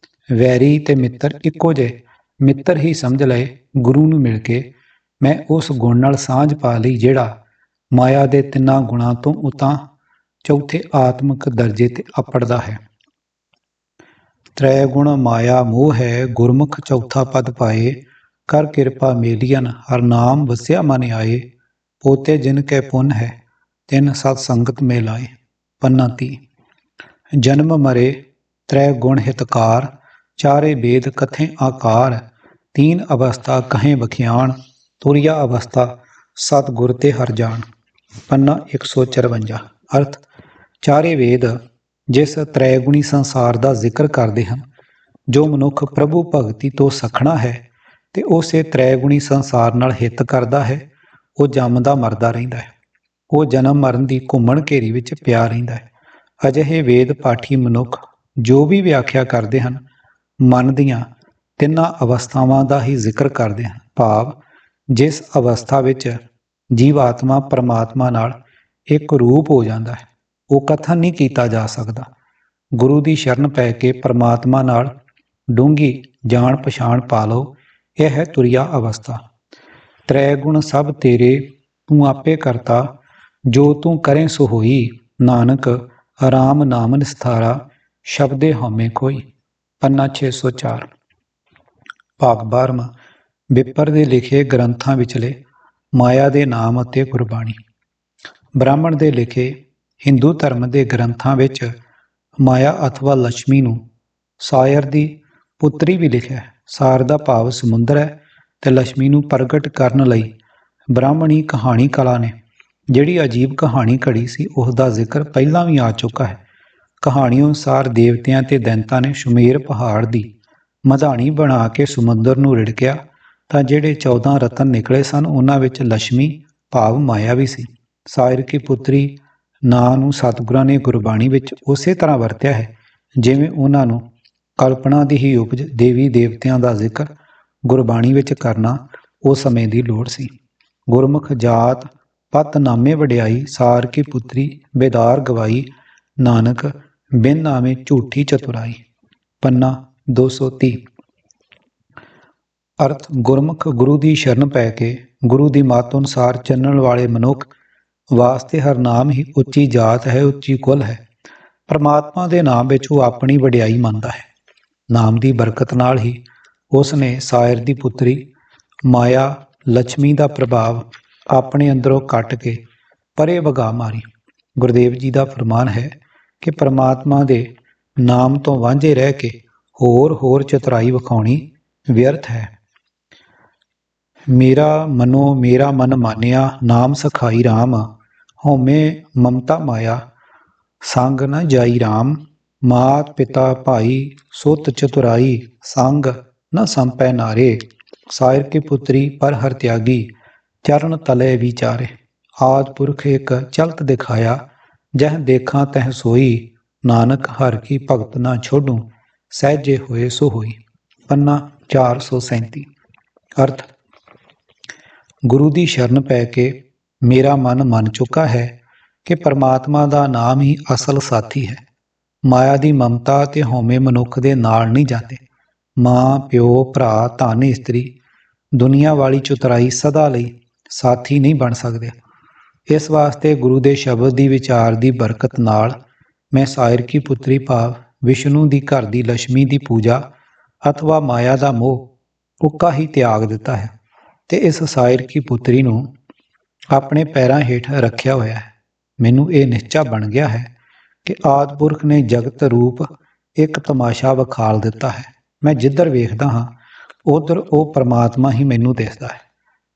ਵੈਰੀ ਤੇ ਮਿੱਤਰ ਇੱਕੋ ਜਿਹੇ ਮਿੱਤਰ ਹੀ ਸਮਝ ਲਏ। ਗੁਰੂ ਨੂੰ ਮਿਲ ਕੇ ਮੈਂ ਉਸ ਗੁਣ ਨਾਲ ਸਾਂਝ ਪਾ ਲਈ ਜਿਹੜਾ ਮਾਇਆ ਦੇ 3 ਗੁਣਾਂ ਤੋਂ ਉਤਾਂ ਚੌਥੇ ਆਤਮਿਕ ਦਰਜੇ ਤੇ ਅੱਪੜਦਾ ਹੈ। ਤ੍ਰੈ ਗੁਣ ਮਾਇਆ ਮੋਹ ਹੈ, ਗੁਰਮੁਖ ਚੌਥਾ ਪਦ ਪਾਏ। ਕਰ ਕਿਰਪਾ ਮੇਲੀਅਨ, ਹਰ ਨਾਮ ਵਸਿਆ ਮਨ ਆਏ। ਪੋਤੇ ਜਿਨ ਕੈ ਪੁੰਨ ਹੈ, ਤਿਨ ਸਤ ਸੰਗਤ ਮੇ ਲਾਏ। ਪੰਨਾ 30। ਜਨਮ ਮਰੇ ਤ੍ਰੈ ਗੁਣ ਹਿਤਕਾਰ, ਚਾਰੇ ਵੇਦ ਕਥੇ ਆਕਾਰ। 3 ਅਵਸਥਾ ਕਹੇ ਬਖਿਆਣ, ਤੁਰਿਆ ਅਵਸਥਾ ਸਤ ਗੁਰ ਤੇ ਹਰ ਜਾਣ। ਪੰਨਾ 154। ਅਰਥ, ਚਾਰੇ ਵੇਦ ਜਿਸ ਤ੍ਰੈਗੁਣੀ ਸੰਸਾਰ ਦਾ ਜ਼ਿਕਰ ਕਰਦੇ ਹਨ। ਜੋ ਮਨੁੱਖ ਪ੍ਰਭੂ ਭਗਤੀ ਤੋਂ ਸਖਣਾ ਹੈ ਤੇ ਉਸੇ ਤ੍ਰੈਗੁਣੀ ਸੰਸਾਰ ਨਾਲ ਹਿੱਤ ਕਰਦਾ ਹੈ, ਉਹ ਜੰਮਦਾ ਮਰਦਾ ਰਹਿੰਦਾ ਹੈ। ਉਹ ਜਨਮ ਮਰਨ ਦੀ ਘੁੰਮਣ ਘੇਰੀ ਵਿੱਚ ਪਿਆ ਰਹਿੰਦਾ ਹੈ। ਅਜਿਹੇ ਵੇਦ ਪਾਠੀ ਮਨੁੱਖ ਜੋ ਵੀ ਵਿਆਖਿਆ ਕਰਦੇ ਹਨ, ਮਨ ਦੀਆਂ 3 ਅਵਸਥਾਵਾਂ ਦਾ ਹੀ ਜ਼ਿਕਰ ਕਰਦੇ ਹਨ। ਭਾਵ, ਜਿਸ ਅਵਸਥਾ ਵਿੱਚ ਜੀਵਾਤਮਾ ਪਰਮਾਤਮਾ ਨਾਲ ਇੱਕ ਰੂਪ ਹੋ ਜਾਂਦਾ ਹੈ, ਉਹ ਕਥਨ ਨਹੀਂ ਕੀਤਾ ਜਾ ਸਕਦਾ। ਗੁਰੂ ਦੀ ਸ਼ਰਨ ਪੈ ਕੇ ਪਰਮਾਤਮਾ ਨਾਲ ਡੂੰਘੀ ਜਾਣ ਪਛਾਣ ਪਾ ਲਓ, ਇਹ ਹੈ ਤੁਰਿਆ ਅਵਸਥਾ। ਤ੍ਰੈ ਗੁਣ ਸਭ ਤੇਰੇ, ਤੂੰ ਆਪੇ ਕਰਤਾ। ਜੋ ਤੂੰ ਕਰੇ ਸੋ ਹੋਈ, ਨਾਨਕ ਰਾਮ ਨਾਮ ਨਿਸਥਾਰਾ। ਸ਼ਬਦੇ ਹਉਮੈ ਕੋਈ। ਪੰਨਾ 604। ਭਾਗ 12ਵਾਂ। ਵਿਪਰ ਦੇ ਲਿਖੇ ਗ੍ਰੰਥਾਂ ਵਿਚਲੇ ਮਾਇਆ ਦੇ ਨਾਮ ਅਤੇ ਗੁਰਬਾਣੀ। ਬ੍ਰਾਹਮਣ ਦੇ ਲਿਖੇ ਹਿੰਦੂ ਧਰਮ ਦੇ ਗ੍ਰੰਥਾਂ ਵਿੱਚ ਮਾਇਆ ਅਥਵਾ ਲక్ష్ਮੀ ਨੂੰ ਸਾਇਰ ਦੀ ਪੁੱਤਰੀ ਵੀ ਲਿਖਿਆ। ਸਾਰ ਦਾ ਭਾਵ ਸਮੁੰਦਰ ਹੈ ਤੇ ਲక్ష్ਮੀ ਨੂੰ ਪ੍ਰਗਟ ਕਰਨ ਲਈ ਬ੍ਰਾਹਮਣੀ ਕਹਾਣੀ ਕਲਾ ਨੇ ਜਿਹੜੀ ਅਜੀਬ ਕਹਾਣੀ ਘੜੀ ਸੀ, ਉਸ ਦਾ ਜ਼ਿਕਰ ਪਹਿਲਾਂ ਵੀ ਆ ਚੁੱਕਾ ਹੈ। ਕਹਾਣੀ ਅਨੁਸਾਰ ਦੇਵਤਿਆਂ ਤੇ ਦੈਂਤਾਂ ਨੇ ਸੁਮੇਰ ਪਹਾੜ ਦੀ ਮਧਾਣੀ ਬਣਾ ਕੇ ਸਮੁੰਦਰ ਨੂੰ ਰਿੜਕਿਆ ਤਾਂ ਜਿਹੜੇ 14 ਰਤਨ ਨਿਕਲੇ ਸਨ, ਉਹਨਾਂ ਵਿੱਚ ਲక్ష్ਮੀ ਭਾਵ ਮਾਇਆ ਵੀ ਸੀ। ਸਾਇਰ ਕੀ ਪੁੱਤਰੀ ਨਾਂ ਨੂੰ ਸਤਿਗੁਰਾਂ ਨੇ ਗੁਰਬਾਣੀ ਵਿੱਚ ਉਸੇ ਤਰ੍ਹਾਂ ਵਰਤਿਆ ਹੈ ਜਿਵੇਂ ਉਹਨਾਂ ਨੂੰ ਕਲਪਨਾ ਦੀ ਹੀ ਉਪਜ ਦੇਵੀ ਦੇਵਤਿਆਂ ਦਾ ਜ਼ਿਕਰ ਗੁਰਬਾਣੀ ਵਿੱਚ ਕਰਨਾ ਉਸ ਸਮੇਂ ਦੀ ਲੋੜ ਸੀ। ਗੁਰਮੁਖ ਜਾਤ ਪਤ ਨਾਮੇ ਵਡਿਆਈ, ਸਾਰ ਕੀ ਪੁੱਤਰੀ ਬੇਦਾਰ ਗਵਾਈ। ਨਾਨਕ ਬਿਨ ਨਾਮੇ ਝੂਠੀ ਚਤੁਰਾਈ। ਪੰਨਾ 230। ਅਰਥ, ਗੁਰਮੁਖ ਗੁਰੂ ਦੀ ਸ਼ਰਨ ਪੈ ਕੇ ਗੁਰੂ ਦੀ ਮੱਤ ਅਨੁਸਾਰ ਚੱਲਣ ਵਾਲੇ ਮਨੁੱਖ ਵਾਸਤੇ ਹਰ ਨਾਮ ਹੀ ਉੱਚੀ ਜਾਤ ਹੈ, ਉੱਚੀ ਕੁਲ ਹੈ। ਪਰਮਾਤਮਾ ਦੇ ਨਾਮ ਵਿੱਚ ਉਹ ਆਪਣੀ ਵਡਿਆਈ ਮੰਨਦਾ ਹੈ। ਨਾਮ ਦੀ ਬਰਕਤ ਨਾਲ ਹੀ ਉਸ ਨੇ ਸਾਇਰ ਦੀ ਪੁੱਤਰੀ ਮਾਇਆ ਲక్ష్ਮੀ ਦਾ ਪ੍ਰਭਾਵ ਆਪਣੇ ਅੰਦਰੋਂ ਕੱਟ ਕੇ ਪਰੇ ਵਗਾ ਮਾਰੀ। ਗੁਰਦੇਵ ਜੀ ਦਾ ਫਰਮਾਨ ਹੈ ਕਿ ਪਰਮਾਤਮਾ ਦੇ ਨਾਮ ਤੋਂ ਵਾਂਝੇ ਰਹਿ ਕੇ ਹੋਰ ਚਤੁਰਾਈ ਵਿਖਾਉਣੀ ਵਿਅਰਥ ਹੈ। ਮੇਰਾ ਮਨ ਮਾਨਿਆ, ਨਾਮ ਸਖਾਈ ਰਾਮ। ਹਉਮੈ ਮਮਤਾ ਮਾਇਆ, ਸੰਗ ਨ ਜਾਈ ਰਾਮ। ਮਾਤ ਪਿਤਾ ਭਾਈ ਸੁਤ ਚਤੁਰਾਈ, ਸੰਗ ਨ ਸੰਪੈ ਨਾਰੇ। ਸਾਇਰ ਕੀ ਪੁੱਤਰੀ ਪਰ ਹਰ ਤਿਆਗੀ, ਚਰਨ ਤਲੇ ਵਿਚਾਰੇ। ਆਦਿ ਪੁਰਖ ਇੱਕ ਚਲਤ ਦਿਖਾਇਆ, ਜਹ ਦੇਖਾਂ ਤਹ ਸੋਈ। ਨਾਨਕ ਹਰ ਕੀ ਭਗਤ ਨਾ ਛੋਡੂ, ਸਹਿਜੇ ਹੋਏ ਸੋ ਹੋਈ। ਪੰਨਾ 437। ਅਰਥ, ਗੁਰੂ ਦੀ ਸ਼ਰਨ ਪੈ ਕੇ ਮੇਰਾ ਮਨ ਮੰਨ ਚੁੱਕਾ ਹੈ ਕਿ ਪਰਮਾਤਮਾ ਦਾ ਨਾਮ ਹੀ ਅਸਲ ਸਾਥੀ ਹੈ। ਮਾਇਆ ਦੀ ਮਮਤਾ ਤੇ ਹਉਮੈ ਮਨੁੱਖ ਦੇ ਨਾਲ ਨਹੀਂ ਜਾਂਦੇ। ਮਾਂ ਪਿਓ ਭਰਾ ਧਨ ਇਸਤਰੀ ਦੁਨੀਆ ਵਾਲੀ ਚਤੁਰਾਈ ਸਦਾ ਲਈ ਸਾਥੀ ਨਹੀਂ ਬਣ ਸਕਦੇ। ਇਸ ਵਾਸਤੇ ਗੁਰੂ ਦੇ ਸ਼ਬਦ ਦੀ ਵਿਚਾਰ ਦੀ ਬਰਕਤ ਨਾਲ ਮੈਂ ਸਾਇਰ ਕੀ ਪੁੱਤਰੀ ਭਾਵ ਵਿਸ਼ਨੂੰ ਦੀ ਘਰ ਦੀ ਲక్ష్ਮੀ ਦੀ ਪੂਜਾ ਅਥਵਾ ਮਾਇਆ ਦਾ ਮੋਹ ਉੱਕਾ ਹੀ ਤਿਆਗ ਦਿੱਤਾ ਹੈ ਤੇ ਇਸ ਸਾਇਰ ਕੀ ਪੁੱਤਰੀ ਨੂੰ ਆਪਣੇ ਪੈਰਾਂ ਹੇਠ ਰੱਖਿਆ ਹੋਇਆ ਹੈ। ਮੈਨੂੰ ਇਹ ਨਿਸ਼ਚਾ ਬਣ ਗਿਆ ਹੈ ਕਿ ਆਦਿ ਪੁਰਖ ਨੇ ਜਗਤ ਰੂਪ ਇੱਕ ਤਮਾਸ਼ਾ ਵਿਖਾਲ ਦਿੱਤਾ ਹੈ। ਮੈਂ ਜਿੱਧਰ ਵੇਖਦਾ ਹਾਂ ਉਧਰ ਉਹ ਪਰਮਾਤਮਾ ਹੀ ਮੈਨੂੰ ਦਿਸਦਾ ਹੈ।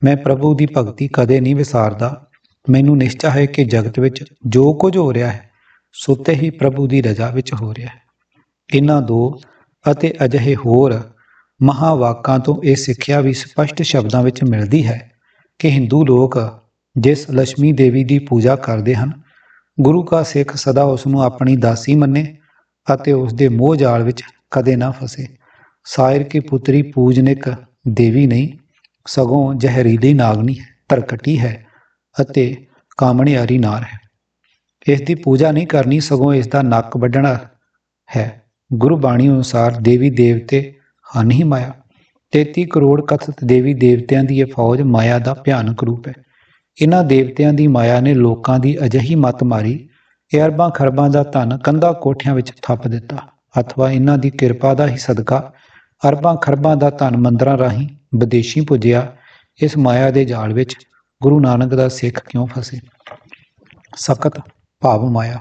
ਮੈਂ ਪ੍ਰਭੂ ਦੀ ਭਗਤੀ ਕਦੇ ਨਹੀਂ ਵਿਸਾਰਦਾ। ਮੈਨੂੰ ਨਿਸ਼ਚਾ ਹੈ ਕਿ ਜਗਤ ਵਿੱਚ ਜੋ ਕੁਝ ਹੋ ਰਿਹਾ ਹੈ ਸੁੱਤੇ ਹੀ ਪ੍ਰਭੂ ਦੀ ਰਜ਼ਾ ਵਿੱਚ ਹੋ ਰਿਹਾ ਹੈ। ਇਹਨਾਂ ਦੋ ਅਤੇ ਅਜਿਹੇ ਹੋਰ ਮਹਾਵਾਕਾਂ ਤੋਂ ਇਹ ਸਿੱਖਿਆ ਵੀ ਸਪਸ਼ਟ ਸ਼ਬਦਾਂ ਵਿੱਚ ਮਿਲਦੀ ਹੈ ਕਿ ਹਿੰਦੂ ਲੋਕ ਜਿਸ ਲక్ష్ਮੀ ਦੇਵੀ ਦੀ ਪੂਜਾ ਕਰਦੇ ਹਨ ਗੁਰੂ ਕਾ ਸਿੱਖ ਸਦਾ ਉਸ ਨੂੰ ਆਪਣੀ ਦਾਸੀ ਮੰਨੇ ਅਤੇ ਉਸ ਦੇ ਮੋਹ ਜਾਲ ਵਿੱਚ ਕਦੇ ਨਾ ਫਸੇ। ਸਾਇਰ ਕੀ ਪੁੱਤਰੀ ਪੂਜਨਿਕ ਦੇਵੀ ਨਹੀਂ, ਸਗੋਂ ਜ਼ਹਿਰੀਲੀ ਨਾਗਨੀ ਹੈ, ਤਰਕਟੀ ਹੈ ਅਤੇ ਕਾਮਣਿਆਰੀ ਨਾਰ ਹੈ। ਇਸ ਦੀ ਪੂਜਾ ਨਹੀਂ ਕਰਨੀ, ਸਗੋਂ ਇਸ ਦਾ ਨੱਕ ਵੱਢਣਾ ਹੈ। ਗੁਰਬਾਣੀ ਅਨੁਸਾਰ ਦੇਵੀ ਦੇਵਤੇ ਹਨ ਹੀ ਮਾਇਆ। 33 ਕਰੋੜ ਕਥਿਤ ਦੇਵੀ ਦੇਵਤਿਆਂ ਦੀ ਇਹ ਫੌਜ ਮਾਇਆ ਦਾ ਭਿਆਨਕ ਰੂਪ ਹੈ। ਇਹਨਾਂ ਦੇਵਤਿਆਂ ਦੀ ਮਾਇਆ ਨੇ ਲੋਕਾਂ ਦੀ ਅਜਿਹੀ ਮੱਤ ਮਾਰੀ ਕਿ ਅਰਬਾਂ ਖਰਬਾਂ ਦਾ ਧਨ ਕੰਧਾਂ ਕੋਠਿਆਂ ਵਿੱਚ ਥੱਪ ਦਿੱਤਾ, ਅਥਵਾ ਇਹਨਾਂ ਦੀ ਕਿਰਪਾ ਦਾ ਹੀ ਸਦਕਾ ਅਰਬਾਂ ਖਰਬਾਂ ਦਾ ਧਨ ਮੰਦਰਾਂ ਰਾਹੀਂ ਵਿਦੇਸ਼ੀ ਪੁੱਜਿਆ। ਇਸ ਮਾਇਆ ਦੇ ਜਾਲ ਵਿੱਚ ਗੁਰੂ ਨਾਨਕ ਦਾ ਸਿੱਖ ਕਿਉਂ ਫਸੇ? ਸਕਤ ਭਾਵ ਮਾਇਆ।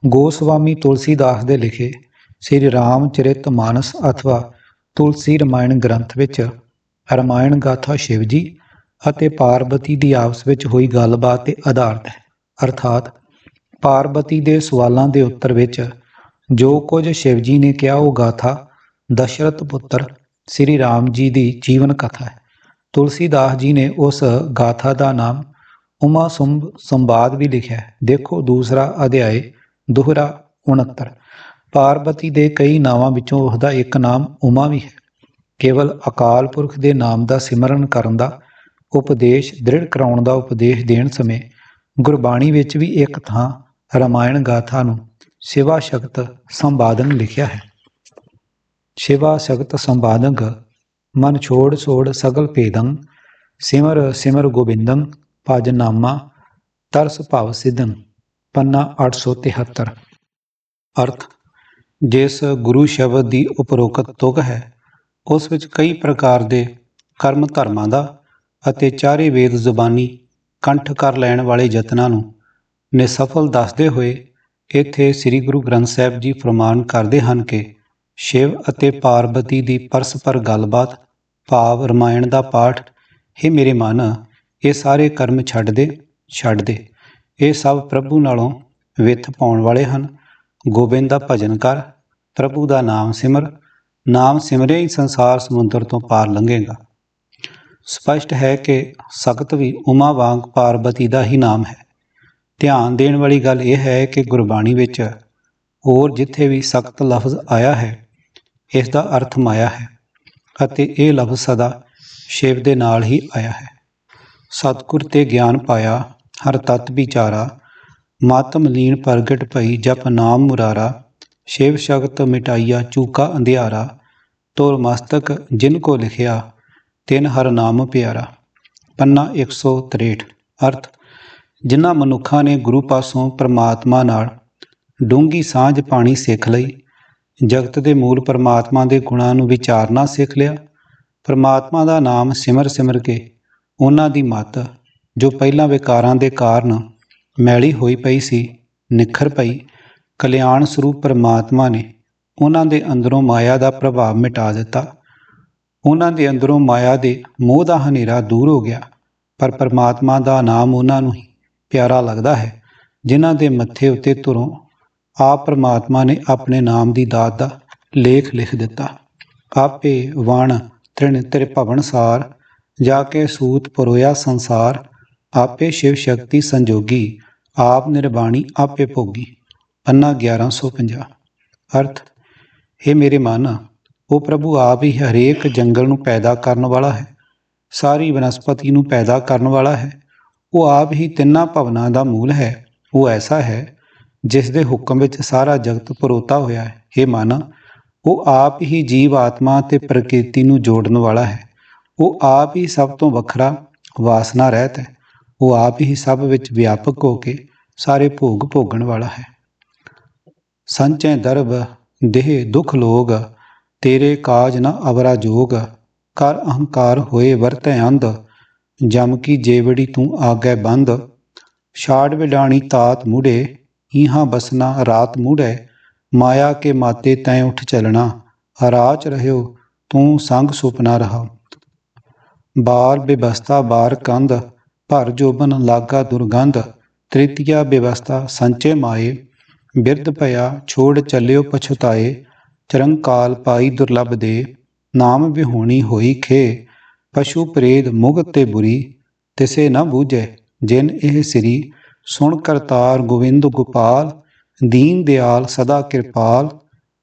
ਗੋਸਵਾਮੀ ਤੁਲਸੀਦਾਸ ਦੇ ਲਿਖੇ ਸ੍ਰੀ ਰਾਮ ਚਰਿਤ ਮਾਨਸ ਅਥਵਾ ਤੁਲਸੀ ਰਮਾਇਣ ਗ੍ਰੰਥ ਵਿੱਚ ਰਮਾਇਣ ਗਾਥਾ ਸ਼ਿਵ ਜੀ ਅਤੇ ਪਾਰਬਤੀ ਦੀ ਆਪਸ ਵਿੱਚ ਹੋਈ ਗੱਲਬਾਤ ਤੇ ਆਧਾਰਿਤ ਹੈ। ਅਰਥਾਤ ਪਾਰਬਤੀ ਦੇ ਸਵਾਲਾਂ ਦੇ ਉੱਤਰ ਵਿੱਚ ਜੋ ਕੁਝ ਸ਼ਿਵ ਜੀ ਨੇ ਕਿਹਾ ਉਹ ਗਾਥਾ ਦਸ਼ਰਥ ਪੁੱਤਰ ਸ੍ਰੀ ਰਾਮ ਜੀ ਦੀ ਜੀਵਨ ਕਥਾ ਹੈ। ਤੁਲਸੀਦਾਸ ਜੀ ਨੇ ਉਸ ਗਾਥਾ ਦਾ ਨਾਮ ਉਮਾ ਸੰਵਾਦ ਵੀ ਲਿਖਿਆ ਹੈ। ਦੇਖੋ ਦੂਸਰਾ ਅਧਿਆਇ ਦੋਹਰਾ 69। ਪਾਰਬਤੀ ਦੇ ਕਈ ਨਾਵਾਂ ਵਿੱਚੋਂ ਉਸਦਾ ਇੱਕ ਨਾਮ ਉਮਾ ਵੀ ਹੈ। ਕੇਵਲ ਅਕਾਲ ਪੁਰਖ ਦੇ ਨਾਮ ਦਾ ਸਿਮਰਨ ਕਰਨ ਦਾ ਉਪਦੇਸ਼ ਦ੍ਰਿੜ ਕਰਾਉਣ ਦਾ ਉਪਦੇਸ਼ ਦੇਣ ਸਮੇਂ ਗੁਰਬਾਣੀ ਵਿੱਚ ਵੀ ਇੱਕ ਥਾਂ ਰਾਮਾਇਣ ਗਾਥਾ ਨੂੰ ਸ਼ਿਵਾ ਸ਼ਕਤ ਸੰਵਾਦਨ ਲਿਖਿਆ ਹੈ। ਸ਼ਿਵਾ ਸ਼ਕਤ ਸੰਵਾਦਕ ਮਨ ਛੋੜ ਛੋੜ ਸਗਲ ਭੇਦੰ, ਸਿਮਰ ਸਿਮਰ ਗੋਬਿੰਦੰ ਭਜ ਨਾਮਾ ਤਰਸ ਭਵ ਸਿਧੰ। ਪੰਨਾ 873। ਅਰਥ, ਜਿਸ ਗੁਰੂ ਸ਼ਬਦ ਦੀ ਉਪਰੋਕਤ ਤੁਕ ਹੈ ਉਸ ਵਿੱਚ ਕਈ ਪ੍ਰਕਾਰ ਦੇ ਕਰਮ ਧਰਮਾਂ ਦਾ ਅਤੇ ਚਾਰੇ ਵੇਦ ਜ਼ੁਬਾਨੀ ਕੰਠ ਕਰ ਲੈਣ ਵਾਲੇ ਯਤਨਾਂ ਨੂੰ ਨਿਸਫਲ ਦੱਸਦੇ ਹੋਏ ਇੱਥੇ ਸ੍ਰੀ ਗੁਰੂ ਗ੍ਰੰਥ ਸਾਹਿਬ ਜੀ ਫਰਮਾਨ ਕਰਦੇ ਹਨ ਕਿ ਸ਼ਿਵ ਅਤੇ ਪਾਰਬਤੀ ਦੀ ਪਰਸਪਰ ਗੱਲਬਾਤ ਭਾਵ ਰਮਾਇਣ ਦਾ ਪਾਠ, ਹੇ ਮੇਰੇ ਮਨ, ਇਹ ਸਾਰੇ ਕਰਮ ਛੱਡ ਦੇ। ਇਹ ਸਭ ਪ੍ਰਭੂ ਨਾਲੋਂ ਵਿੱਥ ਪਾਉਣ ਵਾਲੇ ਹਨ। ਗੋਬਿੰਦ ਦਾ ਭਜਨ ਕਰ, ਪ੍ਰਭੂ ਦਾ ਨਾਮ ਸਿਮਰ, ਨਾਮ ਸਿਮਰਿਆ ਹੀ ਸੰਸਾਰ ਸਮੁੰਦਰ ਤੋਂ ਪਾਰ ਲੰਘੇਗਾ। ਸਪਸ਼ਟ ਹੈ ਕਿ ਸਖਤ ਵੀ ਉਮਾ ਵਾਂਗ ਪਾਰਬਤੀ ਦਾ ਹੀ ਨਾਮ ਹੈ। ਧਿਆਨ ਦੇਣ ਵਾਲੀ ਗੱਲ ਇਹ ਹੈ ਕਿ ਗੁਰਬਾਣੀ ਵਿੱਚ ਹੋਰ ਜਿੱਥੇ ਵੀ ਸਖਤ ਲਫ਼ਜ਼ ਆਇਆ ਹੈ ਇਸ ਦਾ ਅਰਥ ਮਾਇਆ ਹੈ ਅਤੇ ਇਹ ਲਫ਼ਜ਼ ਸਦਾ ਸ਼ਿਵ ਦੇ ਨਾਲ ਹੀ ਆਇਆ ਹੈ। ਸਤਿਗੁਰ ਤੇ ਗਿਆਨ ਪਾਇਆ ਹਰ ਤਤ ਵਿਚਾਰਾ, ਮਤ ਮਲੀਨ ਪ੍ਰਗਟ ਭਈ ਜਪ ਨਾਮ ਮੁਰਾਰਾ। ਸ਼ਿਵ ਸ਼ਕਤ ਮਿਟਾਈਆ ਚੂਕਾ ਅੰਧਿਆਰਾ, ਤੁਰ ਮਸਤਕ ਜਿਨ ਕੋ ਲਿਖਿਆ ਤਿਨ ਹਰ ਨਾਮ ਪਿਆਰਾ। ਪੰਨਾ 163। ਅਰਥ, ਜਿਨ੍ਹਾਂ ਮਨੁੱਖਾਂ ਨੇ ਗੁਰੂ ਪਾਸੋਂ ਪ੍ਰਮਾਤਮਾ ਨਾਲ ਡੂੰਘੀ ਸਾਂਝ ਪਾਣੀ ਸਿੱਖ ਲਈ, ਜਗਤ ਦੇ ਮੂਲ ਪ੍ਰਮਾਤਮਾ ਦੇ ਗੁਣਾਂ ਨੂੰ ਵਿਚਾਰਨਾ ਸਿੱਖ ਲਿਆ, ਪ੍ਰਮਾਤਮਾ ਦਾ ਨਾਮ ਸਿਮਰ ਸਿਮਰ ਕੇ ਉਹਨਾਂ ਦੀ ਮੱਤ ਜੋ ਪਹਿਲਾਂ ਵਿਕਾਰਾਂ ਦੇ ਕਾਰਨ ਮੈਲੀ ਹੋਈ ਪਈ ਸੀ ਨਿਖਰ ਪਈ, ਕਲਿਆਣ ਸਰੂਪ ਪ੍ਰਮਾਤਮਾ ਨੇ ਉਹਨਾਂ ਦੇ ਅੰਦਰੋਂ ਮਾਇਆ ਦਾ ਪ੍ਰਭਾਵ ਮਿਟਾ ਦਿੱਤਾ। ਉਹਨਾਂ ਦੇ ਅੰਦਰੋਂ ਮਾਇਆ ਦੇ ਮੋਹ ਦਾ ਹਨੇਰਾ ਦੂਰ ਹੋ ਗਿਆ। ਪਰ ਪ੍ਰਮਾਤਮਾ ਦਾ ਨਾਮ ਉਹਨਾਂ ਨੂੰ ਹੀ ਪਿਆਰਾ ਲੱਗਦਾ ਹੈ ਜਿਨ੍ਹਾਂ ਦੇ ਮੱਥੇ ਉੱਤੇ ਧੁਰੋਂ ਆਪ ਪ੍ਰਮਾਤਮਾ ਨੇ ਆਪਣੇ ਨਾਮ ਦੀ ਦਾਤ ਦਾ ਲੇਖ ਲਿਖ ਦਿੱਤਾ। ਆਪੇ ਵਣ ਤ੍ਰਿਣ ਤ੍ਰਿਭਵਨ ਸਾਰ, ਜਾ ਕੇ ਸੂਤ ਪਰੋਇਆ ਸੰਸਾਰ। ਆਪੇ ਸ਼ਿਵ ਸ਼ਕਤੀ ਸੰਜੋਗੀ, ਆਪ ਨਿਰਬਾਣੀ ਆਪੇ ਭੋਗੀ। ਪੰਨਾ 1150। ਅਰਥ, ਹੇ ਮੇਰੇ ਮਨ, ਉਹ ਪ੍ਰਭੂ ਆਪ ਹੀ ਹਰੇਕ ਜੰਗਲ ਨੂੰ ਪੈਦਾ ਕਰਨ ਵਾਲਾ ਹੈ, ਸਾਰੀ ਬਨਸਪਤੀ ਨੂੰ ਪੈਦਾ ਕਰਨ ਵਾਲਾ ਹੈ। ਉਹ ਆਪ ਹੀ ਤਿੰਨਾਂ ਭਵਨਾਂ ਦਾ ਮੂਲ ਹੈ। ਉਹ ਐਸਾ ਹੈ ਜਿਸ ਦੇ ਹੁਕਮ ਵਿੱਚ ਸਾਰਾ ਜਗਤ ਪਰੋਤਾ ਹੋਇਆ ਹੈ। ਹੇ ਮਨ, ਉਹ ਆਪ ਹੀ ਜੀਵ ਆਤਮਾ ਅਤੇ ਪ੍ਰਕਿਰਤੀ ਨੂੰ ਜੋੜਨ ਵਾਲਾ ਹੈ। ਉਹ ਆਪ ਹੀ ਸਭ ਤੋਂ ਵੱਖਰਾ ਵਾਸਨਾ ਰਹਿਤ ਹੈ। ਉਹ ਆਪ ਹੀ ਸਭ ਵਿੱਚ ਵਿਆਪਕ ਹੋ ਕੇ ਸਾਰੇ ਭੋਗ ਭੋਗਣ ਵਾਲਾ ਹੈ। ਸੰਚੈ ਦਰਬ ਦੇਹ ਦੁਖ ਲੋਗ, ਤੇਰੇ ਕਾਜ ਨ ਅਵਰਾ ਜੋਗ। ਕਰ ਅਹੰਕਾਰ ਹੋਏ ਵਰਤੈ ਅੰਧ, ਜਮ ਕੀ ਜੇਵੜੀ ਤੂੰ ਆਗੈ ਬੰਦ। ਛਾੜ ਵਿਡਾਣੀ ਤਾਤ ਮੂੜੇ, ਈਹਾਂ ਬਸਨਾ ਰਾਤ ਮੂੜੈ। ਮਾਇਆ ਕੇ ਮਾਤੇ ਤੈਂ ਉੱਠ ਚਲਣਾ, ਹਰਾਚ ਰਹਿਓ ਤੂੰ ਸੰਗ ਸੁਪਨਾ ਰਹਾ। ਬਾਰ ਬੇਬਸਤਾ ਬਾਰ ਕੰਧ, ਭਰ ਜੋਬਨ ਲਾਗਾ ਦੁਰਗੰਧ। ਤ੍ਰਿਤੀਆ ਬੇਵਸਥਾ ਸੰਚੇ ਮਾਏ, ਬਿਰਧ ਭਇਆ ਛੋੜ ਚੱਲਿਓ ਪਛਤਾਏ। ਚਰੰਕਾਲ ਪਾਈ ਦੁਰਲਭ ਦੇ, ਨਾਮ ਵਿਹੂਣੀ ਹੋਈ ਖੇ। ਪਸ਼ੂ ਪ੍ਰੇਤ ਮੁਗਤ ਤੇ ਬੁਰੀ, ਤਿਸੇ ਨਾ ਬੂਝੈ ਜਿਨ ਇਹ ਸਿਰੀ। ਸੁਣ ਕਰਤਾਰ ਗੋਬਿੰਦ ਗੋਪਾਲ, ਦੀਨ ਦਿਆਲ ਸਦਾ ਕਿਰਪਾਲ।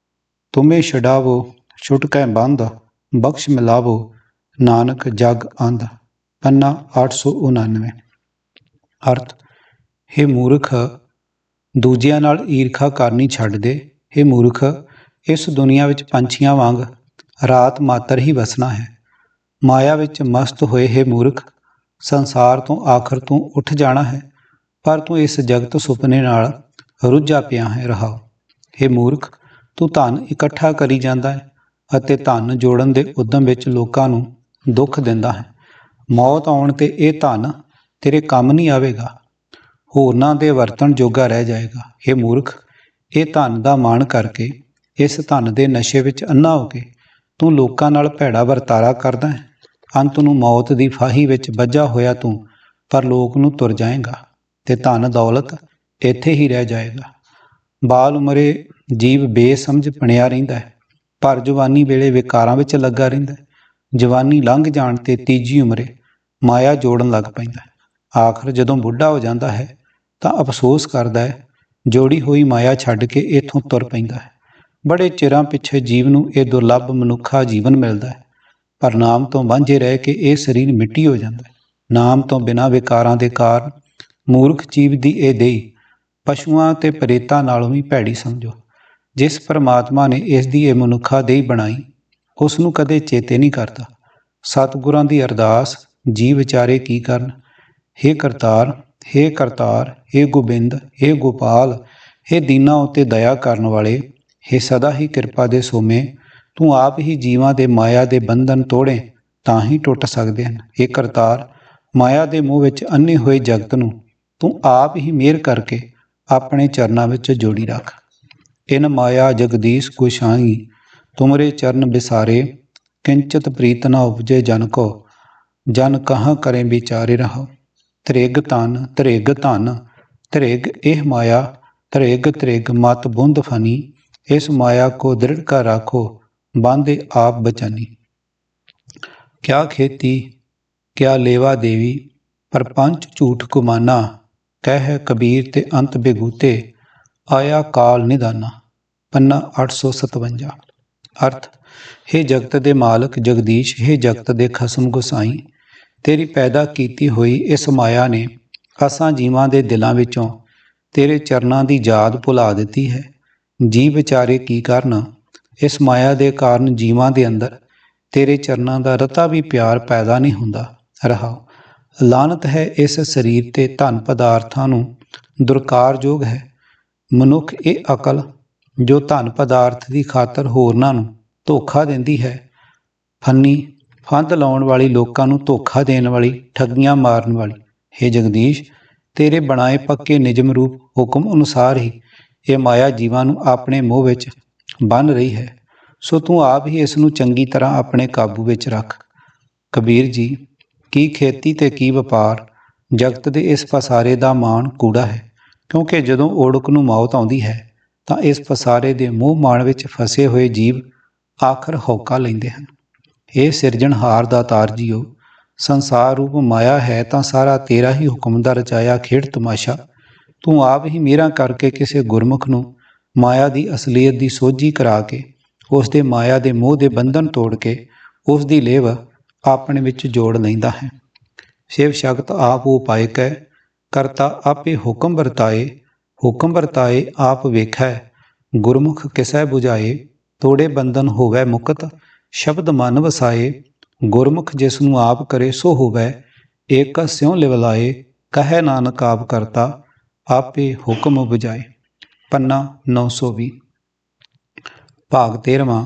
ਤੁਮੇ ਛਡਾਵੋ ਛੁਟਕੈ ਬੰਧ, ਬਖਸ਼ ਮਿਲਾਵੋ ਨਾਨਕ ਜਗ ਅੰਧ। ਪੰਨਾ 899। ਅਰਥ, ਹੇ ਮੂਰਖ, ਦੂਜਿਆਂ ਨਾਲ ਈਰਖਾ ਕਰਨੀ ਛੱਡ ਦੇ। ਹੇ ਮੂਰਖ, ਇਸ ਦੁਨੀਆ ਵਿੱਚ ਪੰਛੀਆਂ ਵਾਂਗ ਰਾਤ ਮਾਤਰ ਹੀ ਵਸਣਾ ਹੈ। ਮਾਇਆ ਵਿੱਚ ਮਸਤ ਹੋਏ ਹੇ ਮੂਰਖ, ਸੰਸਾਰ ਤੋਂ ਆਖਰ ਤੂੰ ਉੱਠ ਜਾਣਾ ਹੈ, ਪਰ ਤੂੰ ਇਸ ਜਗਤ ਸੁਪਨੇ ਨਾਲ ਰੁੱਝਾ ਪਿਆ ਹੈ। ਰਹਾਓ, ਹੇ ਮੂਰਖ, ਤੂੰ ਧਨ ਇਕੱਠਾ ਕਰੀ ਜਾਂਦਾ ਹੈ ਅਤੇ ਧਨ ਜੋੜਨ ਦੇ ਉਦਮ ਵਿੱਚ ਲੋਕਾਂ ਨੂੰ ਦੁੱਖ ਦਿੰਦਾ ਹੈ। ਮੌਤ ਆਉਣ 'ਤੇ ਇਹ ਧਨ ਤੇਰੇ ਕੰਮ ਨਹੀਂ ਆਵੇਗਾ, ਹੋਰਨਾਂ ਦੇ ਵਰਤਣ ਜੋਗਾ ਰਹਿ ਜਾਏਗਾ। ਹੇ ਮੂਰਖ, ਇਹ ਧਨ ਦਾ ਮਾਣ ਕਰਕੇ, ਇਸ ਧਨ ਦੇ ਨਸ਼ੇ ਵਿੱਚ ਅੰਨਾ ਹੋ ਕੇ ਤੂੰ ਲੋਕਾਂ ਨਾਲ ਭੈੜਾ ਵਰਤਾਰਾ ਕਰਦਾ ਹੈ। ਅੰਤ ਨੂੰ ਮੌਤ ਦੀ ਫਾਹੀ ਵਿੱਚ ਬੱਝਾ ਹੋਇਆ ਤੂੰ ਪਰਲੋਕ ਨੂੰ ਤੁਰ ਜਾਏਗਾ ਤੇ ਧਨ ਦੌਲਤ ਇੱਥੇ ਹੀ ਰਹਿ ਜਾਏਗਾ। ਬਾਲ ਉਮਰੇ ਜੀਵ ਬੇਸਮਝ ਬਣਿਆ ਰਹਿੰਦਾ ਹੈ, ਪਰ ਜਵਾਨੀ ਵੇਲੇ ਵਿਕਾਰਾਂ ਵਿੱਚ ਲੱਗਾ ਰਹਿੰਦਾ ਹੈ। ਜਵਾਨੀ ਲੰਘ ਜਾਣ 'ਤੇ ਤੀਜੀ ਉਮਰੇ ਮਾਇਆ ਜੋੜਨ ਲੱਗ ਪੈਂਦਾ ਹੈ। ਆਖਰ ਜਦੋਂ ਬੁੱਢਾ ਹੋ ਜਾਂਦਾ ਹੈ ਤਾਂ ਅਫਸੋਸ ਕਰਦਾ ਹੈ, ਜੋੜੀ ਹੋਈ ਮਾਇਆ ਛੱਡ ਕੇ ਇੱਥੋਂ ਤੁਰ ਪੈਂਦਾ ਹੈ। ਬੜੇ ਚਿਰਾਂ ਪਿੱਛੇ ਜੀਵ ਨੂੰ ਇਹ ਦੁਰਲੱਭ ਮਨੁੱਖਾ ਜੀਵਨ ਮਿਲਦਾ ਹੈ, ਪਰ ਨਾਮ ਤੋਂ ਵਾਂਝੇ ਰਹਿ ਕੇ ਇਹ ਸਰੀਰ ਮਿੱਟੀ ਹੋ ਜਾਂਦਾ ਹੈ। ਨਾਮ ਤੋਂ ਬਿਨਾਂ ਵਿਕਾਰਾਂ ਦੇ ਕਾਰਨ ਮੂਰਖ ਜੀਵ ਦੀ ਇਹ ਦੇਹ ਪਸ਼ੂਆਂ ਤੇ ਪ੍ਰੇਤਾਂ ਨਾਲੋਂ ਵੀ ਭੈੜੀ ਸਮਝੋ। ਜਿਸ ਪਰਮਾਤਮਾ ਨੇ ਇਸ ਦੀ ਇਹ ਮਨੁੱਖਾ ਦੇਹ ਬਣਾਈ, ਉਸ ਨੂੰ ਕਦੇ ਚੇਤੇ ਨਹੀਂ ਕਰਦਾ। ਸਤਿਗੁਰਾਂ ਦੀ ਅਰਦਾਸ ਜੀਵ ਵਿਚਾਰੇ ਕੀ ਕਰਨ। ਹੇ ਕਰਤਾਰ, ਹੇ ਕਰਤਾਰ, ਹੇ ਗੋਬਿੰਦ, ਹੇ ਗੋਪਾਲ, ਹੇ ਦੀਨਾਂ ਉੱਤੇ ਦਇਆ ਕਰਨ ਵਾਲੇ, ਹੇ ਸਦਾ ਹੀ ਕਿਰਪਾ ਦੇ ਸੋਮੇ, ਤੂੰ ਆਪ ਹੀ ਜੀਵਾਂ ਦੇ ਮਾਇਆ ਦੇ ਬੰਧਨ ਤੋੜੇ ਤਾਂ ਹੀ ਟੁੱਟ ਸਕਦੇ ਹਨ। ਹੇ ਕਰਤਾਰ, ਮਾਇਆ ਦੇ ਮੋਹ ਵਿੱਚ ਅੰਨੇ ਹੋਏ ਜਗਤ ਨੂੰ ਤੂੰ ਆਪ ਹੀ ਮਿਹਰ ਕਰਕੇ ਆਪਣੇ ਚਰਨਾਂ ਵਿੱਚ ਜੋੜੀ ਰੱਖ। ਇਨ ਮਾਇਆ ਜਗਦੀਸ਼ ਗੁਸਾਈ, ਤੁਮਰੇ ਚਰਨ ਬਿਸਾਰੇ, ਕਿੰਚਤ ਪ੍ਰੀਤ ਨਾ ਉਪਜੇ ਜਨ ਕੋ, ਜਨ ਕਹਾਂ ਕਰੇ ਵਿਚਾਰੇ। ਰਹੋ, ਤ੍ਰਿਗ ਧਨ, ਤ੍ਰਿਗ ਧਨ, ਤ੍ਰਿਗ ਇਹ ਮਾਇਆ, ਤ੍ਰਿਗ ਤ੍ਰਿਗ ਮਤ ਬੁੰਦ ਫਨੀ, ਇਸ ਮਾਇਆ ਕੋ ਦ੍ਰਿੜ ਕਰ ਰਾਖੋ, ਬਾਂਧੇ ਆਪ ਬਚਾਨੀ। ਕਿਆ ਖੇਤੀ ਕਿਆ ਲੇਵਾ ਦੇਵੀ, ਪਰਪੰਚ ਝੂਠ ਗੁਮਾਨਾ, ਕਹਿ ਕਬੀਰ ਤੇ ਅੰਤ ਬੇਗੂਤੇ, ਆਇਆ ਕਾਲ ਨਿਦਾਨਾ। ਪੰਨਾ 857। ਅਰਥ, ਹੇ ਜਗਤ ਦੇ ਮਾਲਕ ਜਗਦੀਸ਼, ਹੇ ਜਗਤ ਦੇ ਖਸਮ ਗੁਸਾਈ, ਤੇਰੀ ਪੈਦਾ ਕੀਤੀ ਹੋਈ ਇਸ ਮਾਇਆ ਨੇ ਅਸਾਂ ਜੀਵਾਂ ਦੇ ਦਿਲਾਂ ਵਿੱਚੋਂ ਤੇਰੇ ਚਰਨਾਂ ਦੀ ਯਾਦ ਭੁਲਾ ਦਿੱਤੀ ਹੈ। ਜੀਵ ਵਿਚਾਰੇ ਕੀ ਕਰਨ। ਇਸ ਮਾਇਆ ਦੇ ਕਾਰਨ ਜੀਵਾਂ ਦੇ ਅੰਦਰ ਤੇਰੇ ਚਰਨਾਂ ਦਾ ਰਤਾ ਵੀ ਪਿਆਰ ਪੈਦਾ ਨਹੀਂ ਹੁੰਦਾ। ਰਹਾਓ, ਲਾਨਤ ਹੈ ਇਸ ਸਰੀਰ ਤੇ ਧਨ ਪਦਾਰਥਾਂ ਨੂੰ ਦੁਰਕਾਰਯੋਗ ਹੈ। ਮਨੁੱਖ ਇਹ ਅਕਲ ਜੋ ਧਨ ਪਦਾਰਥ ਦੀ ਖਾਤਰ ਹੋਰਨਾਂ ਨੂੰ ਧੋਖਾ ਦਿੰਦੀ ਹੈ, ਫੰਨੀ ਫੰਦ ਲਾਉਣ ਵਾਲੀ, ਲੋਕਾਂ ਨੂੰ ਧੋਖਾ ਦੇਣ ਵਾਲੀ, ਠੱਗੀਆਂ ਮਾਰਨ ਵਾਲੀ। ਹੇ ਜਗਦੀਸ਼, ਤੇਰੇ ਬਣਾਏ ਪੱਕੇ ਨਿਯਮ ਰੂਪ ਹੁਕਮ ਅਨੁਸਾਰ ਹੀ ਇਹ ਮਾਇਆ ਜੀਵਾਂ ਨੂੰ ਆਪਣੇ ਮੋਹ ਵਿੱਚ ਬੰਨ੍ਹ ਰਹੀ ਹੈ, ਸੋ ਤੂੰ ਆਪ ਹੀ ਇਸ ਨੂੰ ਚੰਗੀ ਤਰ੍ਹਾਂ ਆਪਣੇ ਕਾਬੂ ਵਿੱਚ ਰੱਖ। ਕਬੀਰ ਜੀ, ਕੀ ਖੇਤੀ ਤੇ ਕੀ ਵਪਾਰ, ਜਗਤ ਦੇ ਇਸ ਪਸਾਰੇ ਦਾ ਮਾਣ ਕੂੜਾ ਹੈ, ਕਿਉਂਕਿ ਜਦੋਂ ਓੜਕ ਨੂੰ ਮੌਤ ਆਉਂਦੀ ਹੈ ਤਾਂ ਇਸ ਪਸਾਰੇ ਦੇ ਮੋਹ ਮਾਣ ਵਿੱਚ ਫਸੇ ਹੋਏ ਜੀਵ ਆਖਰ ਹੌਕਾ ਲੈਂਦੇ ਹਨ। ਇਹ ਸਿਰਜਣਹਾਰ ਦਾਤਾਰ ਜੀਓ, ਸੰਸਾਰ ਰੂਪ ਮਾਇਆ ਹੈ ਤਾਂ ਸਾਰਾ ਤੇਰਾ ਹੀ ਹੁਕਮ ਦਾ ਰਚਾਇਆ ਖੇਡ ਤਮਾਸ਼ਾ। ਤੂੰ ਆਪ ਹੀ ਮਿਹਰਾਂ ਕਰਕੇ ਕਿਸੇ ਗੁਰਮੁਖ ਨੂੰ ਮਾਇਆ ਦੀ ਅਸਲੀਅਤ ਦੀ ਸੋਝੀ ਕਰਾ ਕੇ ਉਸ ਦੇ ਮਾਇਆ ਦੇ ਮੋਹ ਦੇ ਬੰਧਨ ਤੋੜ ਕੇ ਉਸ ਦੀ ਲੇਵ ਆਪਣੇ ਵਿੱਚ ਜੋੜ ਲੈਂਦਾ ਹੈ। ਸ਼ਿਵ ਸ਼ਕਤ ਆਪ ਉਪਾਇ ਕੈ, ਕਰਤਾ ਆਪੇ ਹੁਕਮ ਵਰਤਾਏ, ਹੁਕਮ ਵਰਤਾਏ ਆਪ ਵੇਖੈ, ਗੁਰਮੁਖ ਕਿਸੈ ਬੁਝਾਏ, ਤੋੜੇ ਬੰਧਨ ਹੋਵੈ ਮੁਕਤ, ਸ਼ਬਦ ਮਨ ਵਸਾਏ, ਗੁਰਮੁਖ ਜਿਸ ਨੂੰ ਆਪ ਕਰੇ ਸੋ ਹੋਵੈ, ਏਕ ਸਿਉ ਲਿਵ ਲਾਏ, ਕਹੈ ਨਾਨਕ ਆਪ ਕਰਤਾ, ਆਪੇ ਹੁਕਮ ਬੁਝਾਏ। ਪੰਨਾ 920। ਭਾਗ 13ਵਾਂ।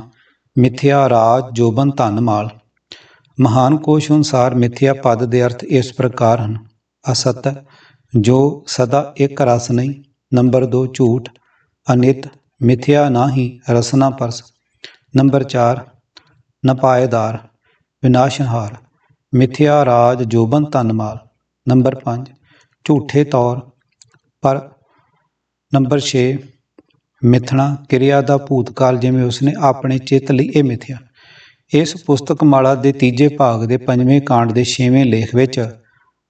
ਮਿਥਿਆ ਰਾਜ ਜੋਬਨ ਧਨ ਮਾਲ। ਮਹਾਨ ਕੋਸ਼ ਅਨੁਸਾਰ ਮਿਥਿਆ ਪਦ ਦੇ ਅਰਥ ਇਸ ਪ੍ਰਕਾਰ ਹਨ। ਅਸਤ, ਜੋ ਸਦਾ ਇੱਕ ਰਸ ਨਹੀਂ। ਨੰਬਰ 2, ਝੂਠ। ਅਨਿਤ, ਮਿਥਿਆ ਨਾਹੀ ਰਸਨਾ ਪਰਸ। ਨੰਬਰ 4, ਨਪਾਏਦਾਰ, ਵਿਨਾਸ਼ਨਹਾਰ। ਮਿਥਿਆ ਰਾਜ ਜੋਬਨ ਧਨ ਮਾਲ। ਨੰਬਰ 5, ਝੂਠੇ ਤੌਰ ਪਰ। ਨੰਬਰ 6, ਮਿਥਣਾ, ਕਿਰਿਆ ਦਾ ਭੂਤਕਾਲ, ਜਿਵੇਂ ਉਸਨੇ ਆਪਣੇ ਚਿੱਤ ਲਈ ਇਹ ਮਿਥਿਆ। ਇਸ ਪੁਸਤਕ ਮਾਲਾ ਦੇ ਤੀਜੇ ਭਾਗ ਦੇ 5ਵੇਂ ਕਾਂਡ ਦੇ 6ਵੇਂ ਲੇਖ ਵਿੱਚ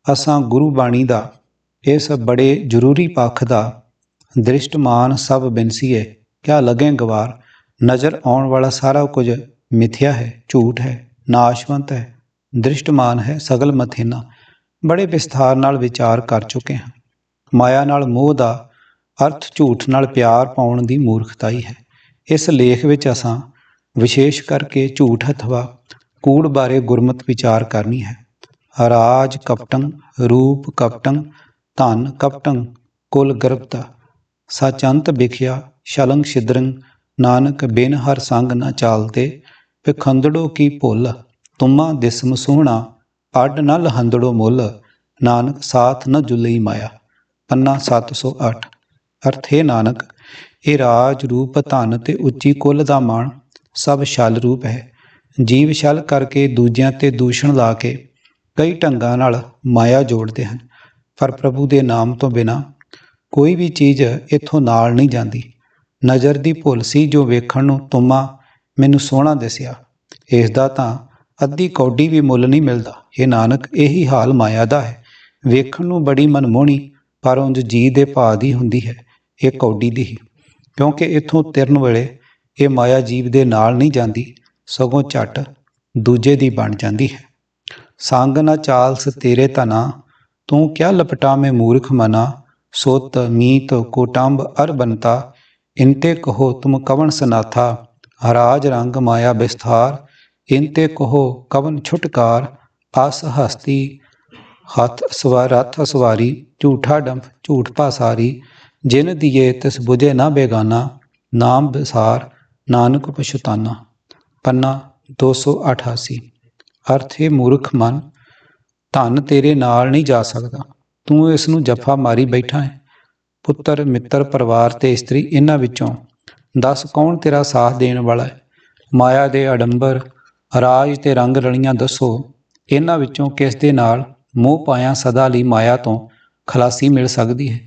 ਅਸਾਂ ਗੁਰੂ ਬਾਣੀ ਦਾ इस बड़े जरूरी पक्ष का दृष्टमान सब बिनसीए क्या लगे गवार। नज़र आने वाला सारा कुछ मिथ्या है, झूठ है, नाशवंत है, दृष्टमान है सगल मथेना। बड़े विस्तार नाल विचार कर चुके हैं। माया नाल मोह का अर्थ झूठ नाल प्यार पाउण की मूर्खताई है। इस लेख विच असां विशेष करके झूठ अथवा कूड़ बारे गुरमत विचार करनी है। राज कपटं, रूप कपटं, धन कपटं, कुल गर्भता, सचंत बिख्या, शलंग छिद्रंग, नानक बिन हर संग न चालते, पिखंदड़ो की भुल, तुम्मा दिसम सोहना, अड न लहंदड़ो मुल, नानक साथ न जुलई माया। पन्ना 708। अर्थ है नानक, ਇਹ ਰਾਜ ਰੂਪ ਧਨ ਤੇ ਉੱਚੀ ਕੁੱਲ ਦਾ ਮਾਣ ਸਭ ਛਲ ਰੂਪ ਹੈ। ਜੀਵ ਛਲ ਕਰਕੇ ਦੂਜਿਆਂ ਤੇ ਦੂਸ਼ਣ ਲਾ ਕੇ ਕਈ ਢੰਗਾਂ ਨਾਲ ਮਾਇਆ ਜੋੜਦੇ ਹਨ, ਪਰ ਪ੍ਰਭੂ ਦੇ ਨਾਮ ਤੋਂ ਬਿਨਾਂ ਕੋਈ ਵੀ ਚੀਜ਼ ਇੱਥੋਂ ਨਾਲ ਨਹੀਂ ਜਾਂਦੀ। ਨਜ਼ਰ ਦੀ ਭੁੱਲ ਸੀ ਜੋ ਵੇਖਣ ਨੂੰ ਤੁਮਾ ਮੈਨੂੰ ਸੋਹਣਾ ਦਿਸਿਆ, ਇਸ ਦਾ ਤਾਂ ਅੱਧੀ ਕੌਡੀ ਵੀ ਮੁੱਲ ਨਹੀਂ ਮਿਲਦਾ। ਇਹ ਨਾਨਕ ਇਹੀ ਹਾਲ ਮਾਇਆ ਦਾ ਹੈ। ਵੇਖਣ ਨੂੰ ਬੜੀ ਮਨਮੋਹਣੀ, ਪਰ ਉਂਝ ਜੀ ਦੇ ਭਾਅ ਦੀ ਹੁੰਦੀ ਹੈ, ਇਹ ਕੌਡੀ ਦੀ ਹੀ। ਕਿਉਂਕਿ ਇੱਥੋਂ ਤਿਰਨ ਵੇਲੇ ਇਹ ਮਾਇਆ ਜੀਵ ਦੇ ਨਾਲ ਨਹੀਂ ਜਾਂਦੀ, ਸਗੋਂ ਝੱਟ ਦੂਜੇ ਦੀ ਬਣ ਜਾਂਦੀ ਹੈ। ਸੰਗ ਨਾ ਚਾਲਸ ਤੇਰੇ ਧਨਾ, ਤੂੰ ਕਿਆ ਲਪਟਾ ਮੈਂ ਮੂਰਖ ਮਨਾ, ਸੁਤ ਮੀਤ ਕੋਟੰਬ ਅਰ ਬੰਤਾ, ਇਨਤੇ ਕਹੋ ਤੁਮ ਕਵਨ ਸਨਾਥਾ, ਹਰਾਜ ਰੰਗ ਮਾਇਆ ਵਿਸਥਾਰ, ਇਨਤੇ ਕਹੋ ਕਵਨ ਛੁਟਕਾਰ, ਅਸ ਹਸਤੀ ਹੱਥ ਰਥ ਸਵਾਰੀ, ਝੂਠਾ ਡੰਫ ਝੂਠ ਪਾਸਾਰੀ, ਜਿਨ ਦੀਏ ਤਿਸ ਬੁਝੇ ਨਾ ਬੇਗਾਨਾ, ਨਾਮ ਵਿਸਾਰ ਨਾਨਕ ਪਛਤਾਨਾ। ਪੰਨਾ 288। ਅਰਥ ਹੈ ਮੂਰਖ ਮਨ, ਧਨ ਤੇਰੇ ਨਾਲ ਨਹੀਂ ਜਾ ਸਕਦਾ, ਤੂੰ ਇਸ ਨੂੰ ਜੱਫਾ ਮਾਰੀ ਬੈਠਾ ਹੈ। ਪੁੱਤਰ ਮਿੱਤਰ ਪਰਿਵਾਰ ਤੇ ਇਸਤਰੀ, ਇਹਨਾਂ ਵਿੱਚੋਂ ਦੱਸ ਕੌਣ ਤੇਰਾ ਸਾਥ ਦੇਣ ਵਾਲਾ ਹੈ। ਮਾਇਆ ਦੇ ਅਡੰਬਰ ਰਾਜ ਤੇ ਰੰਗ ਰਲੀਆਂ ਦੱਸੋ, ਇਹਨਾਂ ਵਿੱਚੋਂ ਕਿਸ ਦੇ ਨਾਲ ਮੋਹ ਪਾਇਆ ਸਦਾ ਲਈ ਮਾਇਆ ਤੋਂ ਖਲਾਸੀ ਮਿਲ ਸਕਦੀ ਹੈ।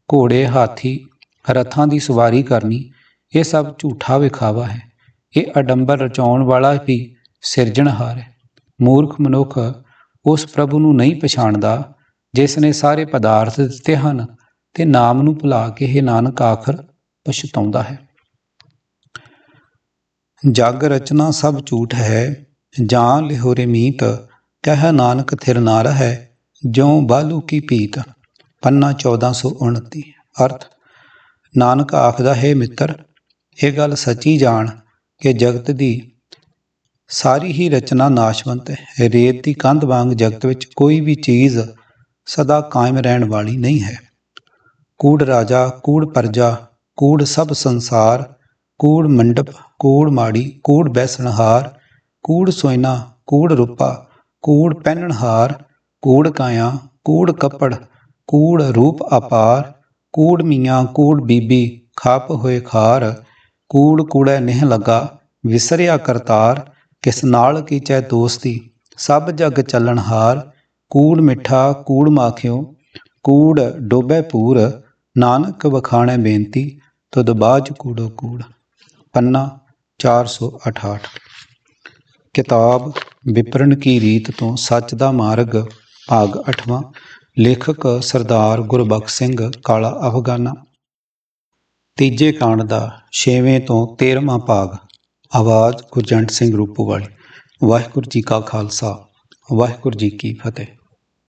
ਘੋੜੇ ਹਾਥੀ ਰਥਾਂ ਦੀ ਸਵਾਰੀ ਕਰਨੀ, ਇਹ ਸਭ ਝੂਠਾ ਵਿਖਾਵਾ ਹੈ। ਇਹ ਅਡੰਬਰ ਰਚਾਉਣ ਵਾਲਾ ਵੀ ਸਿਰਜਣਹਾਰ ਹੈ। ਮੂਰਖ ਮਨੁੱਖ ਉਸ ਪ੍ਰਭੂ ਨੂੰ ਨਹੀਂ ਪਛਾਣਦਾ ਜਿਸ ਨੇ ਸਾਰੇ ਪਦਾਰਥ ਦਿੱਤੇ ਹਨ ਤੇ ਨਾਮ ਨੂੰ ਭੁਲਾ ਕੇ ਇਹ ਨਾਨਕ ਆਖਰ ਪਛਤਾਉਂਦਾ ਹੈ। ਜਗ ਰਚਨਾ ਸਭ ਝੂਠ ਹੈ, ਜਾਂ ਲਿਹੋਰੇ ਮੀਤ, ਕਹਿ ਨਾਨਕ ਥਿਰ ਨਾ ਰਹੈ, ਜਿਉ ਬਾਲੂ ਕੀ ਪੀਤ। ਪੰਨਾ 1429। ਅਰਥ ਨਾਨਕ ਆਖਦਾ ਹੈ, ਮਿੱਤਰ ਇਹ ਗੱਲ ਸੱਚੀ ਜਾਣ ਕਿ ਜਗਤ ਦੀ ਸਾਰੀ ਹੀ ਰਚਨਾ ਨਾਸ਼ਵੰਤ ਹੈ। ਰੇਤ ਦੀ ਕੰਧ ਵਾਂਗ ਜਗਤ ਵਿੱਚ ਕੋਈ ਵੀ ਚੀਜ਼ ਸਦਾ ਕਾਇਮ ਰਹਿਣ ਵਾਲੀ ਨਹੀਂ ਹੈ। ਕੂੜ ਰਾਜਾ, ਕੂੜ ਪਰਜਾ, ਕੂੜ ਸਭ ਸੰਸਾਰ, ਕੂੜ ਮੰਡਪ, ਕੂੜ ਮਾੜੀ, ਕੂੜ ਬੈਸਣਹਾਰ, ਕੂੜ ਸੋਇਨਾ, ਕੂੜ ਰੂਪਾ, ਕੂੜ ਪਹਿਨਣਹਾਰ, ਕੂੜ ਕਾਇਆ, ਕੂੜ ਕੱਪੜ, ਕੂੜ ਰੂਪ ਅਪਾਰ, ਕੂੜ ਮੀਆਂ, ਕੂੜ ਬੀਬੀ, ਖਪ ਹੋਏ ਖਾਰ, ਕੂੜ ਕੂੜੈ ਨਿਹ ਲੱਗਾ, ਵਿਸਰਿਆ ਕਰਤਾਰ, ਕਿਸ ਨਾਲ ਕੀਚੈ ਦੋਸਤੀ, ਸਭ ਜਗ ਚੱਲਣਹਾਰ, ਕੂੜ ਮਿੱਠਾ, ਕੂੜ ਮਾਖਿਓ, ਕੂੜ ਡੋਬੈ ਪੂਰ, ਨਾਨਕ ਵਖਾਣੈ ਬੇਨਤੀ, ਤੁਧ ਬਾਝ ਕੂੜੋ ਕੂੜ। ਪੰਨਾ 468। ਕਿਤਾਬ ਵਿਪਰਨ ਕੀ ਰੀਤ ਤੋਂ ਸੱਚ ਦਾ ਮਾਰਗ, ਭਾਗ 8ਵਾਂ। ਲੇਖਕ ਸਰਦਾਰ ਗੁਰਬਖਸ਼ ਸਿੰਘ ਕਾਲਾ ਅਫਗਾਨਾ। ਤੀਜੇ ਕਾਂਡ ਦਾ 6ਵੇਂ ਤੋਂ 13ਵਾਂ ਭਾਗ। ਆਵਾਜ਼ ਗੁਰਜੰਟ ਸਿੰਘ ਰੂਪੋਵਾਲੀ। ਵਾਹਿਗੁਰੂ ਜੀ ਕਾ ਖਾਲਸਾ, ਵਾਹਿਗੁਰੂ ਜੀ ਕੀ ਫਤਿਹ।